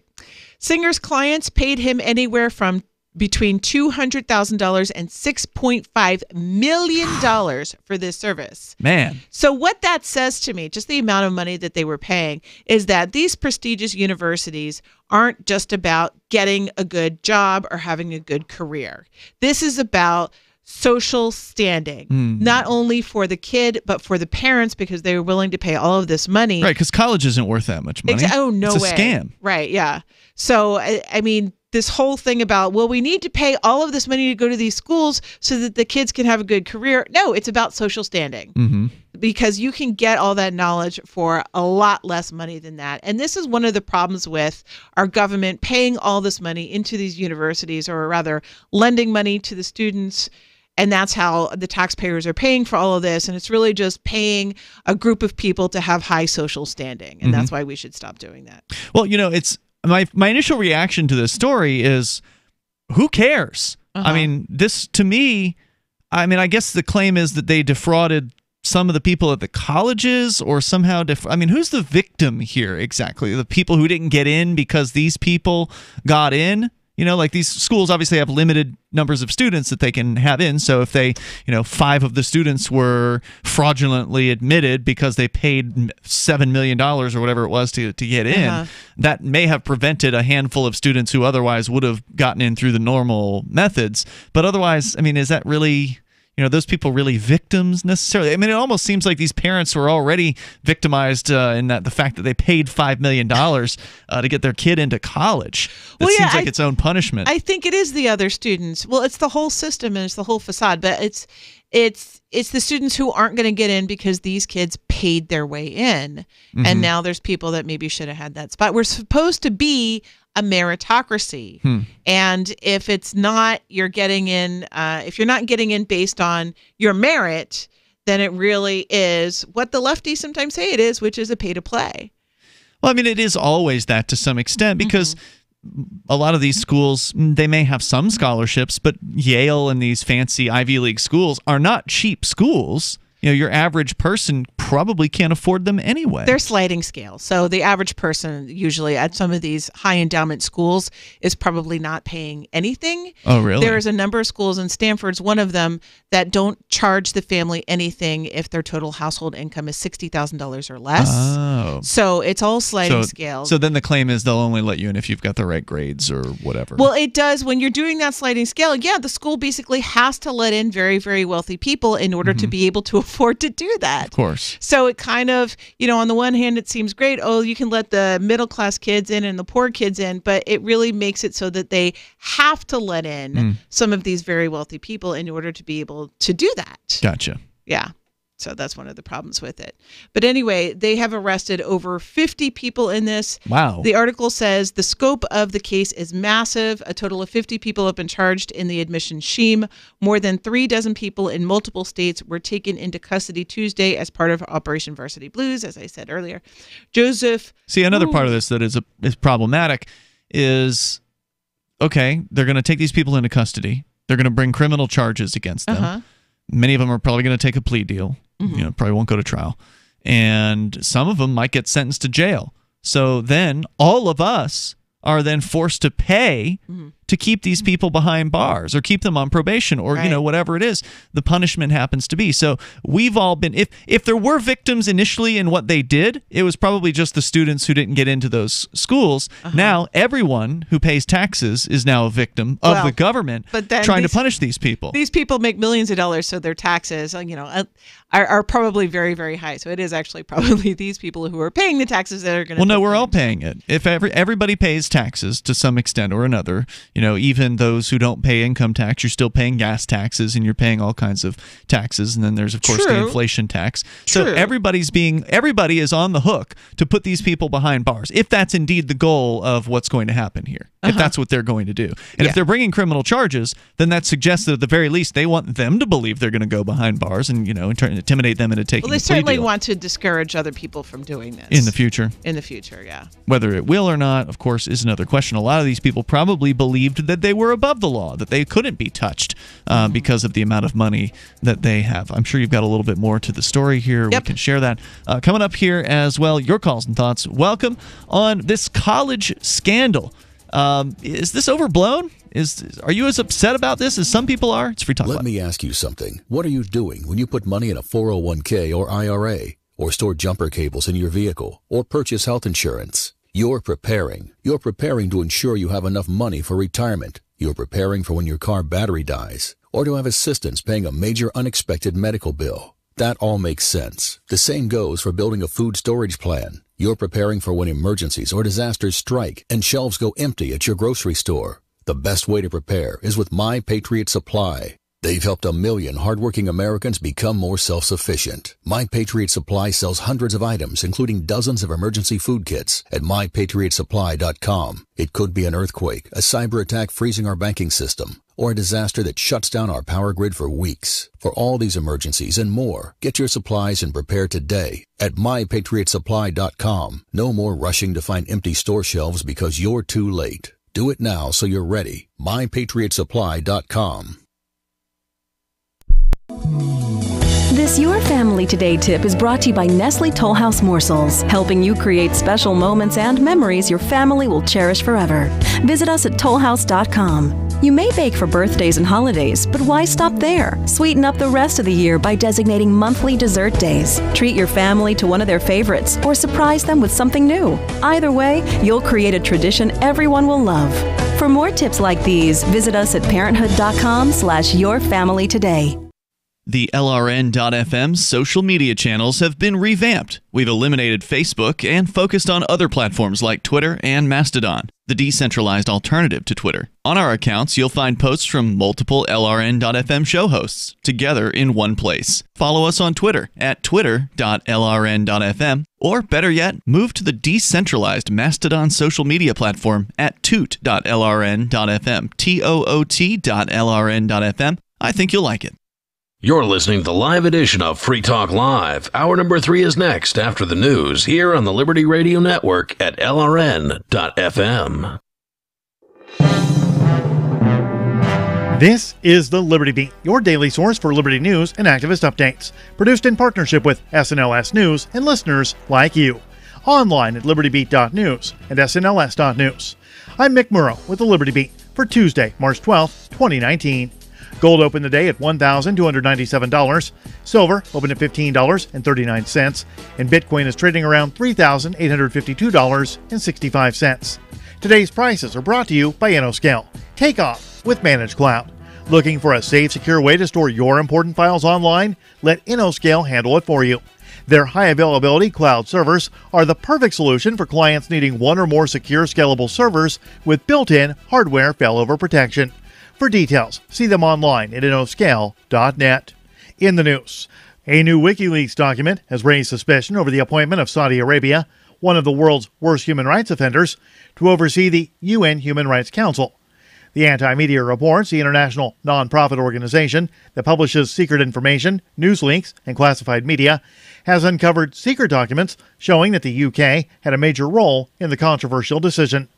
Singer's clients paid him anywhere from between $200,000 and $6.5 million for this service. Man. So what that says to me, just the amount of money that they were paying, is that these prestigious universities aren't just about getting a good job or having a good career. This is about social standing, not only for the kid, but for the parents, because they were willing to pay all of this money. Right, because college isn't worth that much money. Oh, no it's way. a scam. Right, yeah. So, I mean, this whole thing about, well, we need to pay all of this money to go to these schools so that the kids can have a good career. No, it's about social standing. Because you can get all that knowledge for a lot less money than that. And this is one of the problems with our government paying all this money into these universities, or rather lending money to the students. And that's how the taxpayers are paying for all of this. And it's really just paying a group of people to have high social standing. And that's why we should stop doing that. Well, it's my initial reaction to this story is, who cares? I mean, this, to me, I guess the claim is that they defrauded some of the people at the colleges, or somehow who's the victim here exactly? The people who didn't get in because these people got in? Like, these schools obviously have limited numbers of students that they can have in. So if they, 5 of the students were fraudulently admitted because they paid $7 million or whatever it was to get in, that may have prevented a handful of students who otherwise would have gotten in through the normal methods. But otherwise, is that really... those people really victims necessarily? It almost seems like these parents were already victimized in that the fact that they paid $5 million to get their kid into college. That seems like its own punishment. I think it is the other students. Well, it's the whole system and it's the whole facade, but it's the students who aren't going to get in because these kids paid their way in. And now there's people that maybe should have had that spot. We're supposed to be a meritocracy. And if it's not, you're getting in, if you're not getting in based on your merit, then it really is what the lefties sometimes say it is, which is a pay to play. Well, it is always that to some extent, because a lot of these schools, they may have some scholarships, but Yale and these fancy Ivy League schools are not cheap schools. Your average person probably can't afford them anyway. They're sliding scale. So the average person usually at some of these high endowment schools is probably not paying anything. Oh, really? There's a number of schools, and Stanford's one of them, that don't charge the family anything if their total household income is $60,000 or less. Oh. So it's all sliding scale. So then the claim is they'll only let you in if you've got the right grades or whatever. Well, it does. When you're doing that sliding scale, the school basically has to let in very, very wealthy people in order to be able to afford to do that. Of course. So it kind of, on the one hand, it seems great. Oh, you can let the middle class kids in and the poor kids in, but it really makes it so that they have to let in some of these very wealthy people in order to be able to do that. Gotcha. Yeah. So that's one of the problems with it. But anyway, they have arrested over 50 people in this. Wow. The article says the scope of the case is massive. A total of 50 people have been charged in the admission scheme. More than 36 people in multiple states were taken into custody Tuesday as part of Operation Varsity Blues, as I said earlier. Joseph. See, another part of this that is problematic is, okay, they're going to take these people into custody. They're going to bring criminal charges against them. Many of them are probably going to take a plea deal. Probably won't go to trial. And some of them might get sentenced to jail. So then all of us are then forced to pay to keep these people behind bars or keep them on probation or, whatever it is the punishment happens to be. So we've all been, if there were victims initially in what they did, it was probably just the students who didn't get into those schools. Now everyone who pays taxes is now a victim of the government trying to punish these people. These people make millions of dollars, so their taxes, are probably very, very high. So it is actually probably these people who are paying the taxes that are going to. Well, no, we're all paying it. If everybody pays taxes to some extent or another, even those who don't pay income tax, you're still paying gas taxes and you're paying all kinds of taxes. And then there's, of course, the inflation tax. So everybody is on the hook to put these people behind bars, if that's indeed the goal of what's going to happen here, if that's what they're going to do. And if they're bringing criminal charges, then that suggests that at the very least they want them to believe they're going to go behind bars and, intimidate them into taking a plea deal. Well, they certainly want to discourage other people from doing this. In the future. Yeah. Whether it will or not, of course, is another question. A lot of these people probably believed that they were above the law, that they couldn't be touched because of the amount of money that they have. I'm sure you've got a little bit more to the story here. We can share that. Coming up here as well, your calls and thoughts. Welcome on this college scandal. Is this overblown? Are you as upset about this as some people are? It's Free Talk Live. Let me ask you something. What are you doing when you put money in a 401k or IRA, or store jumper cables in your vehicle, or purchase health insurance? You're preparing. You're preparing to ensure you have enough money for retirement. You're preparing for when your car battery dies, or to have assistance paying a major unexpected medical bill. That all makes sense. The same goes for building a food storage plan. You're preparing for when emergencies or disasters strike and shelves go empty at your grocery store. The best way to prepare is with My Patriot Supply. They've helped 1 million hardworking Americans become more self-sufficient. My Patriot Supply sells hundreds of items, including dozens of emergency food kits at MyPatriotSupply.com. It could be an earthquake, a cyber attack freezing our banking system, or a disaster that shuts down our power grid for weeks. For all these emergencies and more, get your supplies and prepare today at MyPatriotSupply.com. No more rushing to find empty store shelves because you're too late. Do it now so you're ready. MyPatriotSupply.com. This Your Family Today tip is brought to you by Nestle Toll House Morsels, helping you create special moments and memories your family will cherish forever. Visit us at tollhouse.com. You may bake for birthdays and holidays, but why stop there? Sweeten up the rest of the year by designating monthly dessert days. Treat your family to one of their favorites or surprise them with something new. Either way, you'll create a tradition everyone will love. For more tips like these, visit us at parenthood.com/yourfamilytoday. The LRN.FM social media channels have been revamped. We've eliminated Facebook and focused on other platforms like Twitter and Mastodon, the decentralized alternative to Twitter. On our accounts, you'll find posts from multiple LRN.FM show hosts together in one place. Follow us on Twitter at twitter.lrn.fm, or better yet, move to the decentralized Mastodon social media platform at toot.lrn.fm, toot.lrn.fm. I think you'll like it. You're listening to the live edition of Free Talk Live. Hour number 3 is next after the news here on the Liberty Radio Network at LRN.FM. This is the Liberty Beat, your daily source for Liberty news and activist updates. Produced in partnership with SNLS News and listeners like you. Online at libertybeat.news and snls.news. I'm Mick Murrow with the Liberty Beat for Tuesday, March 12th, 2019. Gold opened the day at $1,297. Silver opened at $15.39. And Bitcoin is trading around $3,852.65. Today's prices are brought to you by InnoScale. Take off with Managed Cloud. Looking for a safe, secure way to store your important files online? Let InnoScale handle it for you. Their high-availability cloud servers are the perfect solution for clients needing one or more secure, scalable servers with built-in hardware failover protection. For details, see them online at innoscale.net. In the news, a new WikiLeaks document has raised suspicion over the appointment of Saudi Arabia, one of the world's worst human rights offenders, to oversee the UN Human Rights Council. The Anti-Media reports the international non-profit organization that publishes secret information, news leaks, and classified media has uncovered secret documents showing that the UK had a major role in the controversial decision.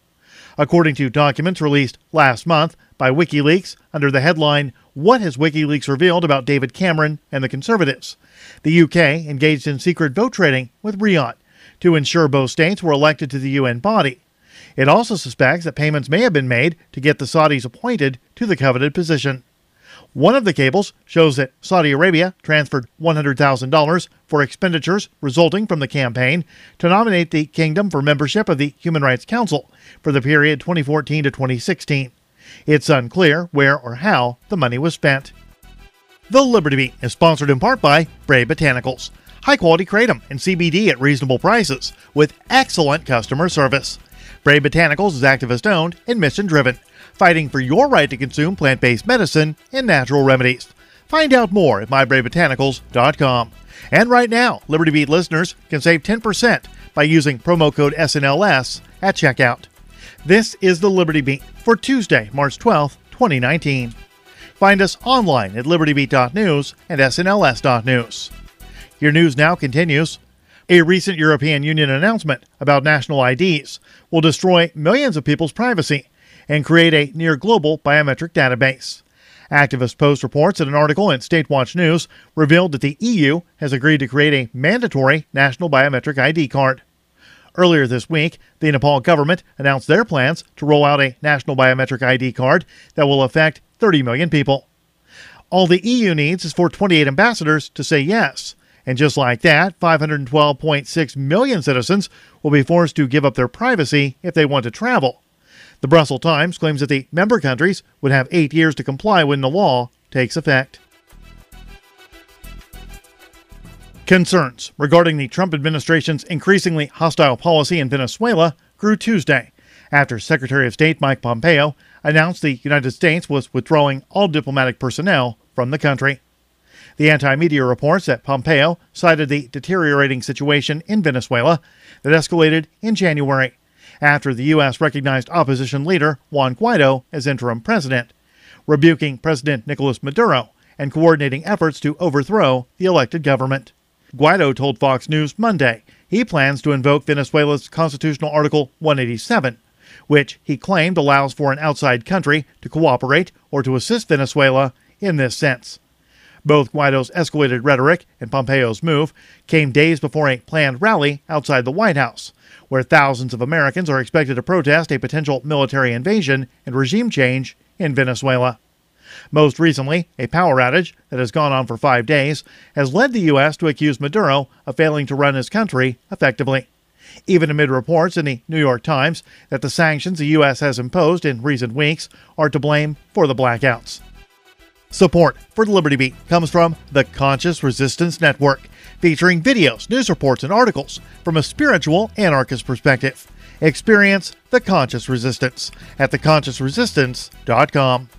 According to documents released last month by WikiLeaks under the headline, "What has WikiLeaks revealed about David Cameron and the Conservatives?" the UK engaged in secret vote trading with Riyadh to ensure both states were elected to the UN body. It also suspects that payments may have been made to get the Saudis appointed to the coveted position. One of the cables shows that Saudi Arabia transferred $100,000 for expenditures resulting from the campaign to nominate the kingdom for membership of the Human Rights Council for the period 2014 to 2016. It's unclear where or how the money was spent. The Liberty Beat is sponsored in part by Bray Botanicals. High-quality kratom and CBD at reasonable prices with excellent customer service. Bray Botanicals is activist-owned and mission-driven, fighting for your right to consume plant-based medicine and natural remedies. Find out more at mybraybotanicals.com. And right now, Liberty Beat listeners can save 10% by using promo code SNLS at checkout. This is the Liberty Beat for Tuesday, March 12th, 2019. Find us online at libertybeat.news and snls.news. Your news now continues. A recent European Union announcement about national IDs will destroy millions of people's privacy and create a near-global biometric database. Activist Post reports that an article in State Watch News revealed that the EU has agreed to create a mandatory national biometric ID card. Earlier this week, the Nepal government announced their plans to roll out a national biometric ID card that will affect 30 million people. All the EU needs is for 28 ambassadors to say yes. And just like that, 512.6 million citizens will be forced to give up their privacy if they want to travel. The Brussels Times claims that the member countries would have 8 years to comply when the law takes effect. Concerns regarding the Trump administration's increasingly hostile policy in Venezuela grew Tuesday after Secretary of State Mike Pompeo announced the United States was withdrawing all diplomatic personnel from the country. The anti-media reports that Pompeo cited the deteriorating situation in Venezuela that escalated in January after the U.S. recognized opposition leader Juan Guaido as interim president, rebuking President Nicolas Maduro and coordinating efforts to overthrow the elected government. Guaido told Fox News Monday he plans to invoke Venezuela's constitutional Article 187, which he claimed allows for an outside country to cooperate or to assist Venezuela in this sense. Both Guaido's escalated rhetoric and Pompeo's move came days before a planned rally outside the White House, where thousands of Americans are expected to protest a potential military invasion and regime change in Venezuela. Most recently, a power outage that has gone on for 5 days has led the U.S. to accuse Maduro of failing to run his country effectively, even amid reports in the New York Times that the sanctions the U.S. has imposed in recent weeks are to blame for the blackouts. Support for the Liberty Beat comes from the Conscious Resistance Network, featuring videos, news reports, and articles from a spiritual anarchist perspective. Experience the Conscious Resistance at theconsciousresistance.com.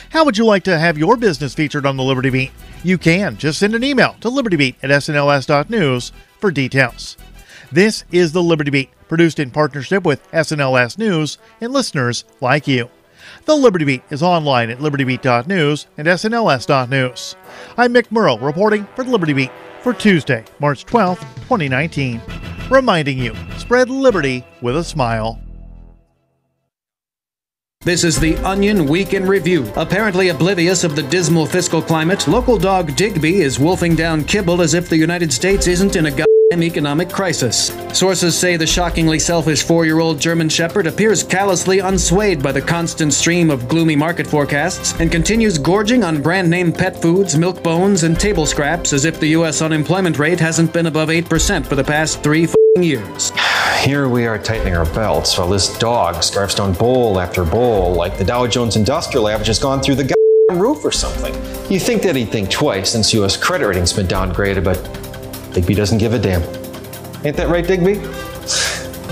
How would you like to have your business featured on the Liberty Beat? You can. Just send an email to libertybeat@snls.news for details. This is the Liberty Beat, produced in partnership with SNLS News and listeners like you. The Liberty Beat is online at libertybeat.news and snls.news. I'm Mick Murrow reporting for the Liberty Beat for Tuesday, March 12th, 2019. Reminding you, spread liberty with a smile. This is the Onion Week in Review. Apparently oblivious of the dismal fiscal climate, local dog Digby is wolfing down kibble as if the United States isn't in a goddamn economic crisis. Sources say the shockingly selfish 4-year-old German Shepherd appears callously unswayed by the constant stream of gloomy market forecasts and continues gorging on brand-name pet foods, milk bones, and table scraps as if the U.S. unemployment rate hasn't been above 8% for the past 3 years. Here we are tightening our belts while this dog scarfs down bowl after bowl like the Dow Jones Industrial Average has gone through the roof or something. You think that he'd think twice since U.S. credit rating's been downgraded, but Digby doesn't give a damn. Ain't that right, Digby?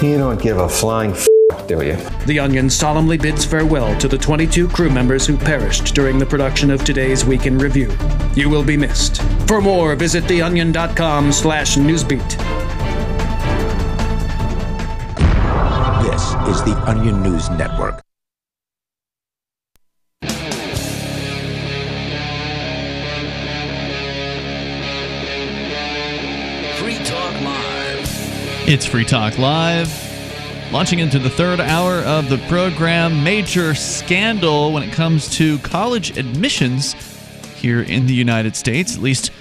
You don't give a flying do you? The Onion solemnly bids farewell to the 22 crew members who perished during the production of today's Week in Review. You will be missed. For more, visit theonion.com/newsbeat. This is the Onion News Network. Free Talk Live. It's Free Talk Live. Launching into the third hour of the program, major scandal when it comes to college admissions here in the United States, at least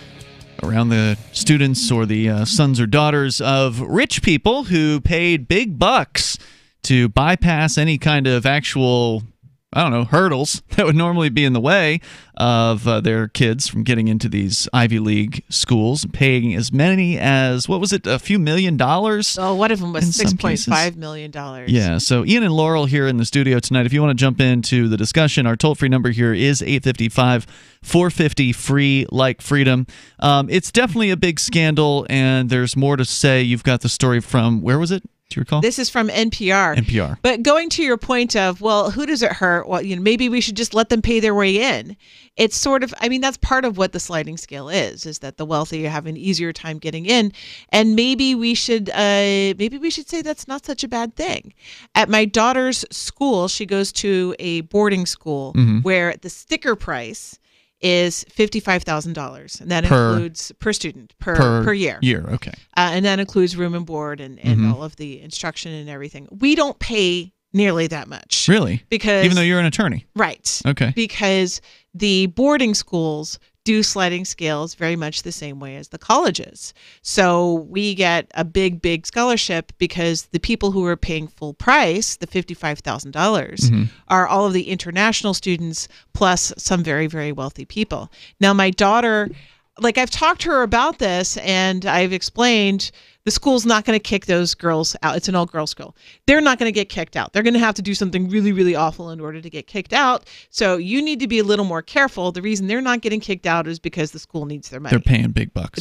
around the students or the sons or daughters of rich people who paid big bucks to bypass any kind of actual, I don't know, hurdles that would normally be in the way of their kids from getting into these Ivy League schools, paying as many as, what was it, a few $1 million? Oh, one of them was $6.5 million. Yeah, so Ian and Laurel here in the studio tonight. If you want to jump into the discussion, our toll-free number here is 855-450-FREE, like freedom. It's definitely a big scandal, and there's more to say. You've got the story from, where was it? Do you recall? This is from NPR. NPR. But going to your point of, well, who does it hurt? Well, maybe we should just let them pay their way in. It's sort of, that's part of what the sliding scale is that the wealthy have an easier time getting in, and maybe we should say that's not such a bad thing. At my daughter's school, she goes to a boarding school where the sticker price is $55,000, and that includes per student per year. Okay. And that includes room and board and all of the instruction and everything. We don't pay nearly that much. Really? Because even though you're an attorney. Right. Okay. Because the boarding schools do sliding scales very much the same way as the colleges. So we get a big scholarship because the people who are paying full price, the $55,000, are all of the international students plus some very, very wealthy people. Now, my daughter, I've talked to her about this, and I've explained the school's not going to kick those girls out. It's an all-girls school. They're not going to get kicked out. They're going to have to do something really, really awful in order to get kicked out. So you need to be a little more careful. The reason they're not getting kicked out is because the school needs their money. They're paying big bucks.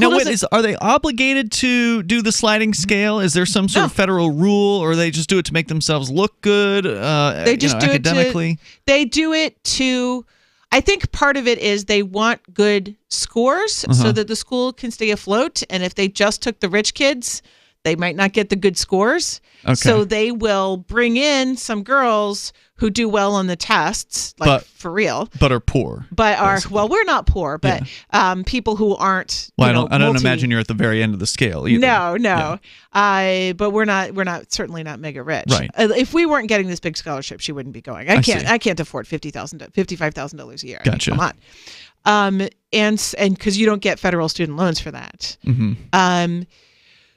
Now, are they obligated to do the sliding scale? Is there some sort of federal rule, or they just do it to make themselves look good? They just do academically? They do it to... I think part of it is they want good scores so that the school can stay afloat. And if they just took the rich kids, they might not get the good scores. Okay. So they will bring in some girls who do well on the tests, for real. But are poor. We're not poor, but people who aren't. Well, I don't imagine you're at the very end of the scale either. No. Yeah. But we're certainly not mega rich. Right. If we weren't getting this big scholarship, she wouldn't be going. I can't afford $55,000 a year. Gotcha. Come on. And because you don't get federal student loans for that.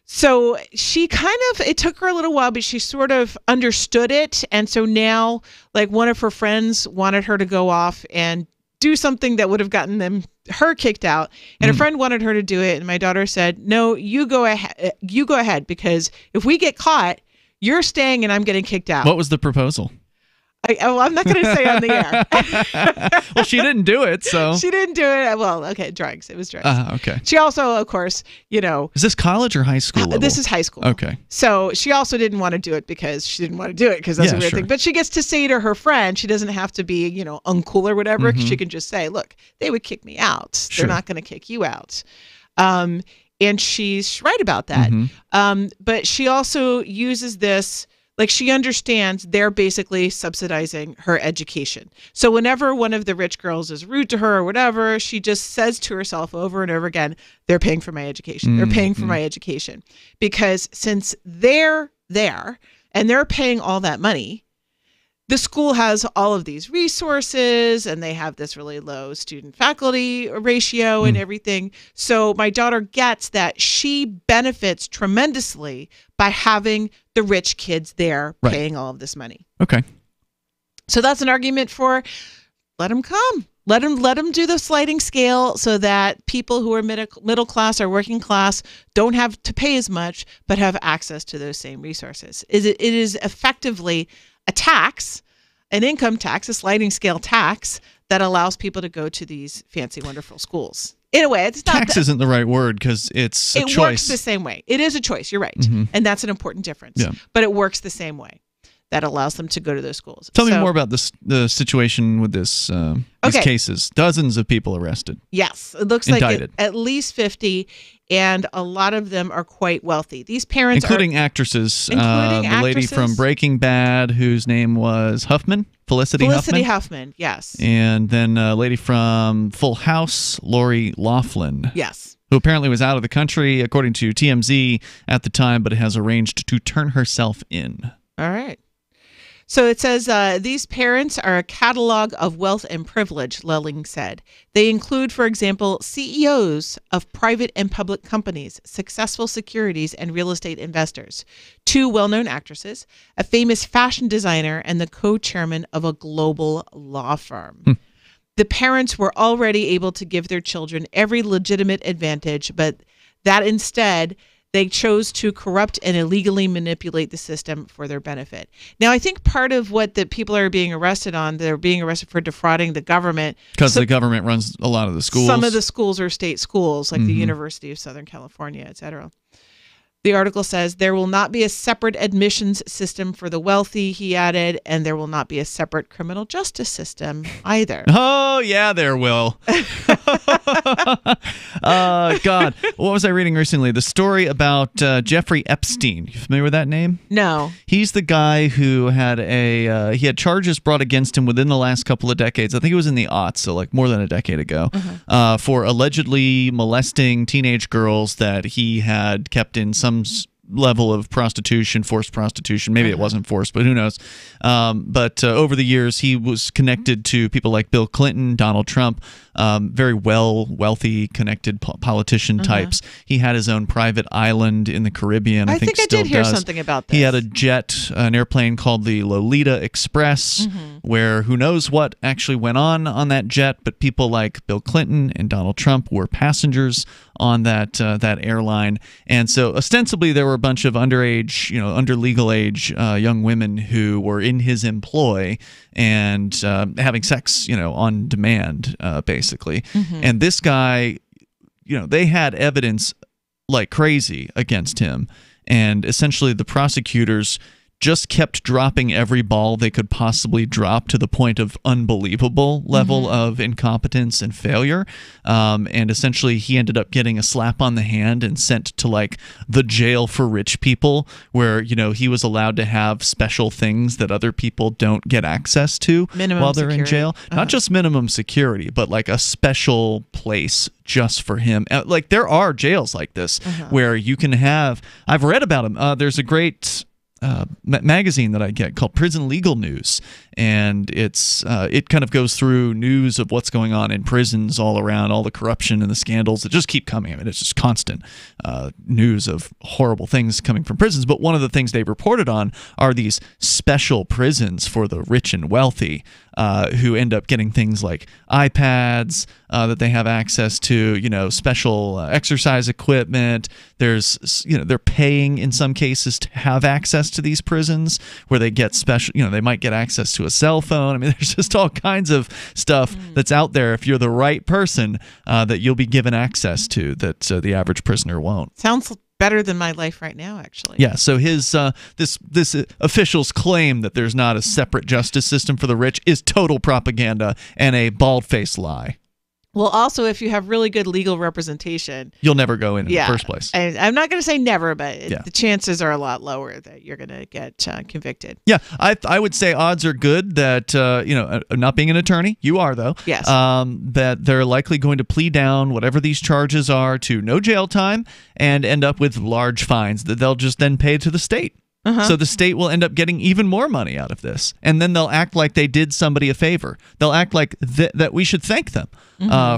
So she it took her a little while, but she sort of understood it. And so now, one of her friends wanted her to go off and do something that would have gotten her kicked out. And a friend wanted her to do it. And my daughter said, no, you go ahead, because if we get caught, you're staying and I'm getting kicked out. What was the proposal? I'm not going to say on the air. Well, she didn't do it, so. She didn't do it. Well, okay, drugs. It was drugs. Okay. She also, of course, Is this college or high school level? This is high school. Okay. So she also didn't want to do it because she didn't want to do it because that's a weird thing. But she gets to say to her friend, she doesn't have to be, uncool or whatever. She can just say, look, they would kick me out. Sure. They're not going to kick you out. And she's right about that. But she also uses this. She understands they're basically subsidizing her education. So whenever one of the rich girls is rude to her or whatever, she just says to herself over and over again, they're paying for my education. They're paying for my education. Because since they're there and they're paying all that money, the school has all of these resources and they have this really low student faculty ratio and everything. So my daughter gets that she benefits tremendously by having the rich kids there paying all of this money. Okay. So that's an argument for let them come. Let them do the sliding scale so that people who are middle class or working class don't have to pay as much but have access to those same resources. It is effectively a tax, an income tax, a sliding scale tax that allows people to go to these fancy, wonderful schools. In a way, it's not tax isn't the right word because it's a choice. It works the same way. It is a choice. You're right, and that's an important difference. Yeah. But it works the same way. That allows them to go to those schools. Tell me more about the situation with these cases. Dozens of people arrested. Yes, it looks indicted. Like at least 50, and a lot of them are quite wealthy. These parents, including actresses. The lady from Breaking Bad, whose name was Huffman, Felicity Huffman, yes. And then a lady from Full House, Lori Loughlin. Yes. Who apparently was out of the country, according to TMZ at the time, but has arranged to turn herself in. All right. So it says, these parents are a catalog of wealth and privilege, Lelling said. They include, for example, CEOs of private and public companies, successful securities and real estate investors, 2 well-known actresses, a famous fashion designer, and the co-chairman of a global law firm. The parents were already able to give their children every legitimate advantage, but that instead they chose to corrupt and illegally manipulate the system for their benefit. Now, I think part of what the people are being arrested on, they're being arrested for defrauding the government. Because the government runs a lot of the schools. Some of the schools are state schools, like the University of Southern California, et cetera. The article says there will not be a separate admissions system for the wealthy, he added, and there will not be a separate criminal justice system either. Oh, yeah, there will. God. What was I reading recently? The story about Jeffrey Epstein. You familiar with that name? No. He's the guy who had he had charges brought against him within the last couple of decades. I think it was in the aughts, so like more than a decade ago, for allegedly molesting teenage girls that he had kept in some level of prostitution, forced prostitution. Maybe it wasn't forced, but who knows? But over the years, he was connected to people like Bill Clinton, Donald Trump, very wealthy, connected politician types. He had his own private island in the Caribbean. I think I did hear something about this. He had a jet, an airplane called the Lolita Express, where who knows what actually went on that jet, but people like Bill Clinton and Donald Trump were passengers on that airline. And so ostensibly there were a bunch of underage, under legal age young women who were in his employ and having sex, on demand, basically. And this guy, they had evidence like crazy against him. And essentially the prosecutors just kept dropping every ball they could possibly drop to the point of unbelievable level of incompetence and failure. And essentially he ended up getting a slap on the hand and sent to like the jail for rich people where, he was allowed to have special things that other people don't get access to while they're in jail. Not just minimum security, but like a special place just for him. Like there are jails like this where you can have, I've read about them. There's a great magazine that I get called Prison Legal News, and it kind of goes through news of what's going on in prisons all around, all the corruption and the scandals that just keep coming. I mean, it's just constant news of horrible things coming from prisons. But one of the things they reported on are these special prisons for the rich and wealthy who end up getting things like iPads that they have access to, special exercise equipment. There's, they're paying in some cases to have access to these prisons where they get special, they might get access to a cell phone. I mean, there's just all kinds of stuff that's out there if you're the right person that you'll be given access to that the average prisoner won't. Sounds better than my life right now, actually. Yeah, so his this official's claim that there's not a separate justice system for the rich is total propaganda and a bald-faced lie. Well, also, if you have really good legal representation, you'll never go in the first place. I'm not going to say never, but the chances are a lot lower that you're going to get convicted. Yeah, I would say odds are good that, not being an attorney, you are though, yes, that they're likely going to plea down whatever these charges are to no jail time and end up with large fines that they'll just then pay to the state. So the state will end up getting even more money out of this. And then they'll act like they did somebody a favor. They'll act like that we should thank them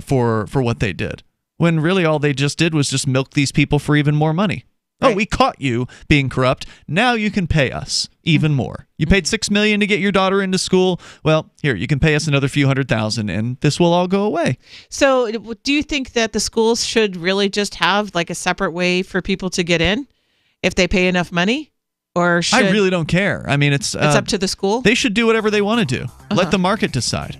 for what they did. When really all they just did was just milk these people for even more money. Right. Oh, we caught you being corrupt. Now you can pay us even more. You paid $6 million to get your daughter into school. Well, here, you can pay us another few $100,000 and this will all go away. So do you think that the schools should really just have like a separate way for people to get in if they pay enough money? Or I really don't care. I mean, it's up to the school. They should do whatever they want to do. Let the market decide.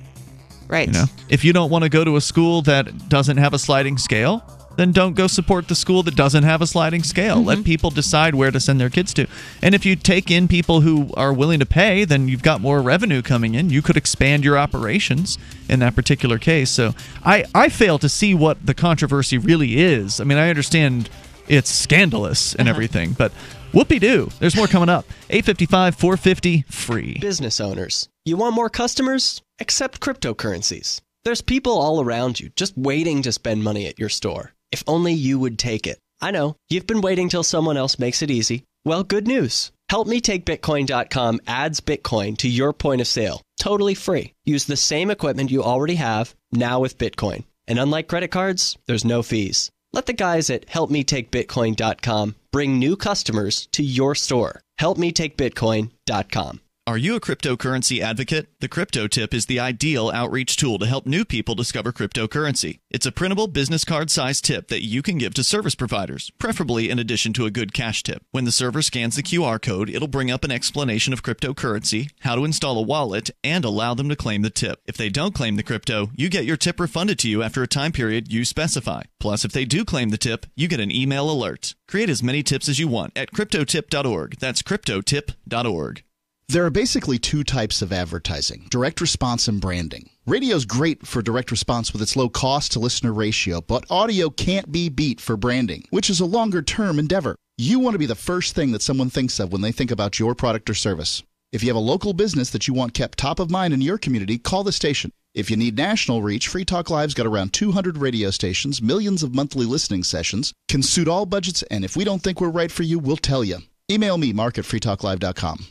Right. If you don't want to go to a school that doesn't have a sliding scale, then don't go support the school that doesn't have a sliding scale. Let people decide where to send their kids to. And if you take in people who are willing to pay, then you've got more revenue coming in. You could expand your operations in that particular case. So I fail to see what the controversy really is. I mean, I understand it's scandalous and everything, but whoopee-doo. There's more coming up. 855-450 free. Business owners, you want more customers? Accept cryptocurrencies. There's people all around you just waiting to spend money at your store. If only you would take it. I know, you've been waiting till someone else makes it easy. Well, good news. HelpMeTakeBitcoin.com adds Bitcoin to your point of sale, totally free. Use the same equipment you already have, now with Bitcoin. And unlike credit cards, there's no fees. Let the guys at HelpMeTakeBitcoin.com bring new customers to your store. HelpMeTakeBitcoin.com. Are you a cryptocurrency advocate? The Crypto Tip is the ideal outreach tool to help new people discover cryptocurrency. It's a printable business card-sized tip that you can give to service providers, preferably in addition to a good cash tip. When the server scans the QR code, it'll bring up an explanation of cryptocurrency, how to install a wallet, and allow them to claim the tip. If they don't claim the crypto, you get your tip refunded to you after a time period you specify. Plus, if they do claim the tip, you get an email alert. Create as many tips as you want at cryptotip.org. That's cryptotip.org. There are basically two types of advertising, direct response and branding. Radio's great for direct response with its low cost to listener ratio, but audio can't be beat for branding, which is a longer term endeavor. You want to be the first thing that someone thinks of when they think about your product or service. If you have a local business that you want kept top of mind in your community, call the station. If you need national reach, Free Talk Live's got around 200 radio stations, millions of monthly listening sessions, can suit all budgets, and if we don't think we're right for you, we'll tell you. Email me, mark@freetalklive.com.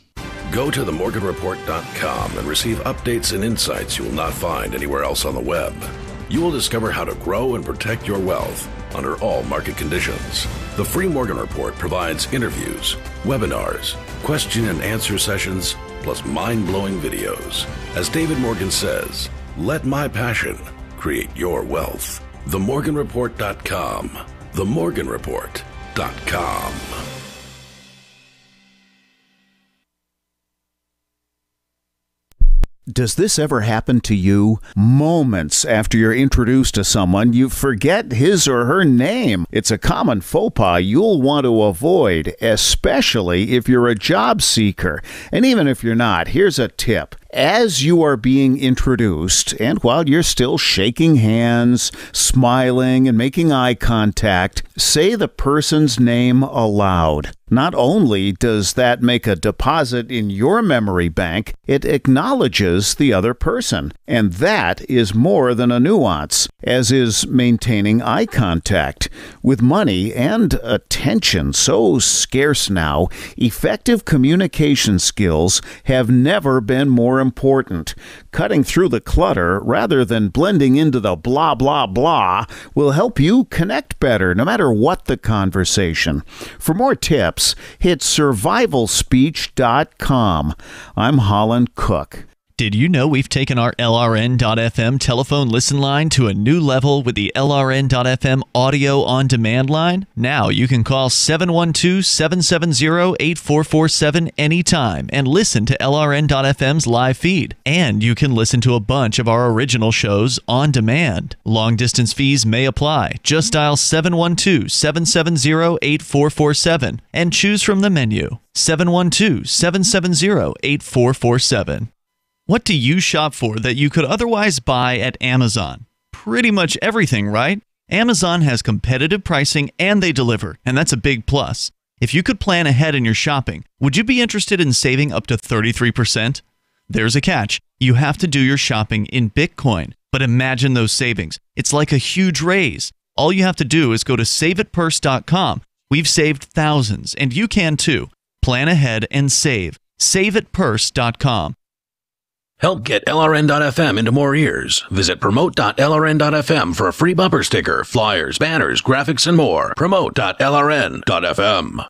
Go to themorganreport.com and receive updates and insights you will not find anywhere else on the web. You will discover how to grow and protect your wealth under all market conditions. The free Morgan Report provides interviews, webinars, question and answer sessions, plus mind-blowing videos. As David Morgan says, let my passion create your wealth. Themorganreport.com. Themorganreport.com. Does this ever happen to you? Moments after you're introduced to someone, you forget his or her name. It's a common faux pas you'll want to avoid, especially if you're a job seeker. And even if you're not, here's a tip. As you are being introduced, and while you're still shaking hands, smiling, and making eye contact, say the person's name aloud. Not only does that make a deposit in your memory bank, it acknowledges the other person. And that is more than a nuance, as is maintaining eye contact. With money and attention so scarce now, effective communication skills have never been more important. Cutting through the clutter rather than blending into the blah, blah, blah will help you connect better no matter what the conversation. For more tips, hit survivalspeech.com. I'm Holland Cook. Did you know we've taken our LRN.FM telephone listen line to a new level with the LRN.FM audio on demand line? Now you can call 712-770-8447 anytime and listen to LRN.FM's live feed. And you can listen to a bunch of our original shows on demand. Long distance fees may apply. Just dial 712-770-8447 and choose from the menu. 712-770-8447. What do you shop for that you could otherwise buy at Amazon? Pretty much everything, right? Amazon has competitive pricing and they deliver, and that's a big plus. If you could plan ahead in your shopping, would you be interested in saving up to 33%? There's a catch. You have to do your shopping in Bitcoin. But imagine those savings. It's like a huge raise. All you have to do is go to saveitpurse.com. We've saved thousands, and you can too. Plan ahead and save. Saveitpurse.com. Help get LRN.FM into more ears. Visit promote.lrn.fm for a free bumper sticker, flyers, banners, graphics, and more. Promote.lrn.fm.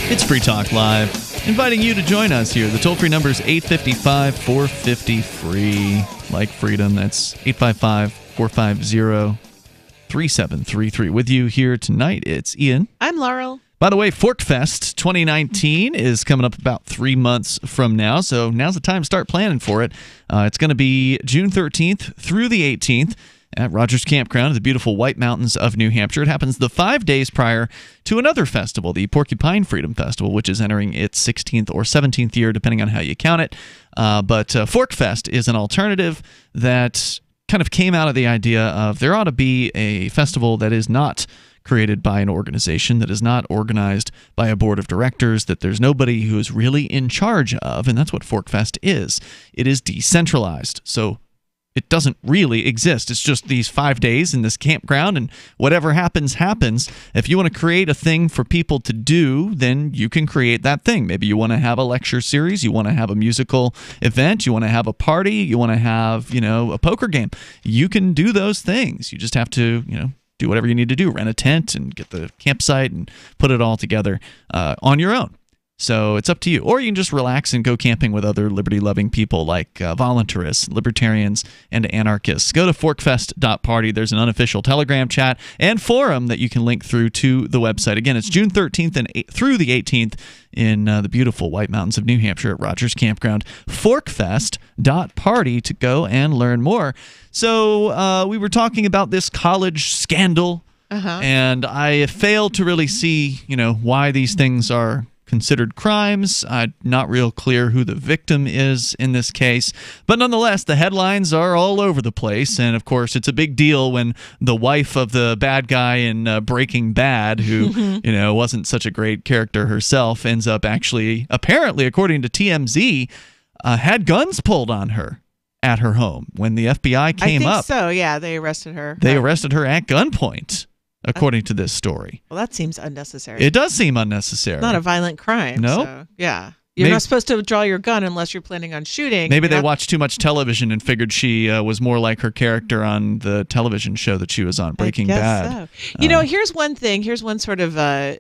It's Free Talk Live, inviting you to join us here. The toll-free number is 855-450-FREE. Like freedom, that's 855-450-3733. With you here tonight, it's Ian. I'm Laurel. By the way, Forkfest 2019 is coming up about 3 months from now, so now's the time to start planning for it. It's going to be June 13th through the 18th at Rogers Campground in the beautiful White Mountains of New Hampshire. It happens the 5 days prior to another festival, the Porcupine Freedom Festival, which is entering its 16th or 17th year, depending on how you count it. But Forkfest is an alternative that kind of came out of the idea of there ought to be a festival that is not created by an organization, that is not organized by a board of directors, that there's nobody who is really in charge of, and that's what Forkfest is. It is decentralized. So It doesn't really exist. It's just these 5 days in this campground, and whatever happens, happens. If you want to create a thing for people to do, then you can create that thing. Maybe you want to have a lecture series, you want to have a musical event, you want to have a party, you want to have, a poker game. You can do those things. You just have to, do whatever you need to do. Rent a tent and get the campsite and put it all together on your own. So it's up to you. Or you can just relax and go camping with other liberty-loving people like voluntarists, libertarians, and anarchists. Go to forkfest.party. There's an unofficial Telegram chat and forum that you can link through to the website. Again, it's June 13th and through the 18th in the beautiful White Mountains of New Hampshire at Rogers Campground. Forkfest.party to go and learn more. So we were talking about this college scandal, and I failed to really see, why these things are considered crimes. Not real clear who the victim is in this case. But nonetheless, the headlines are all over the place. And of course, it's a big deal when the wife of the bad guy in Breaking Bad, who, wasn't such a great character herself, ends up actually, apparently, according to TMZ, had guns pulled on her at her home when the FBI came up. I think so, yeah. They arrested her. They arrested her at gunpoint, according to this story. Well, that seems unnecessary. It does seem unnecessary. It's not a violent crime. No. So, yeah. You're not supposed to draw your gun unless you're planning on shooting. Maybe they watched too much television and figured she was more like her character on the television show that she was on, Breaking Bad. So. Here's one thing. Here's one sort of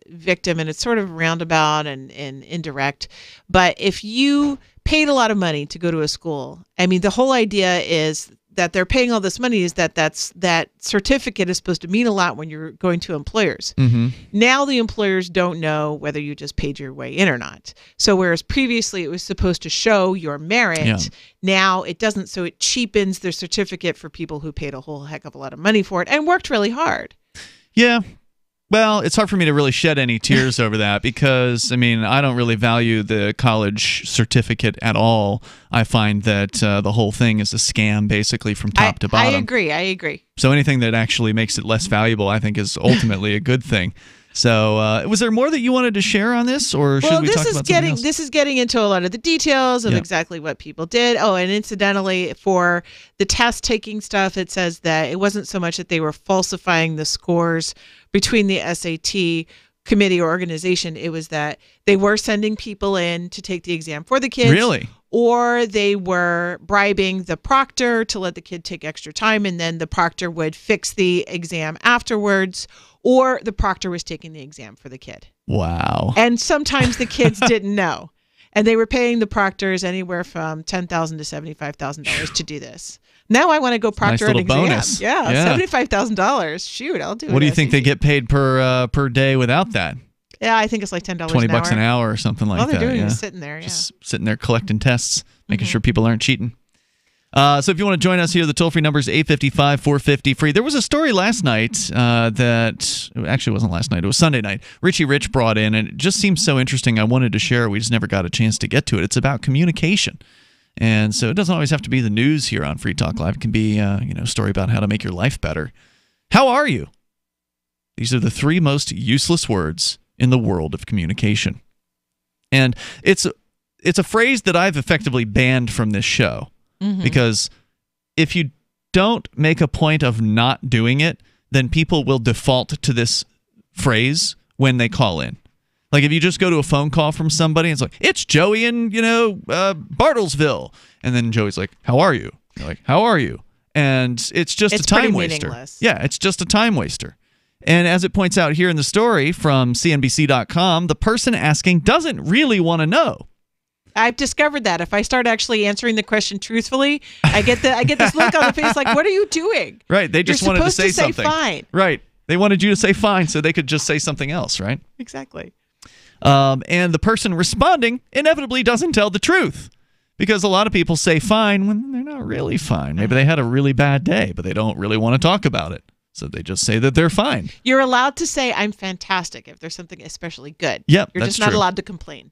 victim, and it's sort of roundabout and indirect. But if you paid a lot of money to go to a school, the whole idea is that they're paying all this money is that certificate is supposed to mean a lot when you're going to employers. Mm-hmm. Now the employers don't know whether you just paid your way in or not. So whereas previously it was supposed to show your merit, now it doesn't. So it cheapens their certificate for people who paid a whole heck of a lot of money for it and worked really hard. Yeah. Well, it's hard for me to really shed any tears over that because, I don't really value the college certificate at all. I find that the whole thing is a scam, basically, from top to bottom. I agree. So anything that actually makes it less valuable, I think, is ultimately a good thing. So was there more that you wanted to share on this, or should we talk about something else? This is getting into a lot of the details of exactly what people did. Oh, and incidentally, for the test-taking stuff, it says that it wasn't so much that they were falsifying the scores between the SAT committee or organization. It was that they were sending people in to take the exam for the kids. Really? Or they were bribing the proctor to let the kid take extra time, and then the proctor would fix the exam afterwards, or the proctor was taking the exam for the kid. Wow. And sometimes the kids didn't know. And they were paying the proctors anywhere from $10,000 to $75,000 to do this. Now I want to go proctor an exam. Bonus. Yeah. $75,000. Shoot, I'll do it. What do you think they get paid per day without that? Yeah, I think it's like $10 $20 an hour or something like that. All they're doing is sitting there, Just sitting there collecting tests, making sure people aren't cheating. So if you want to join us here, the toll-free number is 855-450-FREE. There was a story last night that actually wasn't last night. It was Sunday night. Richie Rich brought in, and it just seems so interesting. I wanted to share it. We just never got a chance to get to it. It's about communication. And so it doesn't always have to be the news here on Free Talk Live. It can be a story about how to make your life better. How are you? These are the 3 most useless words in the world of communication. And it's a phrase that I've effectively banned from this show. Mm-hmm. Because if you don't make a point of not doing it, then people will default to this phrase when they call in. Like if you just go to a phone call from somebody, it's like, it's Joey in, Bartlesville. And then Joey's like, how are you? You're like, how are you? And it's just a time waster. Meaningless. Yeah, it's just a time waster. And as it points out here in the story from CNBC.com, the person asking doesn't really want to know. I've discovered that if I start actually answering the question truthfully, I get this look on the face like, what are you doing? Right. They just wanted to say something. Say fine. Right. They wanted you to say fine so they could just say something else, right? Exactly. And the person responding inevitably doesn't tell the truth because a lot of people say fine when they're not really fine. Maybe they had a really bad day, but they don't really want to talk about it. So they just say that they're fine. You're allowed to say, I'm fantastic if there's something especially good. Yep, You're just not allowed to complain.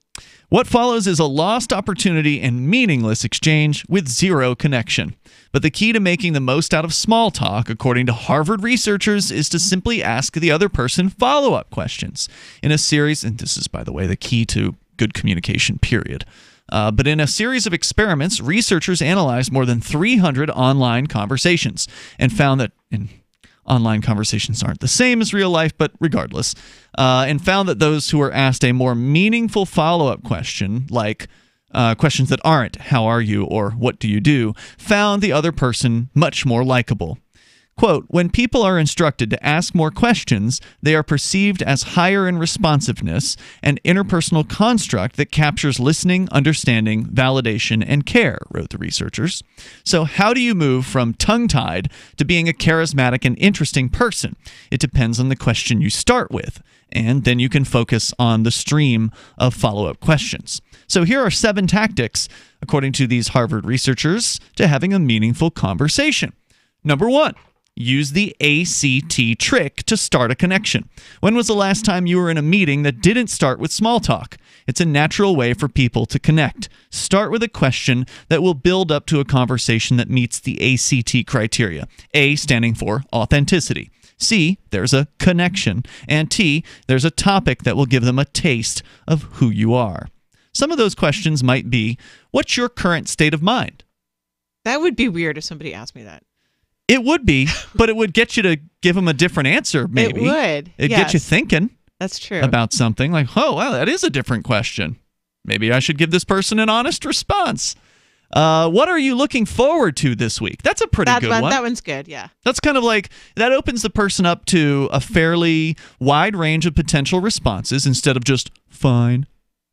What follows is a lost opportunity and meaningless exchange with zero connection. But the key to making the most out of small talk, according to Harvard researchers, is to simply ask the other person follow-up questions in a series, and this is, by the way, the key to good communication, period. But in a series of experiments, researchers analyzed more than 300 online conversations and found that online conversations aren't the same as real life, but regardless, and found that those who were asked a more meaningful follow-up question, like questions that aren't "how are you" or "what do you do," found the other person much more likable. Quote, when people are instructed to ask more questions, they are perceived as higher in responsiveness, an interpersonal construct that captures listening, understanding, validation, and care, wrote the researchers. So how do you move from tongue-tied to being a charismatic and interesting person? It depends on the question you start with, and then you can focus on the stream of follow-up questions. So here are 7 tactics, according to these Harvard researchers, to having a meaningful conversation. Number 1. Use the ACT trick to start a connection. When was the last time you were in a meeting that didn't start with small talk? It's a natural way for people to connect. Start with a question that will build up to a conversation that meets the ACT criteria. A standing for authenticity. C, there's a connection. And T, there's a topic that will give them a taste of who you are. Some of those questions might be, what's your current state of mind? That would be weird if somebody asked me that. It would be, but it would get you to give them a different answer, maybe. It would. It'd get you thinking. That's true. About something like, oh, wow, that is a different question. Maybe I should give this person an honest response. What are you looking forward to this week? That's a pretty good one. That one's good, yeah. That's kind of like, that opens the person up to a fairly wide range of potential responses instead of just fine.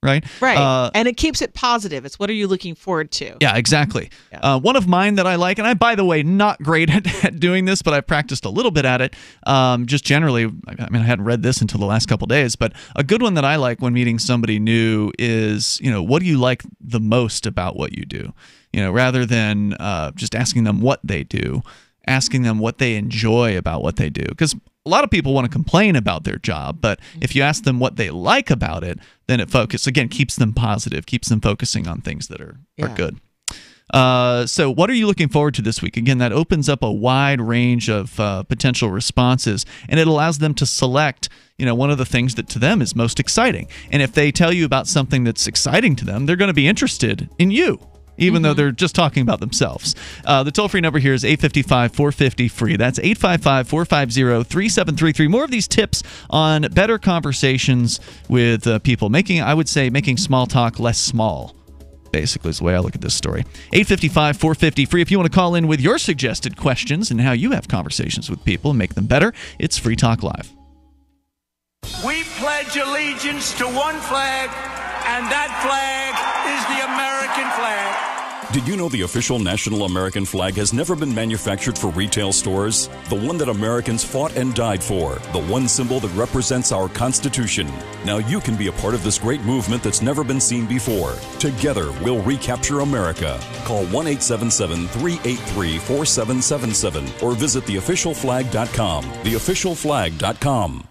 Right? Right. And it keeps it positive. It's what are you looking forward to? Yeah, exactly. Yeah. One of mine that I like, and I, by the way, not great at doing this, but I've practiced a little bit at it, just generally. I mean, I hadn't read this until the last couple days, but a good one that I like when meeting somebody new is, what do you like the most about what you do? Rather than just asking them what they do, asking them what they enjoy about what they do. Because a lot of people want to complain about their job, but if you ask them what they like about it, then it keeps them positive, keeps them focusing on things that are good. So what are you looking forward to this week? Again, that opens up a wide range of potential responses, and it allows them to select one of the things that to them is most exciting. And if they tell you about something that's exciting to them, they're going to be interested in you, even though they're just talking about themselves. The toll-free number here is 855-450-FREE. That's 855-450-3733. More of these tips on better conversations with people. Making small talk less small, basically, is the way I look at this story. 855-450-FREE. If you want to call in with your suggested questions and how you have conversations with people and make them better, it's Free Talk Live. We pledge allegiance to one flag, and that flag is the American flag. Did you know the official national American flag has never been manufactured for retail stores? The one that Americans fought and died for. The one symbol that represents our Constitution. Now you can be a part of this great movement that's never been seen before. Together, we'll recapture America. Call 1-877-383-4777 or visit theofficialflag.com. Theofficialflag.com.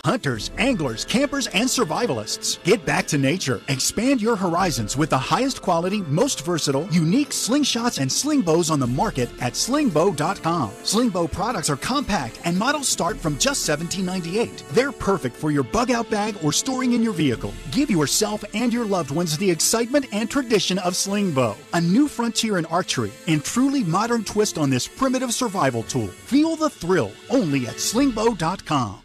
Hunters, anglers, campers, and survivalists. Get back to nature. Expand your horizons with the highest quality, most versatile, unique slingshots and sling bows on the market at slingbow.com. Slingbow products are compact and models start from just $17.98. They're perfect for your bug-out bag or storing in your vehicle. Give yourself and your loved ones the excitement and tradition of Slingbow. A new frontier in archery and truly modern twist on this primitive survival tool. Feel the thrill only at slingbow.com.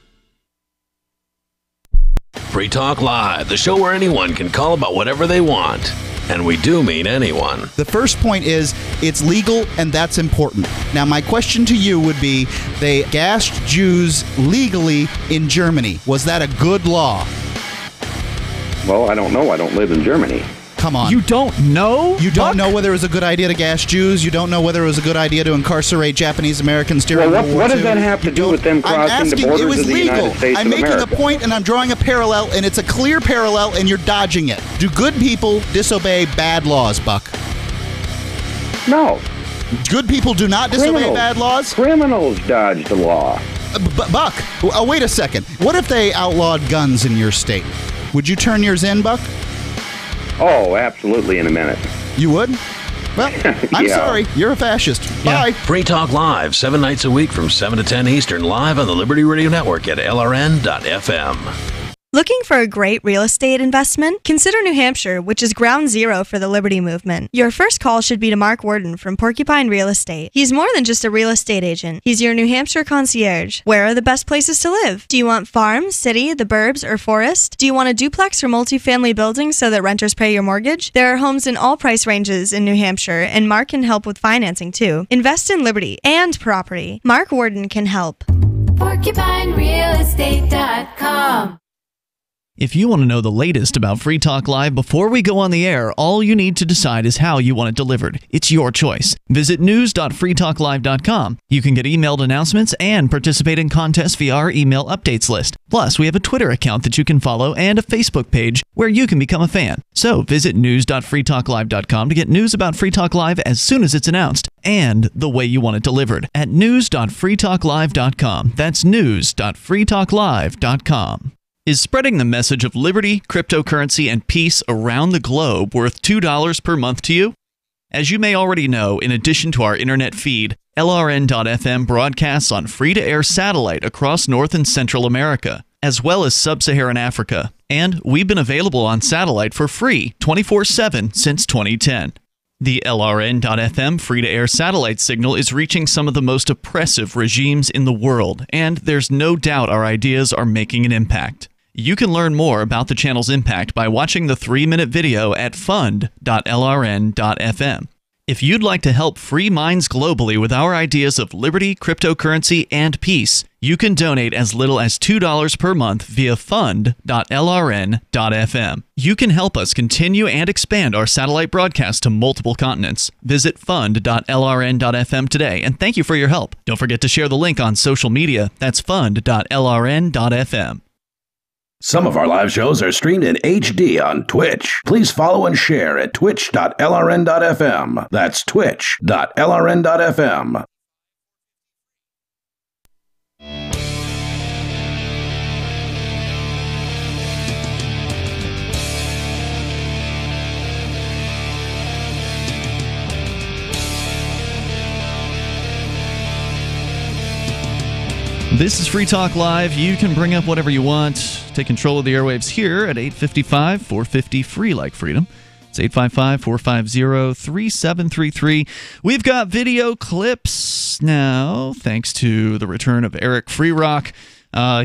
Free Talk Live, the show where anyone can call about whatever they want. And we do mean anyone. The first point is it's legal, and that's important. Now, my question to you would be, they gassed Jews legally in Germany. Was that a good law? Well, I don't know. I don't live in Germany. Come on. You don't know? You don't know whether it was a good idea to gas Jews? You don't know whether it was a good idea to incarcerate Japanese Americans during World War II? What does that have to do with them crossing the borders of the United States of America? I'm making a point, and I'm drawing a parallel, and it's a clear parallel, and you're dodging it. Do good people disobey bad laws, Buck? No. Good people do not disobey bad laws? Criminals dodge the law. Buck, wait a second. What if they outlawed guns in your state? Would you turn yours in, Buck? Oh, absolutely, in a minute. You would? Well, I'm sorry. You're a fascist. Bye. Free Talk Live, 7 nights a week from 7 to 10 Eastern, live on the Liberty Radio Network at LRN.FM. Looking for a great real estate investment? Consider New Hampshire, which is ground zero for the Liberty Movement. Your first call should be to Mark Worden from Porcupine Real Estate. He's more than just a real estate agent. He's your New Hampshire concierge. Where are the best places to live? Do you want farm, city, the burbs, or forest? Do you want a duplex or multifamily building so that renters pay your mortgage? There are homes in all price ranges in New Hampshire, and Mark can help with financing too. Invest in liberty and property. Mark Worden can help. PorcupineRealEstate.com. If you want to know the latest about Free Talk Live before we go on the air, all you need to decide is how you want it delivered. It's your choice. Visit news.freetalklive.com. You can get emailed announcements and participate in contests via our email updates list. Plus, we have a Twitter account that you can follow and a Facebook page where you can become a fan. So visit news.freetalklive.com to get news about Free Talk Live as soon as it's announced and the way you want it delivered at news.freetalklive.com. That's news.freetalklive.com. Is spreading the message of liberty, cryptocurrency, and peace around the globe worth $2 per month to you? As you may already know, in addition to our internet feed, LRN.FM broadcasts on free-to-air satellite across North and Central America, as well as Sub-Saharan Africa. And we've been available on satellite for free 24/7 since 2010. The LRN.FM free-to-air satellite signal is reaching some of the most oppressive regimes in the world, and there's no doubt our ideas are making an impact. You can learn more about the channel's impact by watching the 3-minute video at fund.lrn.fm. If you'd like to help free minds globally with our ideas of liberty, cryptocurrency, and peace, you can donate as little as $2 per month via fund.lrn.fm. You can help us continue and expand our satellite broadcast to multiple continents. Visit fund.lrn.fm today, and thank you for your help. Don't forget to share the link on social media. That's fund.lrn.fm. Some of our live shows are streamed in HD on Twitch. Please follow and share at twitch.lrn.fm. That's twitch.lrn.fm. This is Free Talk Live. You can bring up whatever you want. Take control of the airwaves here at 855-450-FREE like freedom. It's 855-450-3733. We've got video clips now, thanks to the return of Eric Freerock.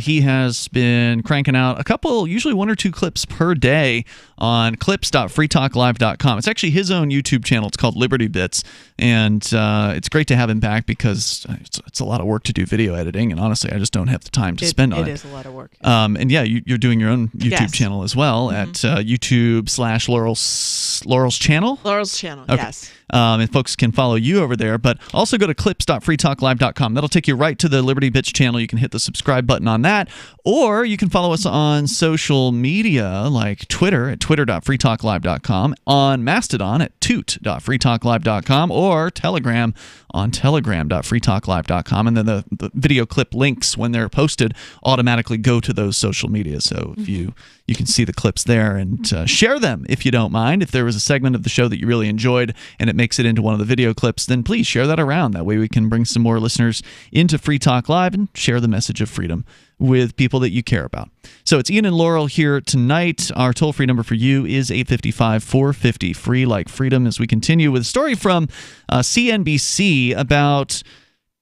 He has been cranking out a couple, usually 1 or 2 clips per day on clips.freetalklive.com. It's actually his own YouTube channel. It's called Liberty Bits, and it's great to have him back because it's a lot of work to do video editing, and honestly, I just don't have the time to spend on it. It is a lot of work. And yeah, you're doing your own YouTube channel as well at YouTube/Laurel's channel? Laurel's channel, okay. Yes. And folks can follow you over there, but also go to clips.freetalklive.com. That'll take you right to the Liberty Bits channel. You can hit the subscribe button on that, or you can follow us on social media like Twitter at twitter.freetalklive.com, on Mastodon at toot.freetalklive.com, or Telegram on telegram.freetalklive.com, and then the video clip links, when they're posted, automatically go to those social media. So if you can see the clips there and share them if you don't mind. If there was a segment of the show that you really enjoyed and it makes it into one of the video clips, then please share that around. That way we can bring some more listeners into Free Talk Live and share the message of freedom with people that you care about. So it's Ian and Laurel here tonight. Our toll-free number for you is 855-450-FREE like freedom, as we continue with a story from CNBC about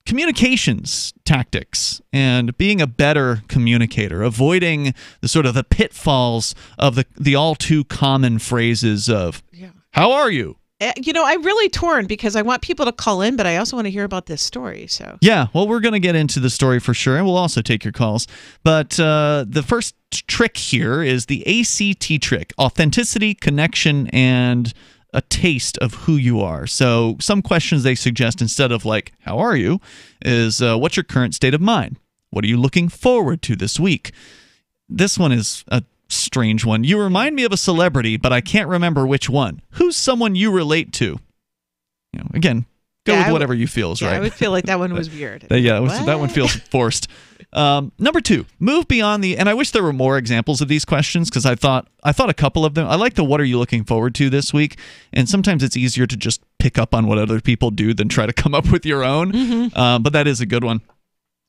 communications tactics and being a better communicator, avoiding the sort of the pitfalls of the all too common phrases of, how are you? You know, I'm really torn because I want people to call in, but I also want to hear about this story. So yeah, well, we're going to get into the story for sure, and we'll also take your calls. But the first trick here is the ACT trick: authenticity, connection, and a taste of who you are. So some questions they suggest, instead of like, how are you, is what's your current state of mind? What are you looking forward to this week? This one is a strange one. You remind me of a celebrity, but I can't remember which one. Who's someone you relate to? You know, again, go with whatever you feel is right. I would feel like that one was weird. That one feels forced. Number 2, move beyond the, and I wish there were more examples of these questions, because I thought a couple of them. I like the what are you looking forward to this week, and sometimes it's easier to just pick up on what other people do than try to come up with your own. But that is a good one.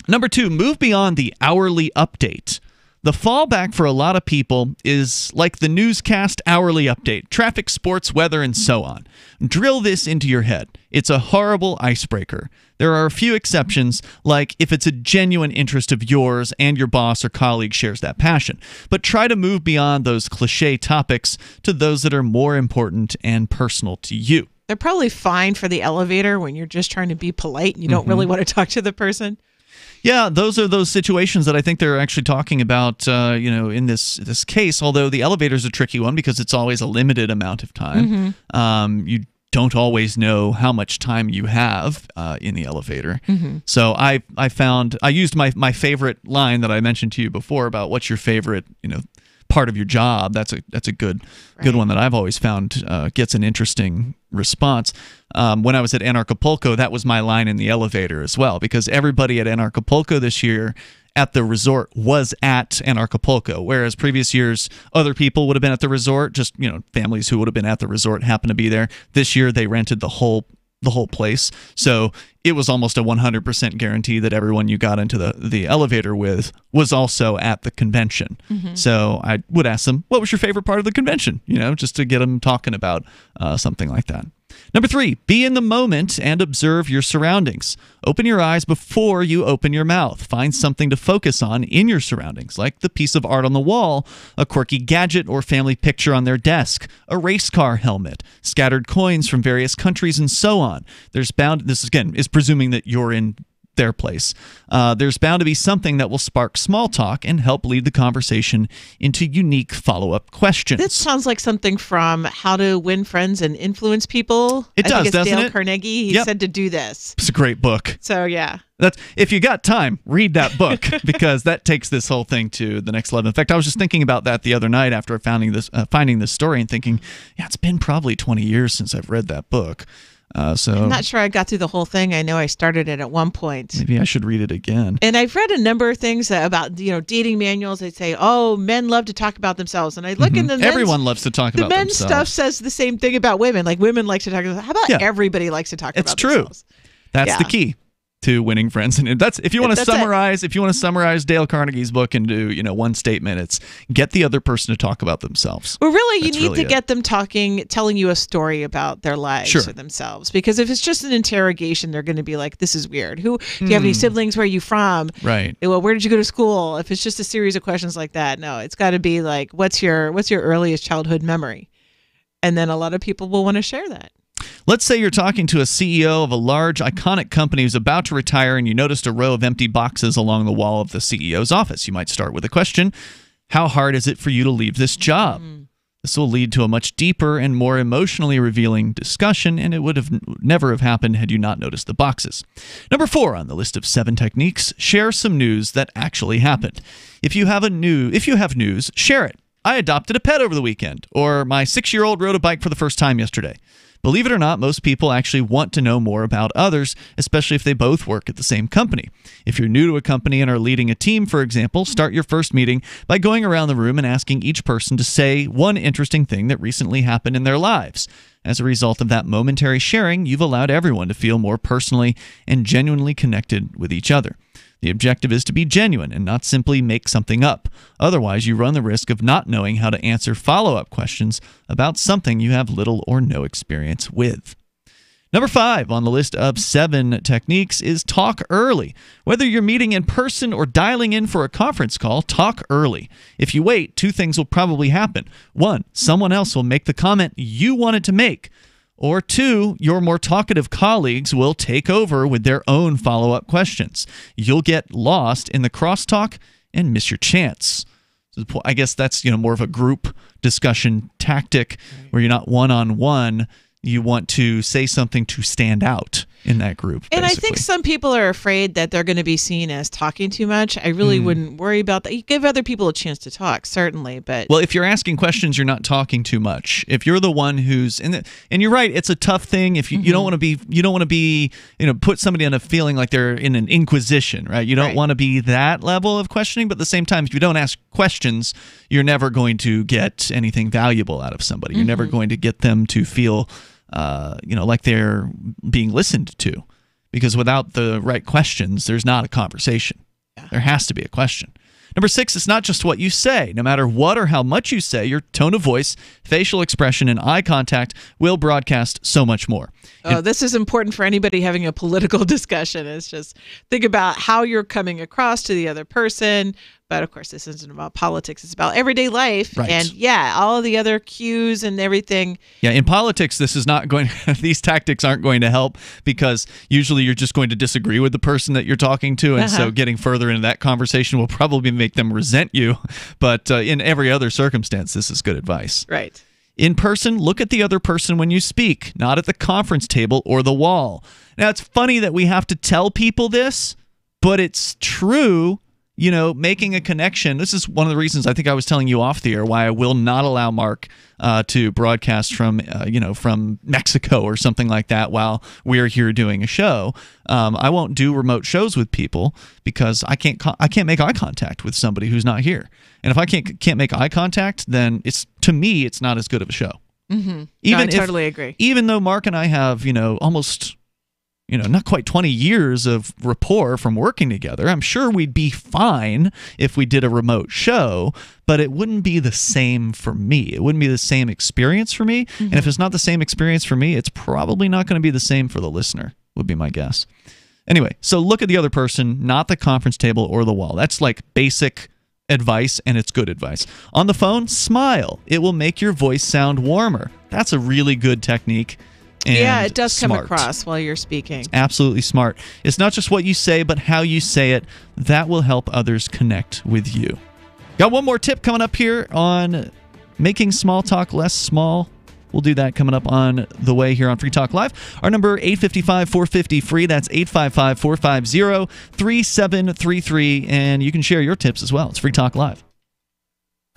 Number 2, move beyond the hourly update. The fallback for a lot of people is like the newscast hourly update, traffic, sports, weather, and so on. Drill this into your head. It's a horrible icebreaker. There are a few exceptions, like if it's a genuine interest of yours and your boss or colleague shares that passion. But try to move beyond those cliche topics to those that are more important and personal to you. They're probably fine for the elevator when you're just trying to be polite and you don't really want to talk to the person. Yeah, those are those situations that I think they're actually talking about, in this case, although the elevator's a tricky one because it's always a limited amount of time. You don't always know how much time you have in the elevator. So I used my favorite line that I mentioned to you before about what's your favorite, part of your job. That's a good one that I've always found gets an interesting response. When I was at Anarchapulco, that was my line in the elevator as well, because everybody at Anarchapulco this year at the resort was at Anarchapulco, whereas previous years other people would have been at the resort, just families who would have been at the resort happened to be there. This year they rented the whole place, so it was almost a 100% guarantee that everyone you got into the elevator with was also at the convention. So I would ask them, what was your favorite part of the convention? Just to get them talking about something like that. Number 3, be in the moment and observe your surroundings. Open your eyes before you open your mouth. Find something to focus on in your surroundings, like the piece of art on the wall, a quirky gadget or family picture on their desk, a race car helmet, scattered coins from various countries, and so on. This again is presuming that you're in their place. There's bound to be something that will spark small talk and help lead the conversation into unique follow-up questions. This sounds like something from How to Win Friends and Influence People. It does, doesn't Dale it? Carnegie. He said to do this. It's a great book. So, yeah. If you got time, read that book because that takes this whole thing to the next level. In fact, I was just thinking about that the other night after finding this story and thinking, it's been probably 20 years since I've read that book. So I'm not sure I got through the whole thing. I know I started it at one point. Maybe I should read it again. And I've read a number of things about dating manuals. They say, men love to talk about themselves, and I look in the everyone loves to talk about themselves. The men's stuff says the same thing about women. Like women like to talk about. How about everybody likes to talk about themselves? It's true. That's the key to winning friends, and that's if you want to summarize. If you want to summarize Dale Carnegie's book into one statement, it's get the other person to talk about themselves. Well, really, you need to get them telling you a story about their lives or themselves. Because if it's just an interrogation, they're going to be like, "This is weird. Do you have any siblings? Where are you from? Right. Well, where did you go to school?" If it's just a series of questions like that, no, it's got to be like, "What's your earliest childhood memory?" And then a lot of people will want to share that. Let's say you're talking to a CEO of a large, iconic company who's about to retire and you noticed a row of empty boxes along the wall of the CEO's office. You might start with a question, how hard is it for you to leave this job? This will lead to a much deeper and more emotionally revealing discussion, and it would have never have happened had you not noticed the boxes. Number 4 on the list of 7 techniques, share some news that actually happened. If you have news, share it. I adopted a pet over the weekend, or my 6-year-old rode a bike for the first time yesterday. Believe it or not, most people actually want to know more about others, especially if they both work at the same company. If you're new to a company and are leading a team, for example, start your first meeting by going around the room and asking each person to say one interesting thing that recently happened in their lives. As a result of that momentary sharing, you've allowed everyone to feel more personally and genuinely connected with each other. The objective is to be genuine and not simply make something up. Otherwise, you run the risk of not knowing how to answer follow-up questions about something you have little or no experience with. Number 5 on the list of 7 techniques is talk early. Whether you're meeting in person or dialing in for a conference call, talk early. If you wait, 2 things will probably happen. 1, someone else will make the comment you wanted to make. Or 2, your more talkative colleagues will take over with their own follow-up questions. You'll get lost in the crosstalk and miss your chance. So I guess that's more of a group discussion tactic where you're not one-on-one. You want to say something to stand out in that group. And I think some people are afraid that they're going to be seen as talking too much. I really wouldn't worry about that. You give other people a chance to talk, certainly, but well, if you're asking questions, you're not talking too much. If you're the one who's and you're right, it's a tough thing. If you don't want to be put somebody on a feeling like they're in an inquisition, right? You don't want to be that level of questioning, but at the same time, if you don't ask questions, you're never going to get anything valuable out of somebody. You're never going to get them to feel like they're being listened to, because without the right questions, there's not a conversation. There has to be a question. Number 6, it's not just what you say. No matter what or how much you say, your tone of voice, facial expression, and eye contact will broadcast so much more. This is important for anybody having a political discussion. It's just think about how you're coming across to the other person. But of course, this isn't about politics. It's about everyday life. Right. And yeah, all of the other cues and everything. Yeah, in politics, this is not going. These tactics aren't going to help because usually you're just going to disagree with the person that you're talking to, and so getting further into that conversation will probably make them resent you. But in every other circumstance, this is good advice. Right. In person, look at the other person when you speak, not at the conference table or the wall. Now, it's funny that we have to tell people this, but it's true. You know, making a connection. This is one of the reasons I think I was telling you off the air why I will not allow Mark to broadcast from, from Mexico or something like that while we're here doing a show. I won't do remote shows with people because I can't make eye contact with somebody who's not here. And if I can't make eye contact, then to me it's not as good of a show. Mm-hmm. I totally agree. Even though Mark and I have almost. Not quite 20 years of rapport from working together. I'm sure we'd be fine if we did a remote show, but it wouldn't be the same for me. It wouldn't be the same experience for me. Mm-hmm. And if it's not the same experience for me, it's probably not going to be the same for the listener, would be my guess. Anyway, so look at the other person, not the conference table or the wall. That's like basic advice, and it's good advice. On the phone, smile. It will make your voice sound warmer. That's a really good technique. Yeah, it does come across while you're speaking. It's absolutely smart. It's not just what you say, but how you say it. That will help others connect with you. Got one more tip coming up here on making small talk less small. We'll do that coming up on the way here on Free Talk Live. Our number, 855-450-FREE. That's 855-450-3733. And you can share your tips as well. It's Free Talk Live.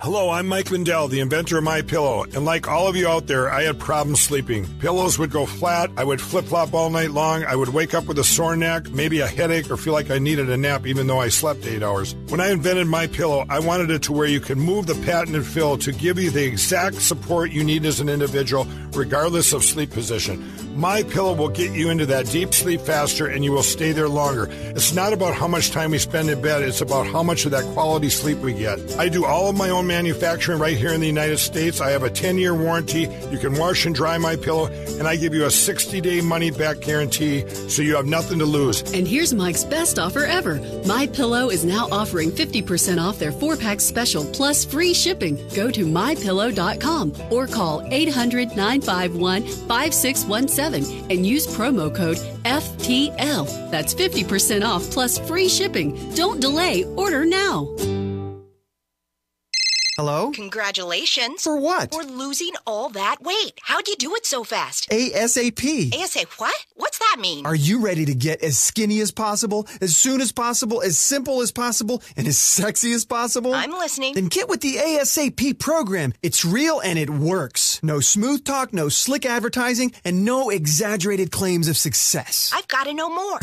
Hello, I'm Mike Lindell, the inventor of MyPillow, and like all of you out there, I had problems sleeping. Pillows would go flat, I would flip-flop all night long, I would wake up with a sore neck, maybe a headache, or feel like I needed a nap even though I slept 8 hours. When I invented MyPillow, I wanted it to where you can move the patented fill to give you the exact support you need as an individual, regardless of sleep position. MyPillow will get you into that deep sleep faster, and you will stay there longer. It's not about how much time we spend in bed, it's about how much of that quality sleep we get. I do all of my own manufacturing right here in the United States. I have a 10-year warranty. You can wash and dry MyPillow, and I give you a 60-day money-back guarantee, so you have nothing to lose. And here's Mike's best offer ever. MyPillow is now offering 50% off their 4-pack special plus free shipping. Go to MyPillow.com or call 800-951-5617 and use promo code FTL. That's 50% off plus free shipping. Don't delay. Order now. Hello? Congratulations. For what? For losing all that weight. How'd you do it so fast? ASAP. ASAP what? What's that mean? Are you ready to get as skinny as possible, as soon as possible, as simple as possible, and as sexy as possible? I'm listening. Then get with the ASAP program. It's real and it works. No smooth talk, no slick advertising, and no exaggerated claims of success. I've got to know more.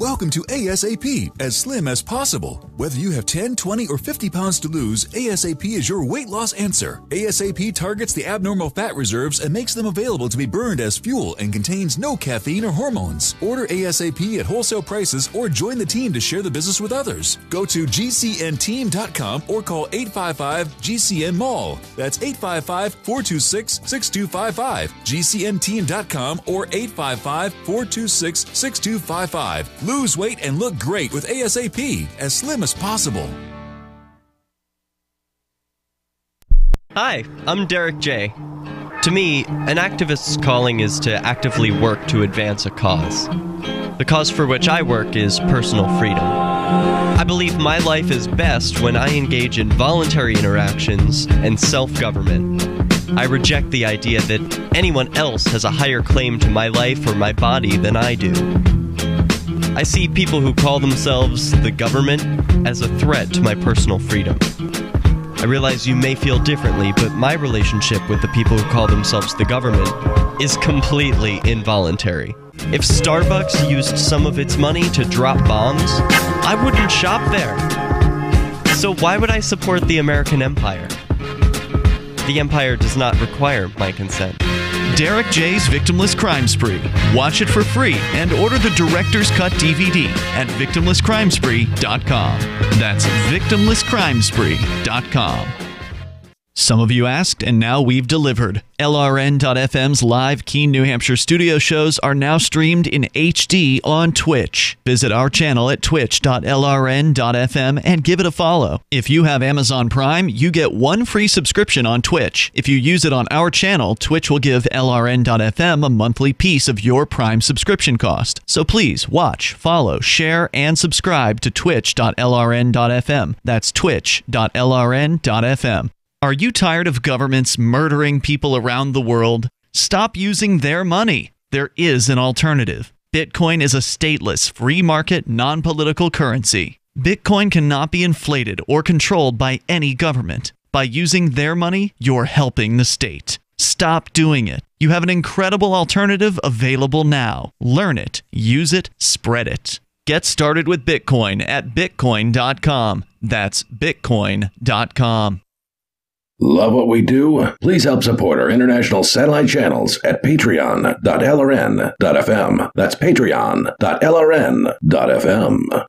Welcome to ASAP, as slim as possible. Whether you have 10, 20, or 50 pounds to lose, ASAP is your weight loss answer. ASAP targets the abnormal fat reserves and makes them available to be burned as fuel and contains no caffeine or hormones. Order ASAP at wholesale prices or join the team to share the business with others. Go to GCNteam.com or call 855-GCN-MALL. That's 855-426-6255. GCNteam.com or 855-426-6255. Lose weight and look great with ASAP, as slim as possible. Hi, I'm Derek J. To me, an activist's calling is to actively work to advance a cause. The cause for which I work is personal freedom. I believe my life is best when I engage in voluntary interactions and self-government. I reject the idea that anyone else has a higher claim to my life or my body than I do. I see people who call themselves the government as a threat to my personal freedom. I realize you may feel differently, but my relationship with the people who call themselves the government is completely involuntary. If Starbucks used some of its money to drop bombs, I wouldn't shop there. So why would I support the American empire? The empire does not require my consent. Derek J's Victimless Crime Spree. Watch it for free and order the Director's Cut DVD at victimlesscrimespree.com. That's victimlesscrimespree.com. Some of you asked, and now we've delivered. LRN.FM's live Keene, New Hampshire studio shows are now streamed in HD on Twitch. Visit our channel at twitch.lrn.fm and give it a follow. If you have Amazon Prime, you get one free subscription on Twitch. If you use it on our channel, Twitch will give LRN.FM a monthly piece of your Prime subscription cost. So please watch, follow, share, and subscribe to twitch.lrn.fm. That's twitch.lrn.fm. Are you tired of governments murdering people around the world? Stop using their money. There is an alternative. Bitcoin is a stateless, free market, non-political currency. Bitcoin cannot be inflated or controlled by any government. By using their money, you're helping the state. Stop doing it. You have an incredible alternative available now. Learn it, use it, spread it. Get started with Bitcoin at bitcoin.com. That's bitcoin.com. Love what we do? Please help support our international satellite channels at patreon.lrn.fm. That's patreon.lrn.fm.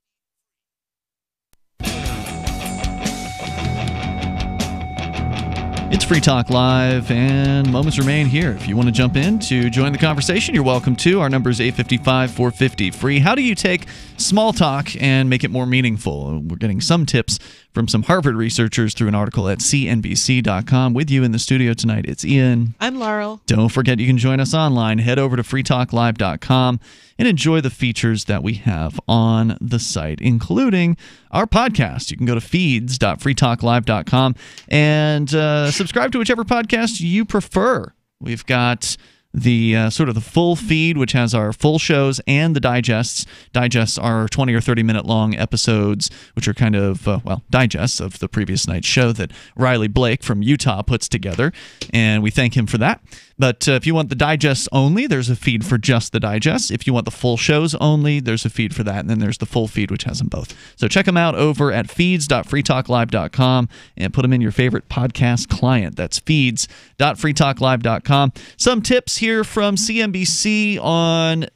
It's Free Talk Live, and moments remain here. If you want to jump in to join the conversation, you're welcome to. Our number is 855-450-FREE. How do you take small talk and make it more meaningful? We're getting some tips from some Harvard researchers through an article at cnbc.com. With you in the studio tonight, it's Ian. I'm Laurel. Don't forget you can join us online. Head over to freetalklive.com and enjoy the features that we have on the site, including our podcast. You can go to feeds.freetalklive.com and subscribe to whichever podcast you prefer. We've got the sort of the full feed, which has our full shows, and the digests. Digests are 20 or 30-minute long episodes, which are kind of, digests of the previous night's show that Riley Blake from Utah puts together, and we thank him for that. But if you want the digests only, there's a feed for just the digests. If you want the full shows only, there's a feed for that, and then there's the full feed, which has them both. So check them out over at feeds.freetalklive.com and put them in your favorite podcast client. That's feeds.freetalklive.com. Some tips here from CNBC on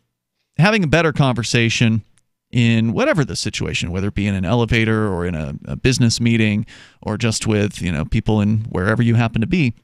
having a better conversation in whatever the situation, whether it be in an elevator or in a business meeting or just with people in wherever you happen to be.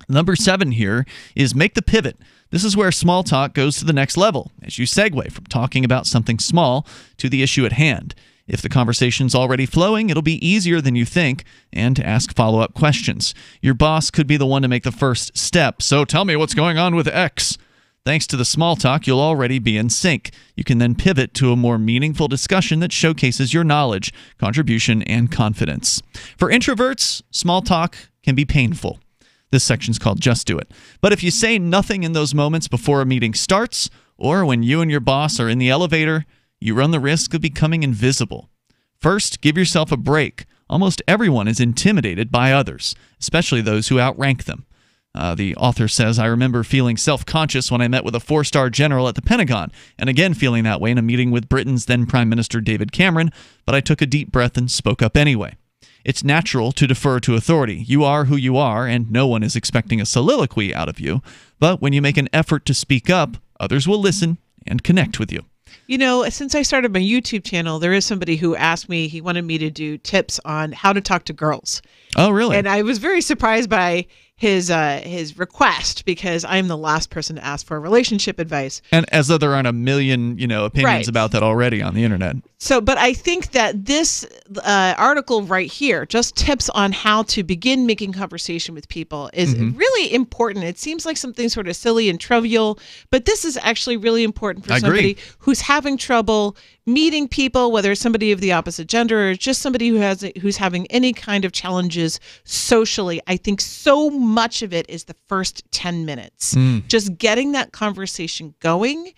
Number 7 here is make the pivot. This is where small talk goes to the next level as you segue from talking about something small to the issue at hand. If the conversation's already flowing, it'll be easier than you think, and to ask follow-up questions. Your boss could be the one to make the first step. So tell me what's going on with X. Thanks to the small talk, you'll already be in sync. You can then pivot to a more meaningful discussion that showcases your knowledge, contribution, and confidence. For introverts, small talk can be painful. This section's called Just Do It. But if you say nothing in those moments before a meeting starts, or when you and your boss are in the elevator, you run the risk of becoming invisible. First, give yourself a break. Almost everyone is intimidated by others, especially those who outrank them. The author says, I remember feeling self-conscious when I met with a 4-star general at the Pentagon, and again feeling that way in a meeting with Britain's then Prime Minister David Cameron, but I took a deep breath and spoke up anyway. It's natural to defer to authority. You are who you are, and no one is expecting a soliloquy out of you. But when you make an effort to speak up, others will listen and connect with you. Since I started my YouTube channel, there is somebody who asked me, he wanted me to do tips on how to talk to girls. Oh, really? And I was very surprised by his request, because I'm the last person to ask for relationship advice. And as though there aren't a million, opinions about that already on the internet. So, but I think that this article right here, just tips on how to begin making conversation with people, is really important. It seems like something sort of silly and trivial, but this is actually really important for somebody who's having trouble meeting people, whether it's somebody of the opposite gender or just somebody who's having any kind of challenges socially. I think so much of it is the first 10 minutes, just getting that conversation going.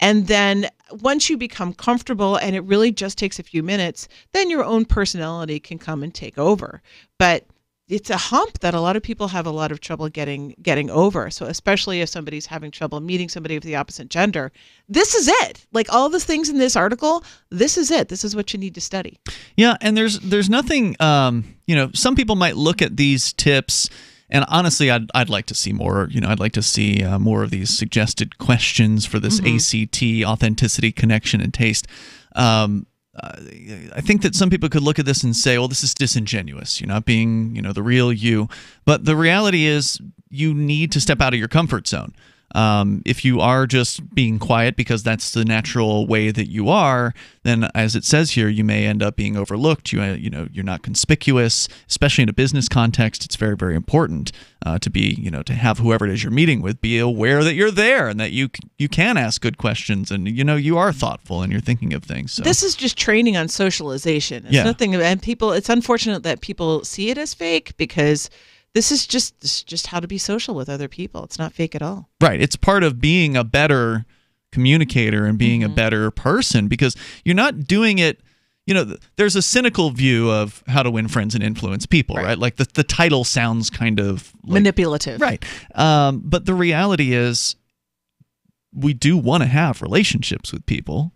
And then once you become comfortable, and it really just takes a few minutes, then your own personality can come and take over. But it's a hump that a lot of people have a lot of trouble getting over. So especially if somebody's having trouble meeting somebody of the opposite gender, this is it. Like all the things in this article, this is it. This is what you need to study. Yeah, and there's nothing, some people might look at these tips And honestly, I'd like to see more. I'd like to see more of these suggested questions for this ACT, authenticity, connection, and taste. I think that some people could look at this and say, well, this is disingenuous. You're not being, the real you. But the reality is you need to step out of your comfort zone. If you are just being quiet because that's the natural way that you are, then as it says here, you may end up being overlooked. You're not conspicuous, especially in a business context. It's very, very important to be, to have whoever it is you're meeting with be aware that you're there and that you can ask good questions and you are thoughtful and you're thinking of things. So. This is just training on socialization. It's nothing, and people. It's unfortunate that people see it as fake because. This is just how to be social with other people. It's not fake at all. Right. It's part of being a better communicator and being a better person because you're not doing it. There's a cynical view of how to win friends and influence people, right? Like the title sounds kind of manipulative. Right. But the reality is we do want to have relationships with people.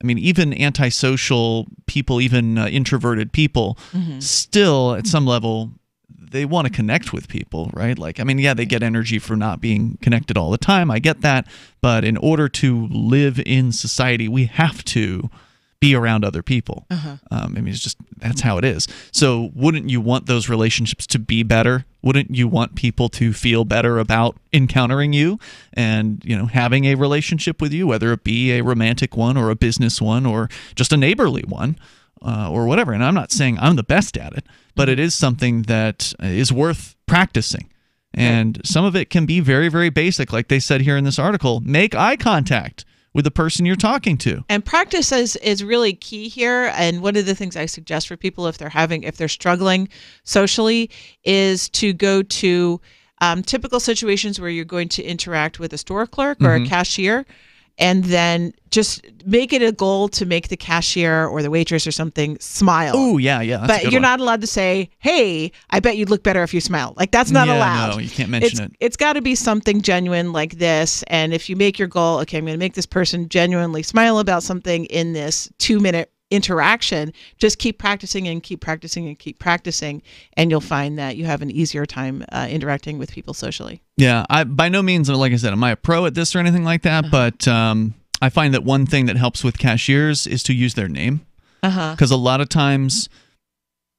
I mean, even antisocial people, even introverted people, still at some level, they want to connect with people, right? They get energy for not being connected all the time. I get that. But in order to live in society, we have to be around other people. It's just, that's how it is. So wouldn't you want those relationships to be better? Wouldn't you want people to feel better about encountering you and, having a relationship with you, whether it be a romantic one or a business one or just a neighborly one? Or whatever. And I'm not saying I'm the best at it, but it is something that is worth practicing. And some of it can be very, very basic. Like they said here in this article, make eye contact with the person you're talking to. And practice is really key here. And one of the things I suggest for people if they're struggling socially is to go to typical situations where you're going to interact with a store clerk or a cashier. And then just make it a goal to make the cashier or the waitress or something smile. Oh, yeah. But you're not allowed to say, hey, I bet you'd look better if you smiled. Like, that's not allowed. No, you can't mention it. It's got to be something genuine like this. And if you make your goal, okay, I'm going to make this person genuinely smile about something in this 2-minute interaction, just keep practicing and keep practicing and keep practicing, and you'll find that you have an easier time interacting with people socially. Yeah, I by no means, like I said, am I a pro at this or anything like that, but I find that one thing that helps with cashiers is to use their name. Because a lot of times,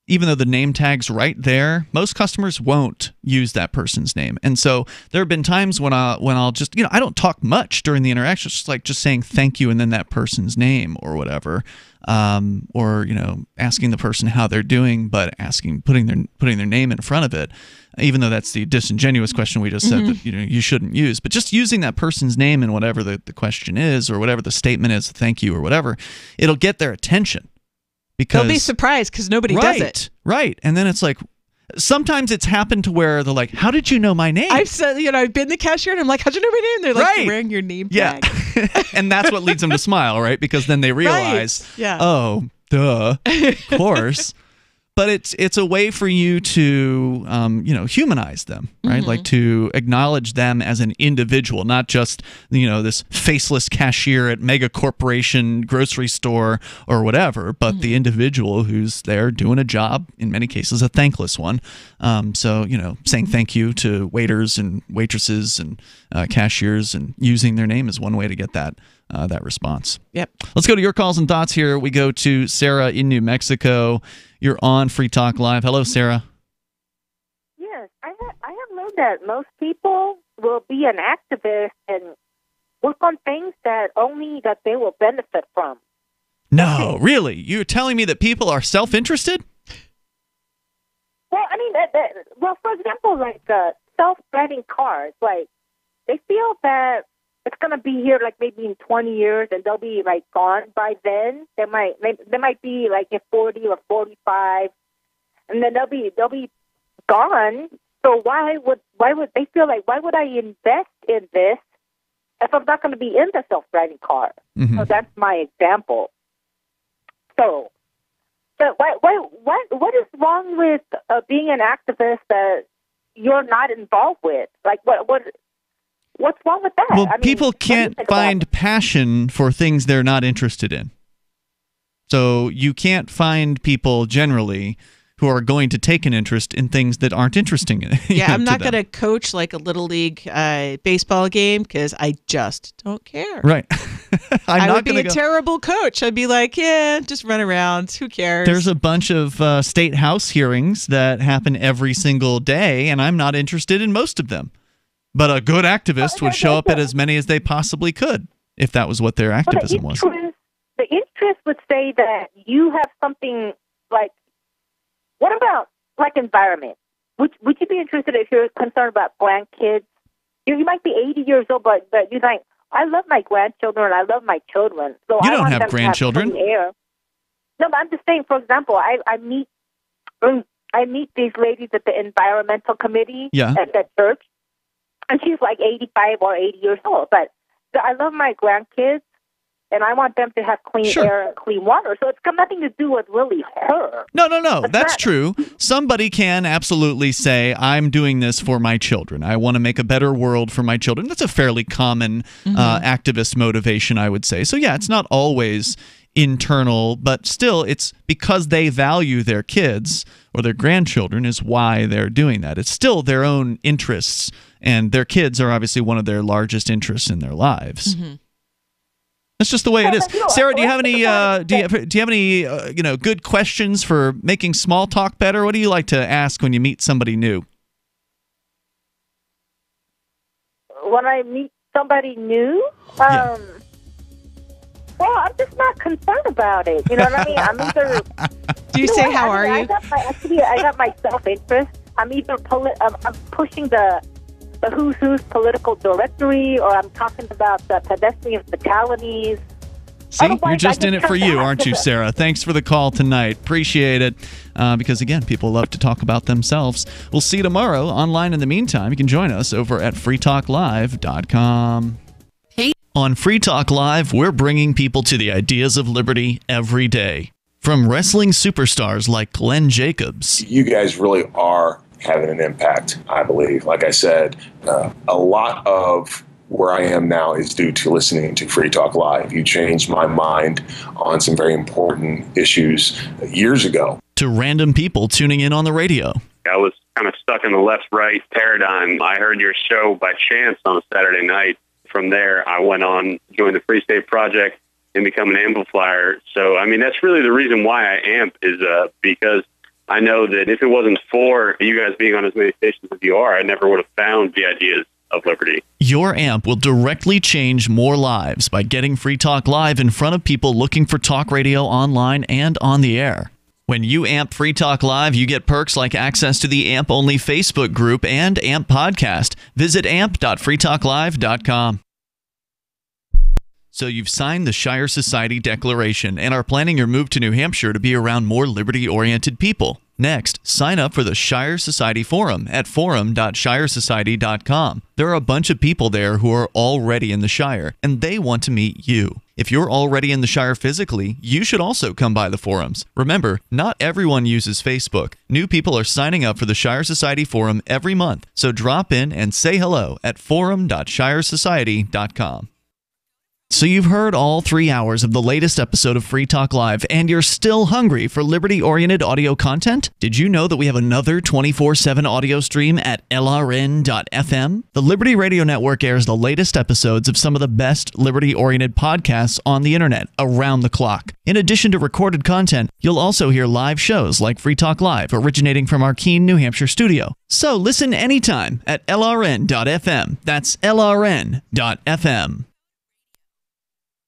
even though the name tag's right there, most customers won't use that person's name. And so there have been times when I'll just, I don't talk much during the interaction. It's just like just saying thank you and then that person's name or whatever. Or asking the person how they're doing, but putting their name in front of it, even though that's the disingenuous question we just said that you shouldn't use. But just using that person's name in whatever the question is or whatever the statement is, thank you or whatever, it'll get their attention. Because they'll be surprised because nobody does it. Right. And then it's like, sometimes it's happened to where they're like, how did you know my name? I've said, I've been the cashier and I'm like, how'd you know my name? They're like, wearing your name tag. Yeah. And that's what leads them to smile, right? Because then they realize, oh, duh, of course. But it's a way for you to, humanize them, right? Like to acknowledge them as an individual, not just, this faceless cashier at mega corporation grocery store or whatever, but the individual who's there doing a job, in many cases a thankless one. So, saying thank you to waiters and waitresses and cashiers and using their name is one way to get that response. Yep. Let's go to your calls and thoughts here. We go to Sarah in New Mexico. You're on Free Talk Live. Hello, Sarah. Yes, I have learned that most people will be an activist and work on things that they will benefit from. No, really? You're telling me that people are self-interested? Well, I mean, for example, like self-driving cars, like they feel that it's going to be here like maybe in 20 years and they'll be like gone by then. They might be like at 40 or 45 and then they'll be gone. So why would they feel like, why would I invest in this if I'm not going to be in the self-driving car? So that's my example. So what is wrong with being an activist that you're not involved with? Like what's wrong with that? Well, people can't find passion for things they're not interested in. So you can't find people generally who are going to take an interest in things that aren't interesting. Yeah, I'm not going to coach like a little league baseball game because I just don't care. Right. I would be a terrible coach. I'd be like, yeah, just run around. Who cares? There's a bunch of state house hearings that happen every single day, and I'm not interested in most of them. But a good activist would show up at as many as they possibly could if that was what their activism was. The interest would say that you have something like, what about like environment? Would you be interested if you're concerned about grandkids? You might be 80 years old, but you're like, I love my grandchildren. I love my children. So you I don't want have them grandchildren. To have clean air. No, but I'm just saying. For example, I meet these ladies at the environmental committee at that church, and she's like 85 or 80 years old. But I love my grandkids, and I want them to have clean air and clean water. So it's got nothing to do with really her. No. That's true. Somebody can absolutely say, I'm doing this for my children. I want to make a better world for my children. That's a fairly common activist motivation, I would say. So, yeah, it's not always internal, but still it's because they value their kids or their grandchildren is why they're doing that. It's still their own interests, and their kids are obviously one of their largest interests in their lives. Mm-hmm. That's just the way it is. Sarah, do you have any good questions for making small talk better? What do you like to ask when you meet somebody new? When I meet somebody new, well, I'm just not concerned about it. You know what I mean? I'm either. Do you say how are you? I got my self-interest. I'm either I'm pushing the who's political directory, or I'm talking about the pedestrian fatalities. See, you're just in it for you, aren't you, Sarah? Thanks for the call tonight. Appreciate it. Because, again, people love to talk about themselves. We'll see you tomorrow online. In the meantime, you can join us over at freetalklive.com. Hey. On Free Talk Live, we're bringing people to the ideas of liberty every day. From wrestling superstars like Glenn Jacobs. You guys really are having an impact, I believe. Like I said, a lot of where I am now is due to listening to Free Talk Live. You changed my mind on some very important issues years ago. To random people tuning in on the radio. I was kind of stuck in the left-right paradigm. I heard your show by chance on a Saturday night. From there, I went on, joined the Free State Project, and become an amplifier. So, I mean, that's really the reason why I amp is because I know that if it wasn't for you guys being on as many stations as you are, I never would have found the ideas of liberty. Your amp will directly change more lives by getting Free Talk Live in front of people looking for talk radio online and on the air. When you amp Free Talk Live, you get perks like access to the AMP-only Facebook group and AMP podcast. Visit amp.freetalklive.com. So you've signed the Shire Society Declaration and are planning your move to New Hampshire to be around more liberty-oriented people. Next, sign up for the Shire Society Forum at forum.shiresociety.com. There are a bunch of people there who are already in the Shire, and they want to meet you. If you're already in the Shire physically, you should also come by the forums. Remember, not everyone uses Facebook. New people are signing up for the Shire Society Forum every month, so drop in and say hello at forum.shiresociety.com. So you've heard all 3 hours of the latest episode of Free Talk Live, and you're still hungry for liberty-oriented audio content? Did you know that we have another 24/7 audio stream at LRN.FM? The Liberty Radio Network airs the latest episodes of some of the best liberty-oriented podcasts on the internet around the clock. In addition to recorded content, you'll also hear live shows like Free Talk Live, originating from our Keene, New Hampshire studio. So listen anytime at LRN.FM. That's LRN.FM.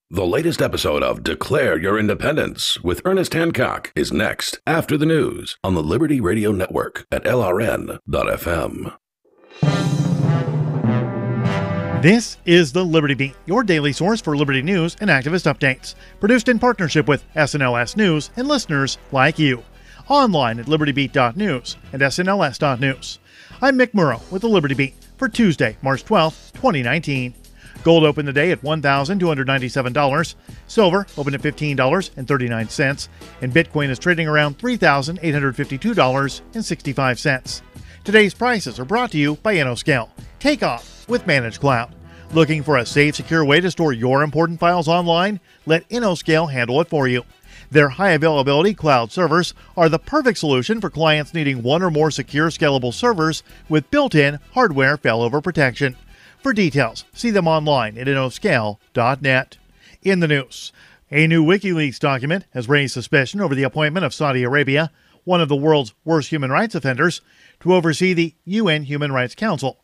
The latest episode of Declare Your Independence with Ernest Hancock is next after the news on the Liberty Radio Network at LRN.FM. This is the Liberty Beat, your daily source for liberty news and activist updates. Produced in partnership with SNLS News and listeners like you. Online at libertybeat.news and snls.news. I'm Mick Murrow with the Liberty Beat for Tuesday, March 12th, 2019. Gold opened the day at $1,297. Silver opened at $15.39. And Bitcoin is trading around $3,852.65. Today's prices are brought to you by InnoScale. Take off with Managed Cloud. Looking for a safe, secure way to store your important files online? Let InnoScale handle it for you. Their high-availability cloud servers are the perfect solution for clients needing one or more secure, scalable servers with built-in hardware failover protection. For details, see them online at innoscale.net. In the news, a new WikiLeaks document has raised suspicion over the appointment of Saudi Arabia, one of the world's worst human rights offenders, to oversee the UN Human Rights Council.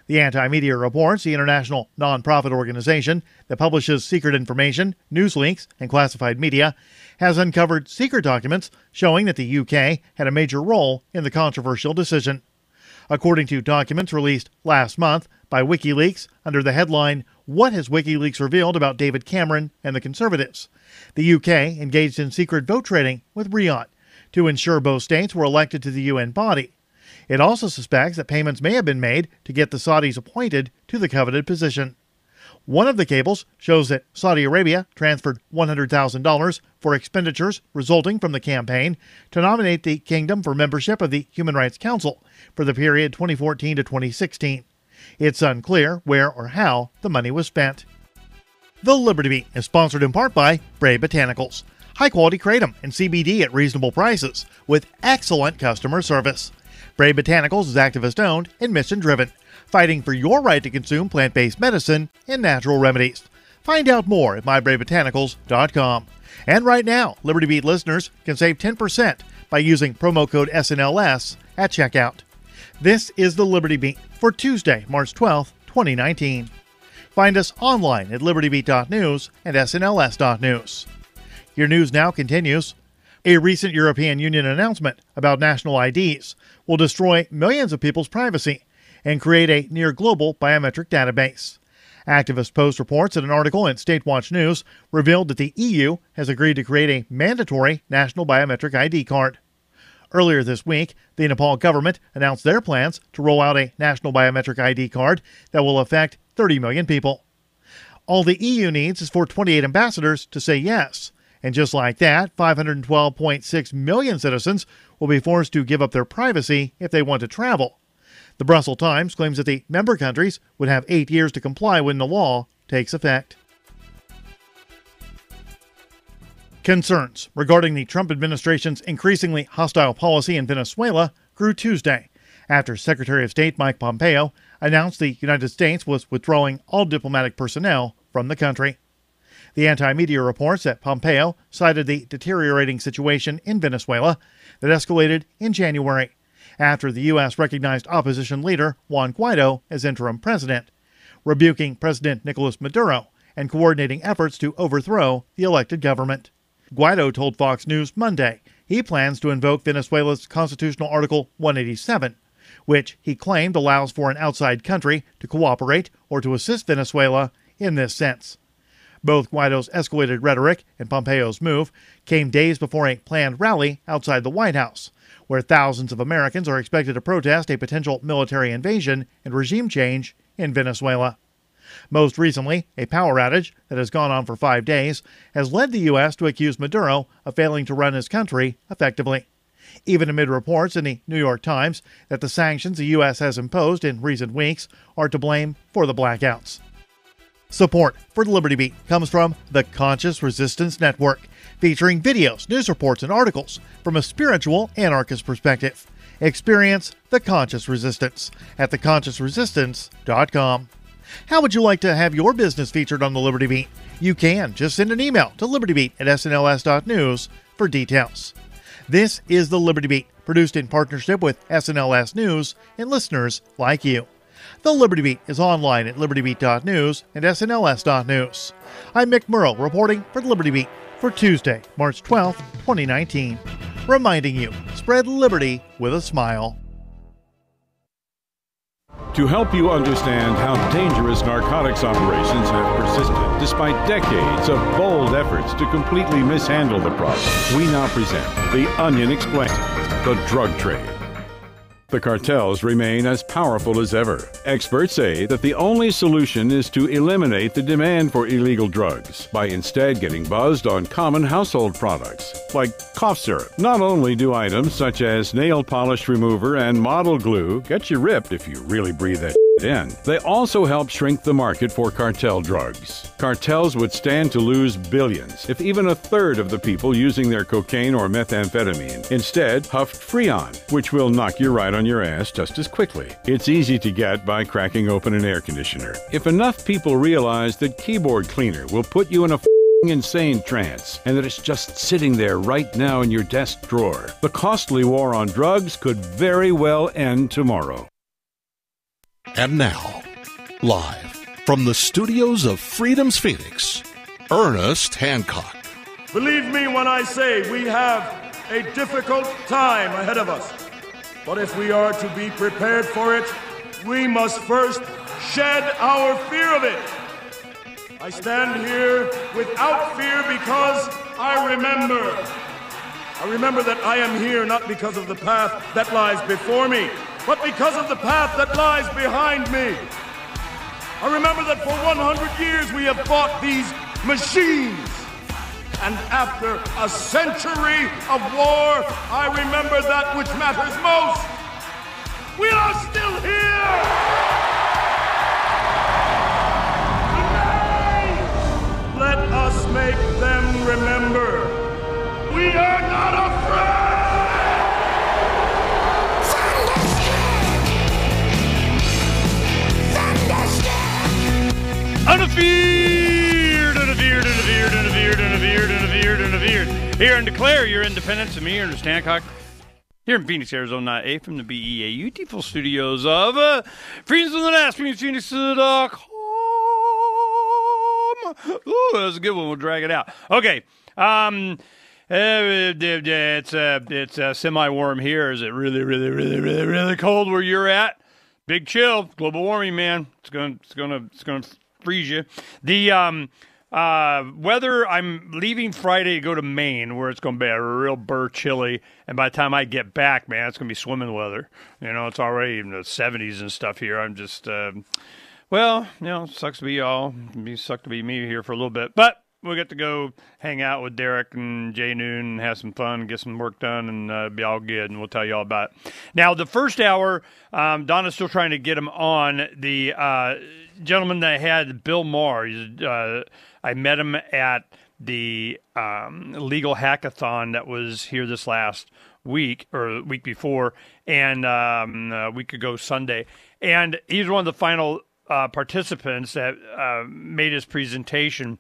The Anti-Media reports the international nonprofit organization that publishes secret information, news leaks, and classified media has uncovered secret documents showing that the UK had a major role in the controversial decision. According to documents released last month by WikiLeaks under the headline, "What has WikiLeaks revealed about David Cameron and the Conservatives?" the UK engaged in secret vote trading with Riyadh to ensure both states were elected to the UN body. It also suspects that payments may have been made to get the Saudis appointed to the coveted position. One of the cables shows that Saudi Arabia transferred $100,000 for expenditures resulting from the campaign to nominate the kingdom for membership of the Human Rights Council for the period 2014 to 2016. It's unclear where or how the money was spent. The Liberty Beat is sponsored in part by Brave Botanicals. High-quality kratom and CBD at reasonable prices with excellent customer service. Brave Botanicals is activist-owned and mission-driven, fighting for your right to consume plant-based medicine and natural remedies. Find out more at mybravebotanicals.com. And right now, Liberty Beat listeners can save 10% by using promo code SNLS at checkout. This is the Liberty Beat for Tuesday, March 12th, 2019. Find us online at libertybeat.news and snls.news. Your news now continues. A recent European Union announcement about national IDs will destroy millions of people's privacy and create a near-global biometric database. Activist Post reports that an article in Statewatch News revealed that the EU has agreed to create a mandatory national biometric ID card. Earlier this week, the Nepal government announced their plans to roll out a national biometric ID card that will affect 30 million people. All the EU needs is for 28 ambassadors to say yes. And just like that, 512.6 million citizens will be forced to give up their privacy if they want to travel. The Brussels Times claims that the member countries would have 8 years to comply when the law takes effect. Concerns regarding the Trump administration's increasingly hostile policy in Venezuela grew Tuesday after Secretary of State Mike Pompeo announced the United States was withdrawing all diplomatic personnel from the country. The Anti-Media reports that Pompeo cited the deteriorating situation in Venezuela that escalated in January after the U.S. recognized opposition leader Juan Guaido as interim president, rebuking President Nicolas Maduro and coordinating efforts to overthrow the elected government. Guaido told Fox News Monday he plans to invoke Venezuela's constitutional Article 187, which he claimed allows for an outside country to cooperate or to assist Venezuela in this sense. Both Guaido's escalated rhetoric and Pompeo's move came days before a planned rally outside the White House, where thousands of Americans are expected to protest a potential military invasion and regime change in Venezuela. Most recently, a power outage that has gone on for 5 days has led the U.S. to accuse Maduro of failing to run his country effectively, even amid reports in the New York Times that the sanctions the U.S. has imposed in recent weeks are to blame for the blackouts. Support for the Liberty Beat comes from the Conscious Resistance Network, featuring videos, news reports, and articles from a spiritual anarchist perspective. Experience the Conscious Resistance at theconsciousresistance.com. How would you like to have your business featured on the Liberty Beat? You can. Just send an email to libertybeat@snls.news for details. This is the Liberty Beat, produced in partnership with SNLS News and listeners like you. The Liberty Beat is online at libertybeat.news and snls.news. I'm Mick Murrow reporting for the Liberty Beat for Tuesday, March 12th, 2019. Reminding you, spread liberty with a smile. To help you understand how dangerous narcotics operations have persisted despite decades of bold efforts to completely mishandle the problem, we now present The Onion Explains, the drug trade. The cartels remain as powerful as ever. Experts say that the only solution is to eliminate the demand for illegal drugs by instead getting buzzed on common household products, like cough syrup. Not only do items such as nail polish remover and model glue get you ripped if you really breathe that in. They also help shrink the market for cartel drugs. Cartels would stand to lose billions if even a third of the people using their cocaine or methamphetamine instead huffed Freon, which will knock you right on your ass just as quickly. It's easy to get by cracking open an air conditioner. If enough people realize that keyboard cleaner will put you in a insane trance and that it's just sitting there right now in your desk drawer, the costly war on drugs could very well end tomorrow. And now, live from the studios of Freedom's Phoenix, Ernest Hancock. Believe me when I say we have a difficult time ahead of us. But if we are to be prepared for it, we must first shed our fear of it. I stand here without fear because I remember that I am here not because of the path that lies before me, but because of the path that lies behind me. I remember that for 100 years we have fought these machines. And after a century of war, I remember that which matters most. We are still here! Today, let us make them remember. We are not afraid! Unafeared, unafeared, unafeared, unafeared, unafeared, unafeared, unafeared. Here and declare your independence of me, Ernest Hancock. Here in Phoenix, Arizona, A from the BEAUtiful studios of Phoenix on the Nest, Phoenix.com. Ooh, that was a good one. We'll drag it out. Okay. It's semi-warm here. Is it really, really, really, really, really cold where you're at? Big chill. Global warming, man. It's gonna freeze you. The weather, I'm leaving Friday to go to Maine, where it's going to be a real chilly, and by the time I get back, man, it's going to be swimming weather. You know, it's already in the 70s and stuff here. I'm just, well, you know, sucks to be y'all. Sucks to be me here for a little bit, but we'll get to go hang out with Derek and Jay Noon and have some fun, get some work done, and be all good, and we'll tell you all about it. Now, the first hour, Donna's still trying to get him on. The gentleman that I had, Bill Maher, I met him at the legal hackathon that was here this last week, or the week before, and a week ago Sunday. And he's one of the final participants that made his presentation.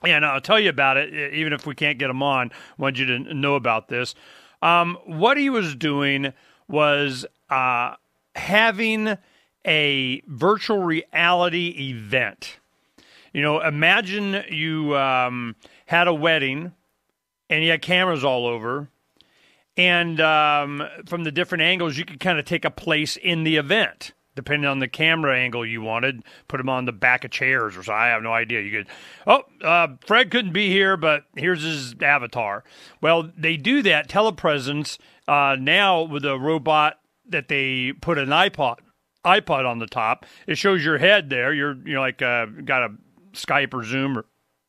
And I'll tell you about it, even if we can't get him on. I want you to know about this. What he was doing was having a virtual reality event. You know, imagine you had a wedding and you had cameras all over. And from the different angles, you could kind of take a place in the event. Depending on the camera angle you wanted, put them on the back of chairs or so. I have no idea. You could, Fred couldn't be here, but here's his avatar. Well, they do that telepresence now with a robot that they put an iPod on the top. It shows your head there. You're like got a Skype or Zoom or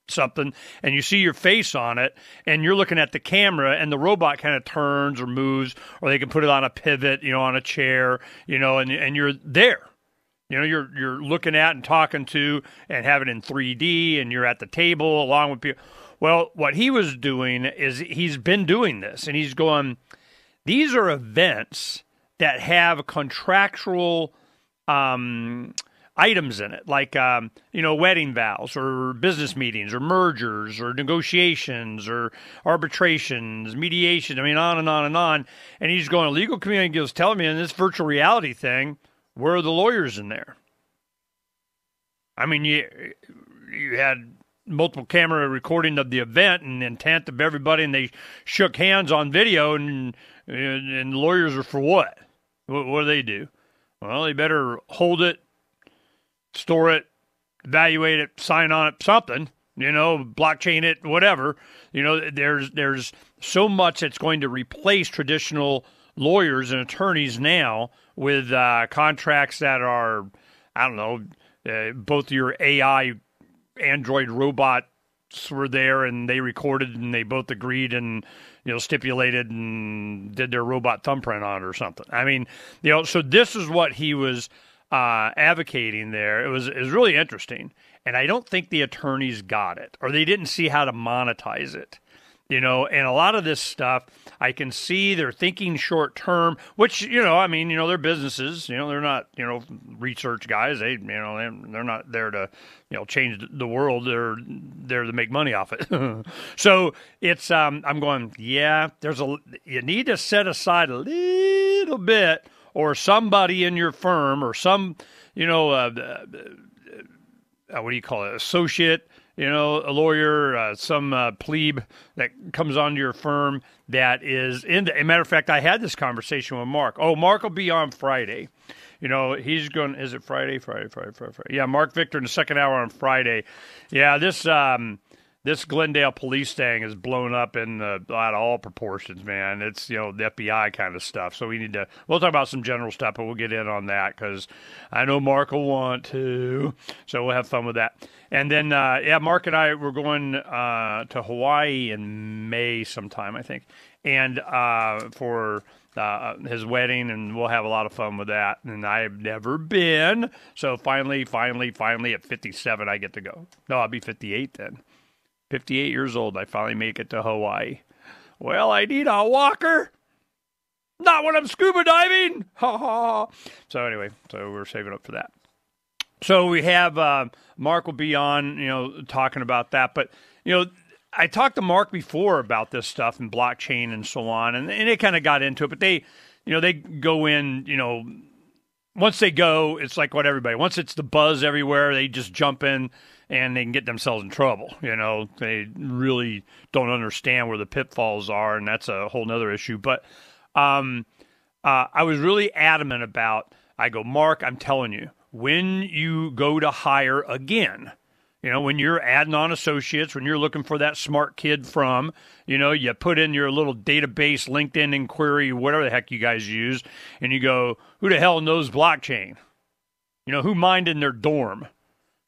something, and you see your face on it, and you're looking at the camera, and the robot kind of turns or moves, or they can put it on a pivot, on a chair, and you're there. You're looking at and talking to and have it in 3D, and you're at the table along with people. Well, what he was doing is he's been doing this, and he's going, these are events that have contractual items in it, like, wedding vows or business meetings or mergers or negotiations or arbitrations, mediation. I mean, on and on and on. And he's going, a legal community was telling me in this virtual reality thing, where are the lawyers in there? I mean, you had multiple camera recording of the event and intent of everybody, and they shook hands on video, and lawyers are for what? What do they do? Well, they better hold it, store it, evaluate it, sign on it, something, blockchain it, whatever. There's so much that's going to replace traditional lawyers and attorneys now with contracts that are, I don't know, both your AI android robots were there and they recorded and they both agreed and, stipulated and did their robot thumbprint on it or something. I mean, so this is what he was advocating there. It was really interesting, and I don't think the attorneys got it, or they didn't see how to monetize it. And a lot of this stuff, I can see they're thinking short term, which, they're businesses, they're not, research guys. They're not there to, change the world. They're there to make money off it. So it's, I'm going, yeah, you need to set aside a little bit, or somebody in your firm, or some, what do you call it? Associate, a lawyer, some plebe that comes onto your firm that is in the, a matter of fact, I had this conversation with Mark. Oh, Mark will be on Friday. He's going, is it Friday? Friday. Yeah, Mark Victor in the second hour on Friday. Yeah, this Glendale police thing is blown up in out of all proportions, man. It's, the FBI kind of stuff. So we'll talk about some general stuff, but we'll get in on that because I know Mark will want to. So we'll have fun with that. And then, Mark and I were going to Hawaii in May sometime, I think, and for his wedding, and we'll have a lot of fun with that. And I've never been. So finally at 57, I get to go. No, I'll be 58 then. 58 years old, I finally make it to Hawaii. Well, I need a walker. Not when I'm scuba diving. Ha ha. So anyway, we're saving up for that. So we have Mark will be on, talking about that. But, I talked to Mark before about this stuff and blockchain and so on, and they kind of got into it. But they go in, once they go, it's like what everybody, once it's the buzz everywhere, they just jump in and they can get themselves in trouble. They really don't understand where the pitfalls are, and that's a whole nother issue. But I was really adamant about, I go, Mark, I'm telling you, when you go to hire again, when you're adding on associates, when you're looking for that smart kid from, you put in your little database, LinkedIn inquiry, whatever the heck you guys use, and you go, who the hell knows blockchain? Who mined in their dorm?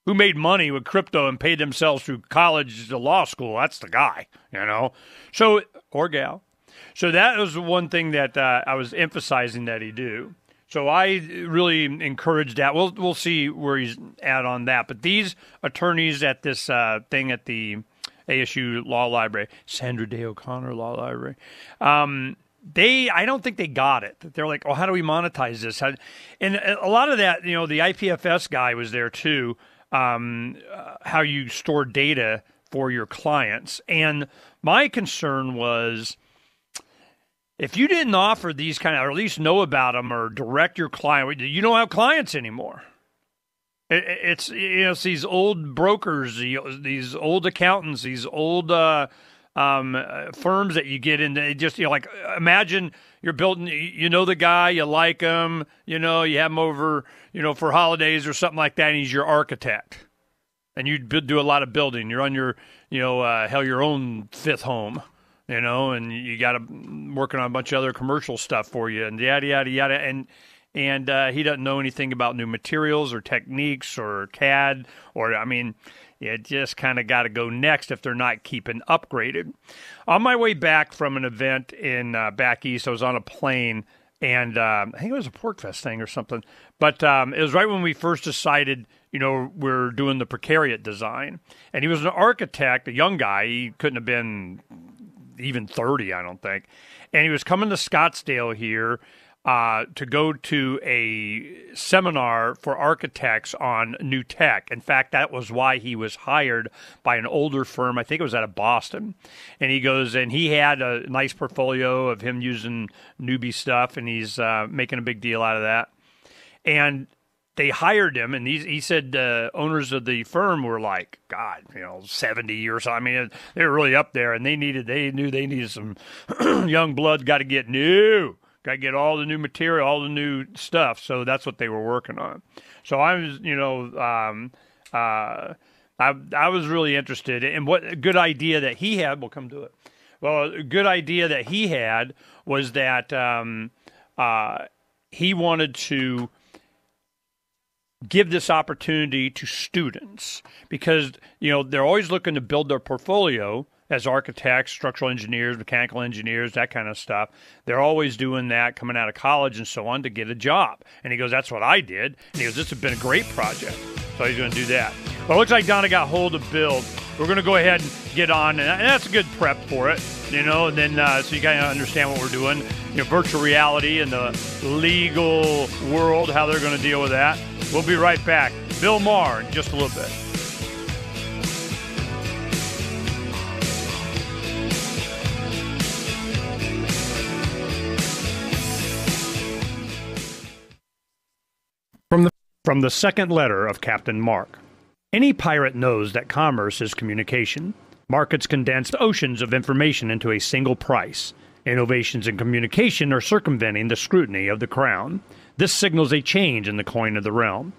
Who made money with crypto and paid themselves through college to law school? That's the guy, So, or gal. So that was one thing that I was emphasizing that he do. So I really encourage that. We'll see where he's at on that. But these attorneys at this thing at the ASU Law Library, Sandra Day O'Connor Law Library, I don't think they got it. They're like, oh, how do we monetize this? And a lot of that, the IPFS guy was there too, how you store data for your clients. And my concern was, if you didn't offer these kind of, or at least know about them or direct your client, you don't have clients anymore. It's these old brokers, these old accountants, these old firms that you get in. They just, like, imagine you're building, the guy, you like him, you have him over, for holidays or something like that, and he's your architect. And you do a lot of building. You're on your, your own fifth home. And you got to working on a bunch of other commercial stuff for you, and yada yada yada, and he doesn't know anything about new materials or techniques or CAD, you just kind of got to go next if they're not keeping upgraded. On my way back from an event in back east, I was on a plane, and I think it was a PorcFest thing or something, but it was right when we first decided, we're doing the precariat design, and he was an architect, a young guy. He couldn't have been even 30, I don't think. And he was coming to Scottsdale here to go to a seminar for architects on new tech. In fact, that was why he was hired by an older firm. I think it was out of Boston. And he goes, and he had a nice portfolio of him using newbie stuff, and he's making a big deal out of that. And they hired him, and he said owners of the firm were like, God, 70 or something. They were really up there, and they knew they needed some young blood. Got to get all the new material, all the new stuff. So that's what they were working on. So I was, I was really interested in what a good idea that he had. We'll come to it. Well, a good idea that he had was that he wanted to give this opportunity to students because, they're always looking to build their portfolio as architects, structural engineers, mechanical engineers, that kind of stuff. They're always doing that coming out of college and so on to get a job. And he goes, that's what I did. And he goes, this has been a great project. So he's going to do that. Well, it looks like Donna got hold of Build. We're going to go ahead and get on, and that's a good prep for it, and then so you kind of understand what we're doing. Virtual reality and the legal world, how they're going to deal with that. We'll be right back. Bill Maher in just a little bit. From the second letter of Captain Mark. Any pirate knows that commerce is communication. Markets condense oceans of information into a single price. Innovations in communication are circumventing the scrutiny of the crown. This signals a change in the coin of the realm.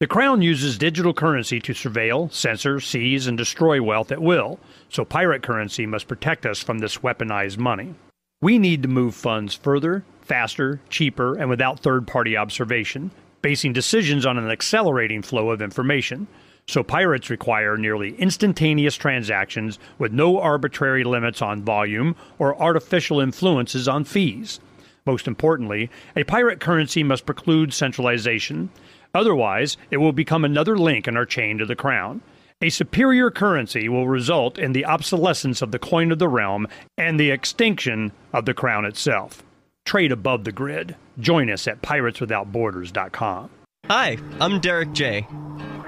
The crown uses digital currency to surveil, censor, seize, and destroy wealth at will, so pirate currency must protect us from this weaponized money. We need to move funds further, faster, cheaper, and without third-party observation, basing decisions on an accelerating flow of information. So pirates require nearly instantaneous transactions with no arbitrary limits on volume or artificial influences on fees. Most importantly, a pirate currency must preclude centralization. Otherwise, it will become another link in our chain to the crown. A superior currency will result in the obsolescence of the coin of the realm and the extinction of the crown itself. Trade above the grid. Join us at pirateswithoutborders.com. Hi, I'm Derek J.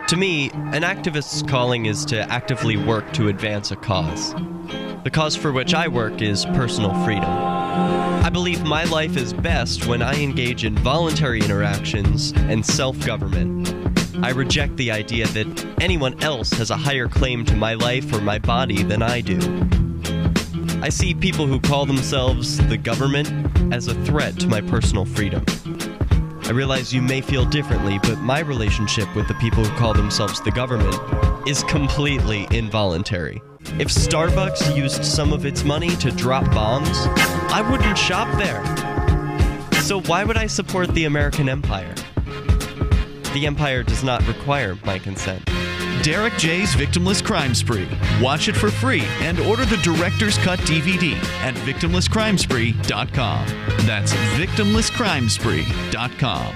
To me, an activist's calling is to actively work to advance a cause. The cause for which I work is personal freedom. I believe my life is best when I engage in voluntary interactions and self-government. I reject the idea that anyone else has a higher claim to my life or my body than I do. I see people who call themselves the government as a threat to my personal freedom. I realize you may feel differently, but my relationship with the people who call themselves the government is completely involuntary. If Starbucks used some of its money to drop bombs, I wouldn't shop there. So why would I support the American empire? The empire does not require my consent. Derek J's Victimless Crime Spree. Watch it for free and order the Director's Cut DVD at victimlesscrimespree.com. That's victimlesscrimespree.com.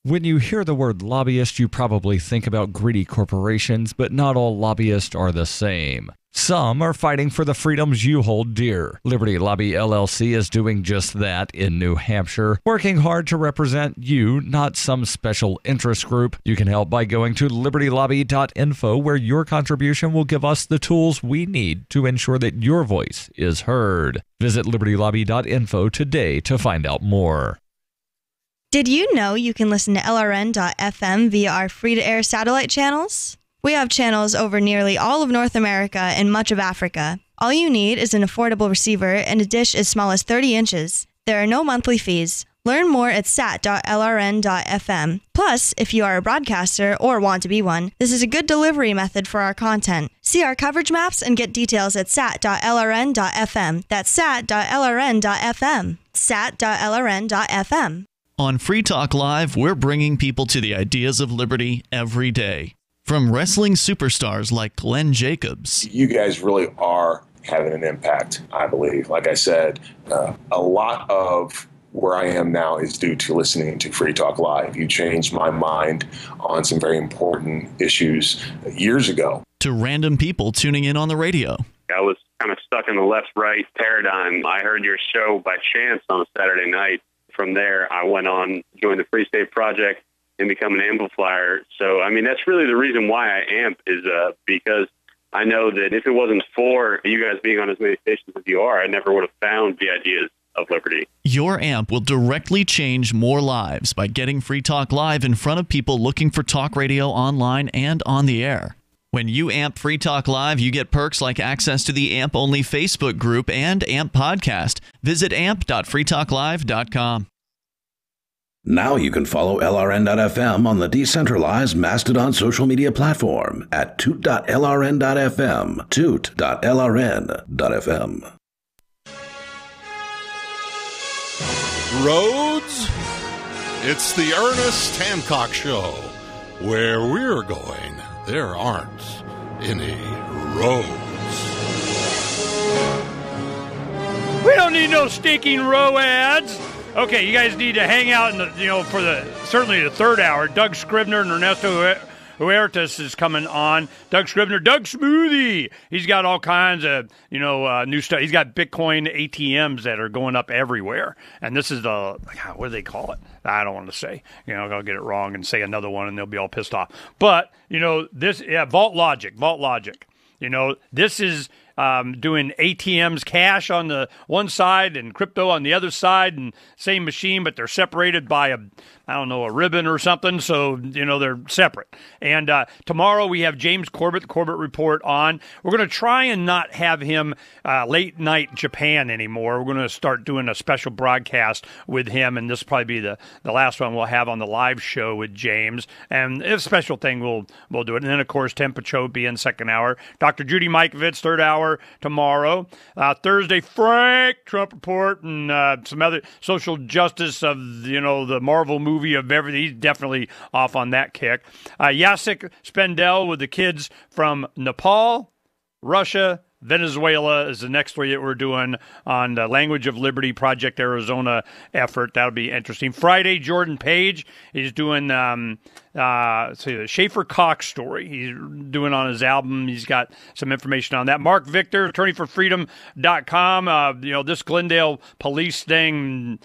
When you hear the word lobbyist, you probably think about greedy corporations, but not all lobbyists are the same. Some are fighting for the freedoms you hold dear. Liberty Lobby LLC is doing just that in New Hampshire, working hard to represent you, not some special interest group. You can help by going to libertylobby.info, where your contribution will give us the tools we need to ensure that your voice is heard. Visit libertylobby.info today to find out more. Did you know you can listen to LRN.FM via our free-to-air satellite channels? We have channels over nearly all of North America and much of Africa. All you need is an affordable receiver and a dish as small as 30 inches. There are no monthly fees. Learn more at sat.lrn.fm. Plus, if you are a broadcaster or want to be one, this is a good delivery method for our content. See our coverage maps and get details at sat.lrn.fm. That's sat.lrn.fm. sat.lrn.fm. On Free Talk Live, we're bringing people to the ideas of liberty every day. From wrestling superstars like Glenn Jacobs. You guys really are having an impact, I believe. Like I said, a lot of where I am now is due to listening to Free Talk Live. You changed my mind on some very important issues years ago. To random people tuning in on the radio. I was kind of stuck in the left-right paradigm. I heard your show by chance on a Saturday night. From there, I went on, joined the Free State Project, and become an amplifier. So, I mean, that's really the reason why I amp is because I know that if it wasn't for you guys being on as many stations as you are, I never would have found the ideas of liberty. Your amp will directly change more lives by getting Free Talk Live in front of people looking for talk radio online and on the air. When you amp Free Talk Live, you get perks like access to the AMP-only Facebook group and AMP podcast. Visit amp.freetalklive.com. Now you can follow LRN.FM on the decentralized Mastodon social media platform at toot.lrn.fm, toot.lrn.fm. Roads, it's the Ernest Hancock Show. Where we're going, there aren't in a rose. We don't need no stinking row ads. Okay, you guys need to hang out in the, for certainly the third hour. Doug Scribner and Ernesto Huertas is coming on. Doug Scribner, Doug Smoothie. He's got all kinds of, new stuff. He's got Bitcoin ATMs that are going up everywhere. And this is what do they call it? I don't want to say. I'll get it wrong and say another one and they'll be all pissed off. But, Vault Logic. This is doing ATMs cash on the one side and crypto on the other side, and same machine, but they're separated by a ribbon or something. So, they're separate. And tomorrow we have James Corbett, the Corbett Report on. We're going to try and not have him late night Japan anymore. We're going to start doing a special broadcast with him, and this will probably be the last one we'll have on the live show with James. And if a special thing, we'll do it. And then, of course, Tim Pachote in second hour. Dr. Judy Mikovits, third hour tomorrow. Thursday, Frank, Trump Report, and some other social justice of, the Marvel movie of everything. He's definitely off on that kick. Jacek Spendel with the kids from Nepal, Russia, Venezuela is the next three that we're doing on the Language of Liberty Project Arizona effort. That'll be interesting. Friday, Jordan Page is doing the Schaefer Cox story. He's doing on his album. He's got some information on that. Mark Victor, attorneyforfreedom.com. This Glendale police thing,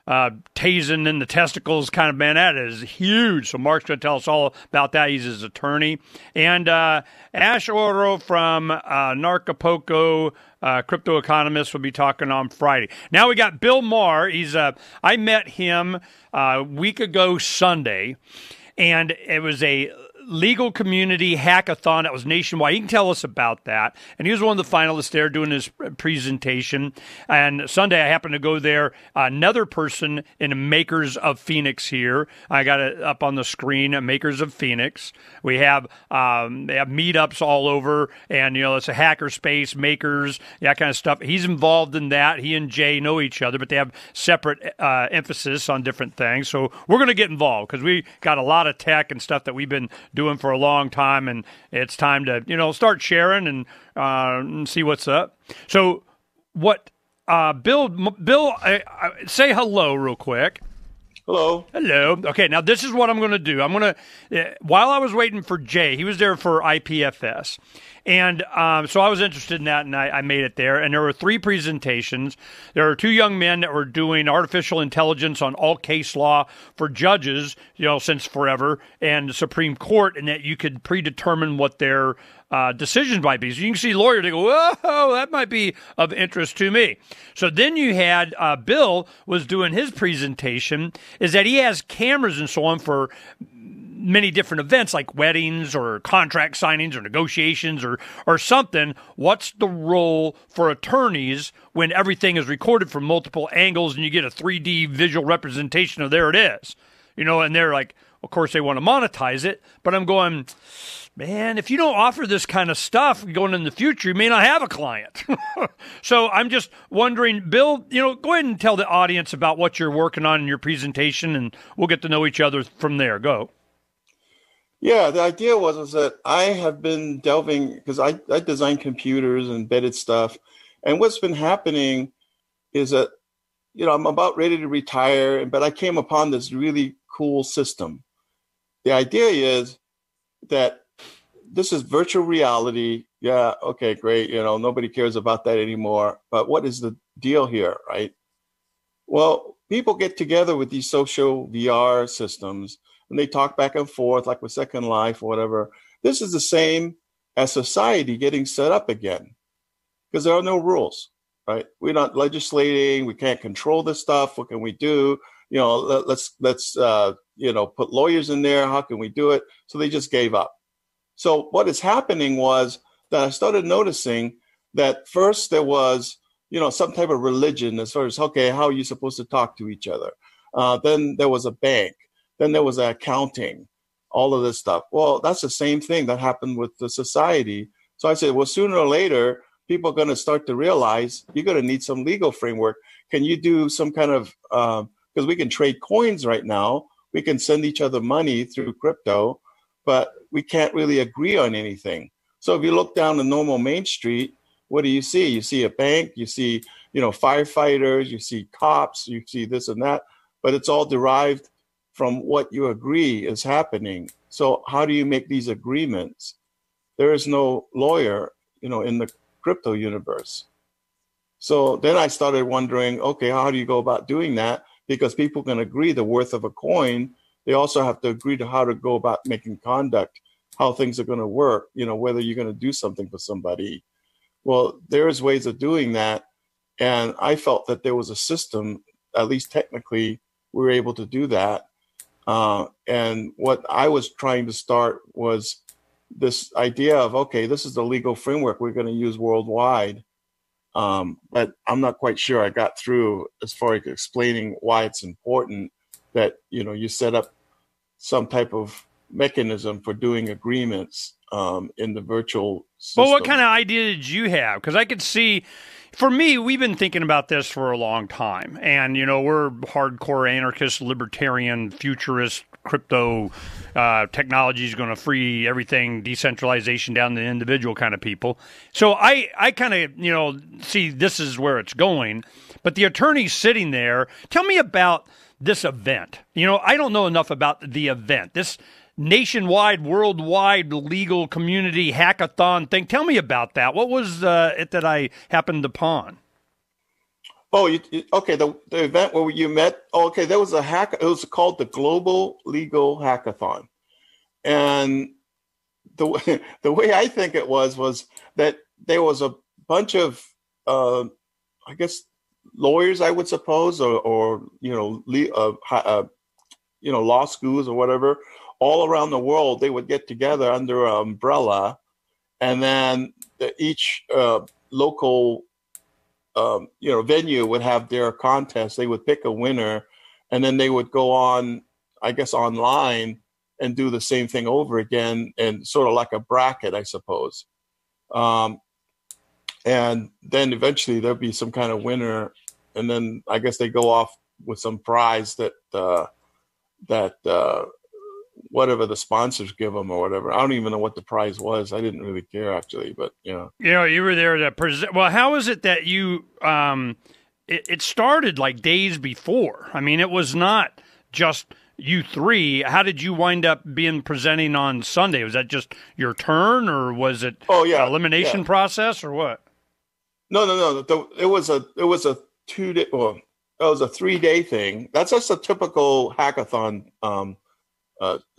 tasing in the testicles kind of, man, that is huge. So Mark's going to tell us all about that. He's his attorney. And Ash Oro from Narcapoco, crypto economist, will be talking on Friday. Now we got Bill Maher. I met him a week ago Sunday, and it was a legal community hackathon that was nationwide. He can tell us about that. And he was one of the finalists there doing his presentation. And Sunday I happened to go there. Another person in Makers of Phoenix here. I got it up on the screen, Makers of Phoenix. We have they have meetups all over, and it's a hacker space, makers, that kind of stuff. He's involved in that. He and Jay know each other, but they have separate emphasis on different things. So we're going to get involved because we got a lot of tech and stuff that we've been doing for a long time, and it's time to start sharing and see what's up. So what Bill, say hello real quick. Hello. Okay, now this is what I'm going to do. I'm going to, while I was waiting for Jay, he was there for IPFS. And so I was interested in that, and I made it there. And there were 3 presentations. There were 2 young men that were doing artificial intelligence on all case law for judges, since forever, and the Supreme Court, and that you could predetermine what their decisions might be. So you can see lawyers, they go, whoa, that might be of interest to me. So then you had Bill was doing his presentation, is that he has cameras and so on for many different events like weddings or contract signings or negotiations or something. What's the role for attorneys when everything is recorded from multiple angles and you get a 3D visual representation of there it is? And they're like, of course they want to monetize it, but I'm going, man, if you don't offer this kind of stuff going in the future, you may not have a client. So I'm just wondering, Bill, go ahead and tell the audience about what you're working on in your presentation, and we'll get to know each other from there. Go. Yeah, the idea was that I have been delving, because I design computers and embedded stuff. And what's been happening is that, I'm about ready to retire, but I came upon this really cool system. The idea is that this is virtual reality. Yeah, okay, great. Nobody cares about that anymore. But what is the deal here, right? Well, people get together with these social VR systems, and they talk back and forth like with Second Life or whatever. This is the same as society getting set up again, because there are no rules, right? We're not legislating. We can't control this stuff. What can we do? Let's put lawyers in there. How can we do it? So they just gave up. So what is happening was that I started noticing that first there was, some type of religion as far as, okay, how are you supposed to talk to each other? Then there was a bank. Then there was accounting, all of this stuff. Well, that's the same thing that happened with the society. So I said, well, sooner or later, people are going to start to realize you're going to need some legal framework. Can you do some kind of, because we can trade coins right now. We can send each other money through crypto, but we can't really agree on anything. So if you look down the normal Main Street, what do you see? You see a bank, you see, firefighters, you see cops, you see this and that, but it's all derived from what you agree is happening. So how do you make these agreements? There is no lawyer, in the crypto universe. So then I started wondering, okay, how do you go about doing that? Because people can agree the worth of a coin. They also have to agree to how to go about making conduct, how things are going to work, whether you're going to do something for somebody. Well, there's ways of doing that. And I felt that there was a system, at least technically, we were able to do that. And what I was trying to start was this idea of, okay, this is the legal framework we're going to use worldwide. But I'm not quite sure I got through as far as explaining why it's important that, you set up some type of mechanism for doing agreements in the virtual system. Well, what kind of idea did you have? Because I could see, for me, we've been thinking about this for a long time. And, we're hardcore anarchist, libertarian, futurist, crypto technology is going to free everything, decentralization down to the individual kind of people. So I kind of, see this is where it's going. But the attorney's sitting there. Tell me about this event. I don't know enough about the event. This nationwide, worldwide legal community hackathon thing. Tell me about that. What was it that I happened upon? Oh, okay. The event where you met. Oh, okay, there was a hack. It was called the Global Legal Hackathon, and the way I think it was that there was a bunch of, I guess, lawyers, I would suppose, or law schools or whatever, all around the world. They would get together under an umbrella, and then each local venue would have their contest. They would pick a winner, and then they would go on, I guess, online and do the same thing over again, and sort of like a bracket, I suppose. And then eventually there'll be some kind of winner, and then I guess they go off with some prize that whatever the sponsors give them or whatever. I don't even know what the prize was. I didn't really care, actually, but you were there to present. Well, how is it that you it started like days before? I mean, it was not just you three. How did you wind up presenting on Sunday? Was that just your turn, or was it elimination process, or what? No. It was a 2-day. Well, it was a 3-day thing. That's just a typical hackathon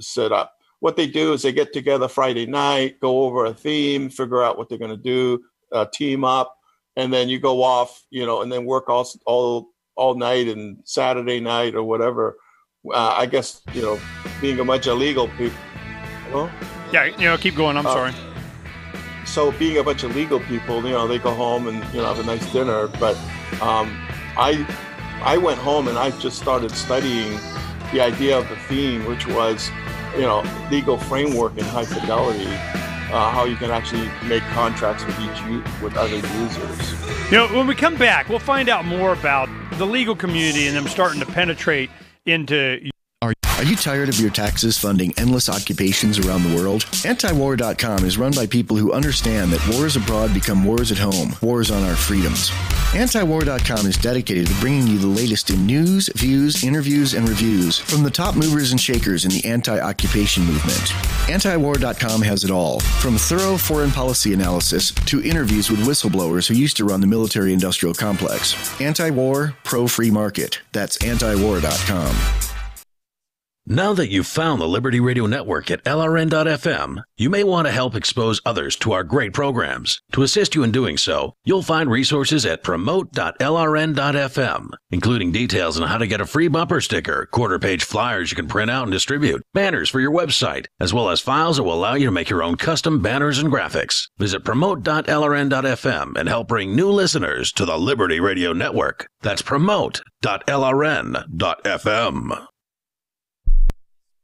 set up. What they do is they get together Friday night, go over a theme, figure out what they're going to do, team up, and then you go off, and then work all night and Saturday night or whatever. I guess, being a bunch of legal people. Well, yeah, keep going. I'm sorry. So being a bunch of legal people, they go home and, have a nice dinner. But I went home and I just started studying the idea of the theme, which was, legal framework in high fidelity, how you can actually make contracts with other users. When we come back, we'll find out more about the legal community and them starting to penetrate into. Are you tired of your taxes funding endless occupations around the world? Antiwar.com is run by people who understand that wars abroad become wars at home, wars on our freedoms. Antiwar.com is dedicated to bringing you the latest in news, views, interviews, and reviews from the top movers and shakers in the anti-occupation movement. Antiwar.com has it all, from thorough foreign policy analysis to interviews with whistleblowers who used to run the military-industrial complex. Anti-war, pro-free market. That's antiwar.com. Now that you've found the Liberty Radio Network at LRN.FM, you may want to help expose others to our great programs. To assist you in doing so, you'll find resources at promote.lrn.fm, including details on how to get a free bumper sticker, quarter-page flyers you can print out and distribute, banners for your website, as well as files that will allow you to make your own custom banners and graphics. Visit promote.lrn.fm and help bring new listeners to the Liberty Radio Network. That's promote.lrn.fm.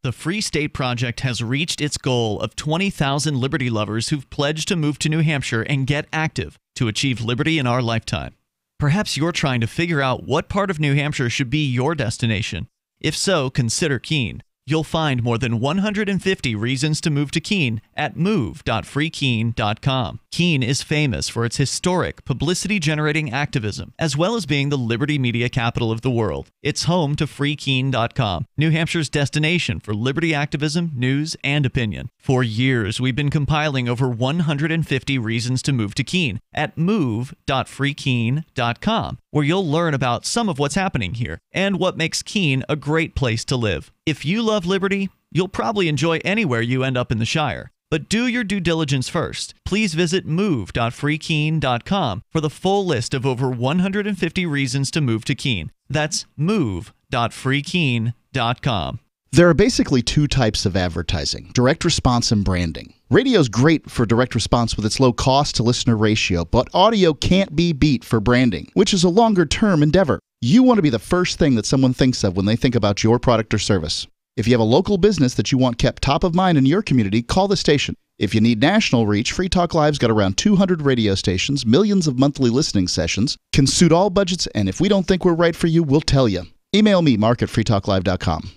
The Free State Project has reached its goal of 20,000 liberty lovers who've pledged to move to New Hampshire and get active to achieve liberty in our lifetime. Perhaps you're trying to figure out what part of New Hampshire should be your destination. If so, consider Keene. You'll find more than 150 reasons to move to Keene at move.freekeene.com. Keene is famous for its historic, publicity-generating activism, as well as being the liberty media capital of the world. It's home to freekeene.com, New Hampshire's destination for liberty activism, news, and opinion. For years, we've been compiling over 150 reasons to move to Keene at move.freekeene.com, where you'll learn about some of what's happening here and what makes Keene a great place to live. If you love liberty, you'll probably enjoy anywhere you end up in the Shire. But do your due diligence first. Please visit move.freekeene.com for the full list of over 150 reasons to move to Keene. That's move.freekeene.com. There are basically two types of advertising, direct response and branding. Radio's great for direct response with its low cost to listener ratio, but audio can't be beat for branding, which is a longer-term endeavor. You want to be the first thing that someone thinks of when they think about your product or service. If you have a local business that you want kept top of mind in your community, call the station. If you need national reach, Free Talk Live's got around 200 radio stations, millions of monthly listening sessions, can suit all budgets, and if we don't think we're right for you, we'll tell you. Email me, mark@freetalklive.com.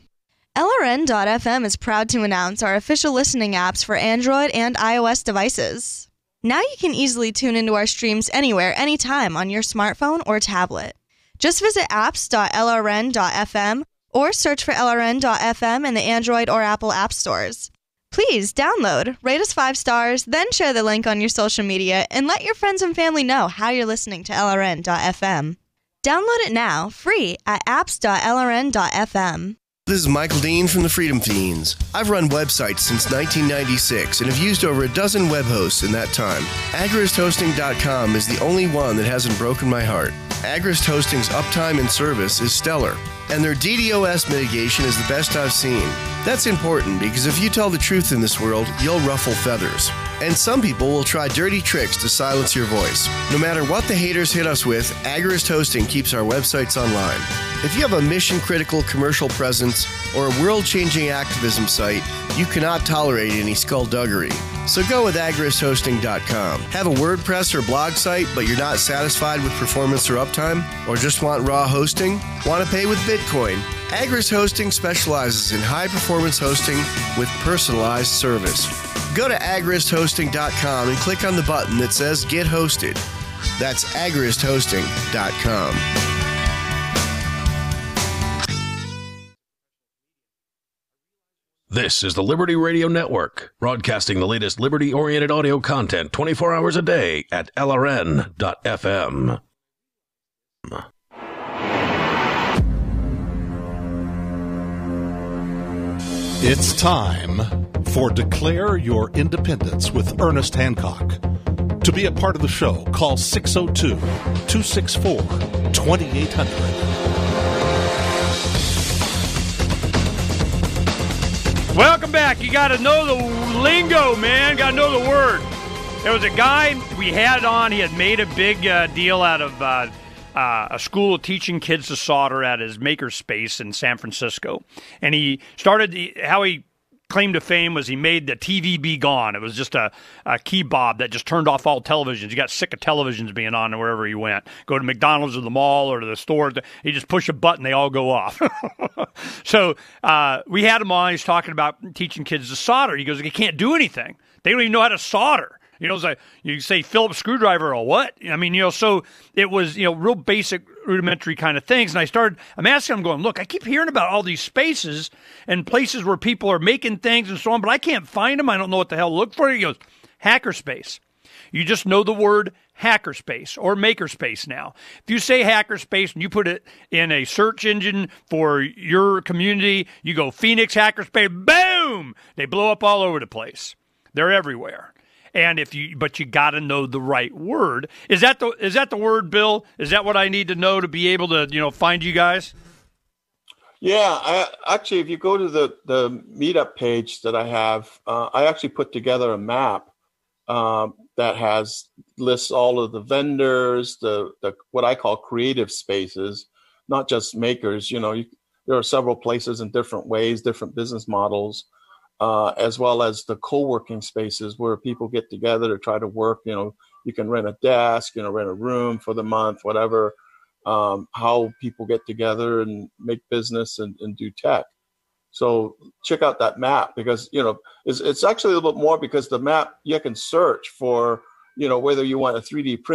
LRN.FM is proud to announce our official listening apps for Android and iOS devices. Now you can easily tune into our streams anywhere, anytime on your smartphone or tablet. Just visit apps.lrn.fm or search for LRN.FM in the Android or Apple app stores. Please download, rate us 5 stars, then share the link on your social media and let your friends and family know how you're listening to LRN.FM. Download it now, free at apps.lrn.fm. This is Michael Dean from the Freedom Fiends. I've run websites since 1996 and have used over a dozen web hosts in that time. AgristHosting.com is the only one that hasn't broken my heart. Agrist Hosting's uptime and service is stellar, and their DDoS mitigation is the best I've seen. That's important because if you tell the truth in this world, you'll ruffle feathers. And some people will try dirty tricks to silence your voice. No matter what the haters hit us with, Agrist Hosting keeps our websites online. If you have a mission-critical commercial presence or a world-changing activism site, you cannot tolerate any skullduggery. So go with agristhosting.com. Have a WordPress or blog site, but you're not satisfied with performance or uptime? Or just want raw hosting? Want to pay with Bitcoin? Agrist Hosting specializes in high-performance hosting with personalized service. Go to agristhosting.com and click on the button that says Get Hosted. That's agristhosting.com. This is the Liberty Radio Network, broadcasting the latest liberty-oriented audio content 24 hours a day at LRN.FM. It's time for Declare Your Independence with Ernest Hancock. To be a part of the show, call 602-264-2800. Welcome back. You got to know the lingo, man. Got to know the word. There was a guy we had on. He had made a big deal out of a school teaching kids to solder at his makerspace in San Francisco. And he started, how he claim to fame was he made the TV be gone. It was just a keybob that just turned off all televisions. He got sick of televisions being on wherever he went. Go to McDonald's or the mall or to the store. He just push a button, they all go off. So we had him on. He's talking about teaching kids to solder. He goes, they can't do anything. They don't even know how to solder. You know, it's like you say Phillips screwdriver or what? I mean, you know, so it was, you know, real basic rudimentary kind of things. And I'm asking him going, look, I keep hearing about all these spaces and places where people are making things and so on, but I can't find them. I don't know what the hell to look for. He goes, hackerspace. You just know the word hackerspace or makerspace now. If you say hackerspace and you put it in a search engine for your community, you go Phoenix hackerspace, boom! They blow up all over the place. They're everywhere. And but you got to know the right word. Is that the word, Bill? Is that what I need to know to be able to, you know, find you guys? Yeah, actually, if you go to the meetup page that I have, I actually put together a map that lists all of the vendors, the what I call creative spaces, not just makers. You know, there are several places in different ways, different business models. As well as the co-working spaces where people get together to try to work. You know, you can rent a desk, you know, rent a room for the month, whatever, how people get together and make business and do tech. So check out that map, because, it's actually a little bit more, because the map, you can search for, whether you want a 3D print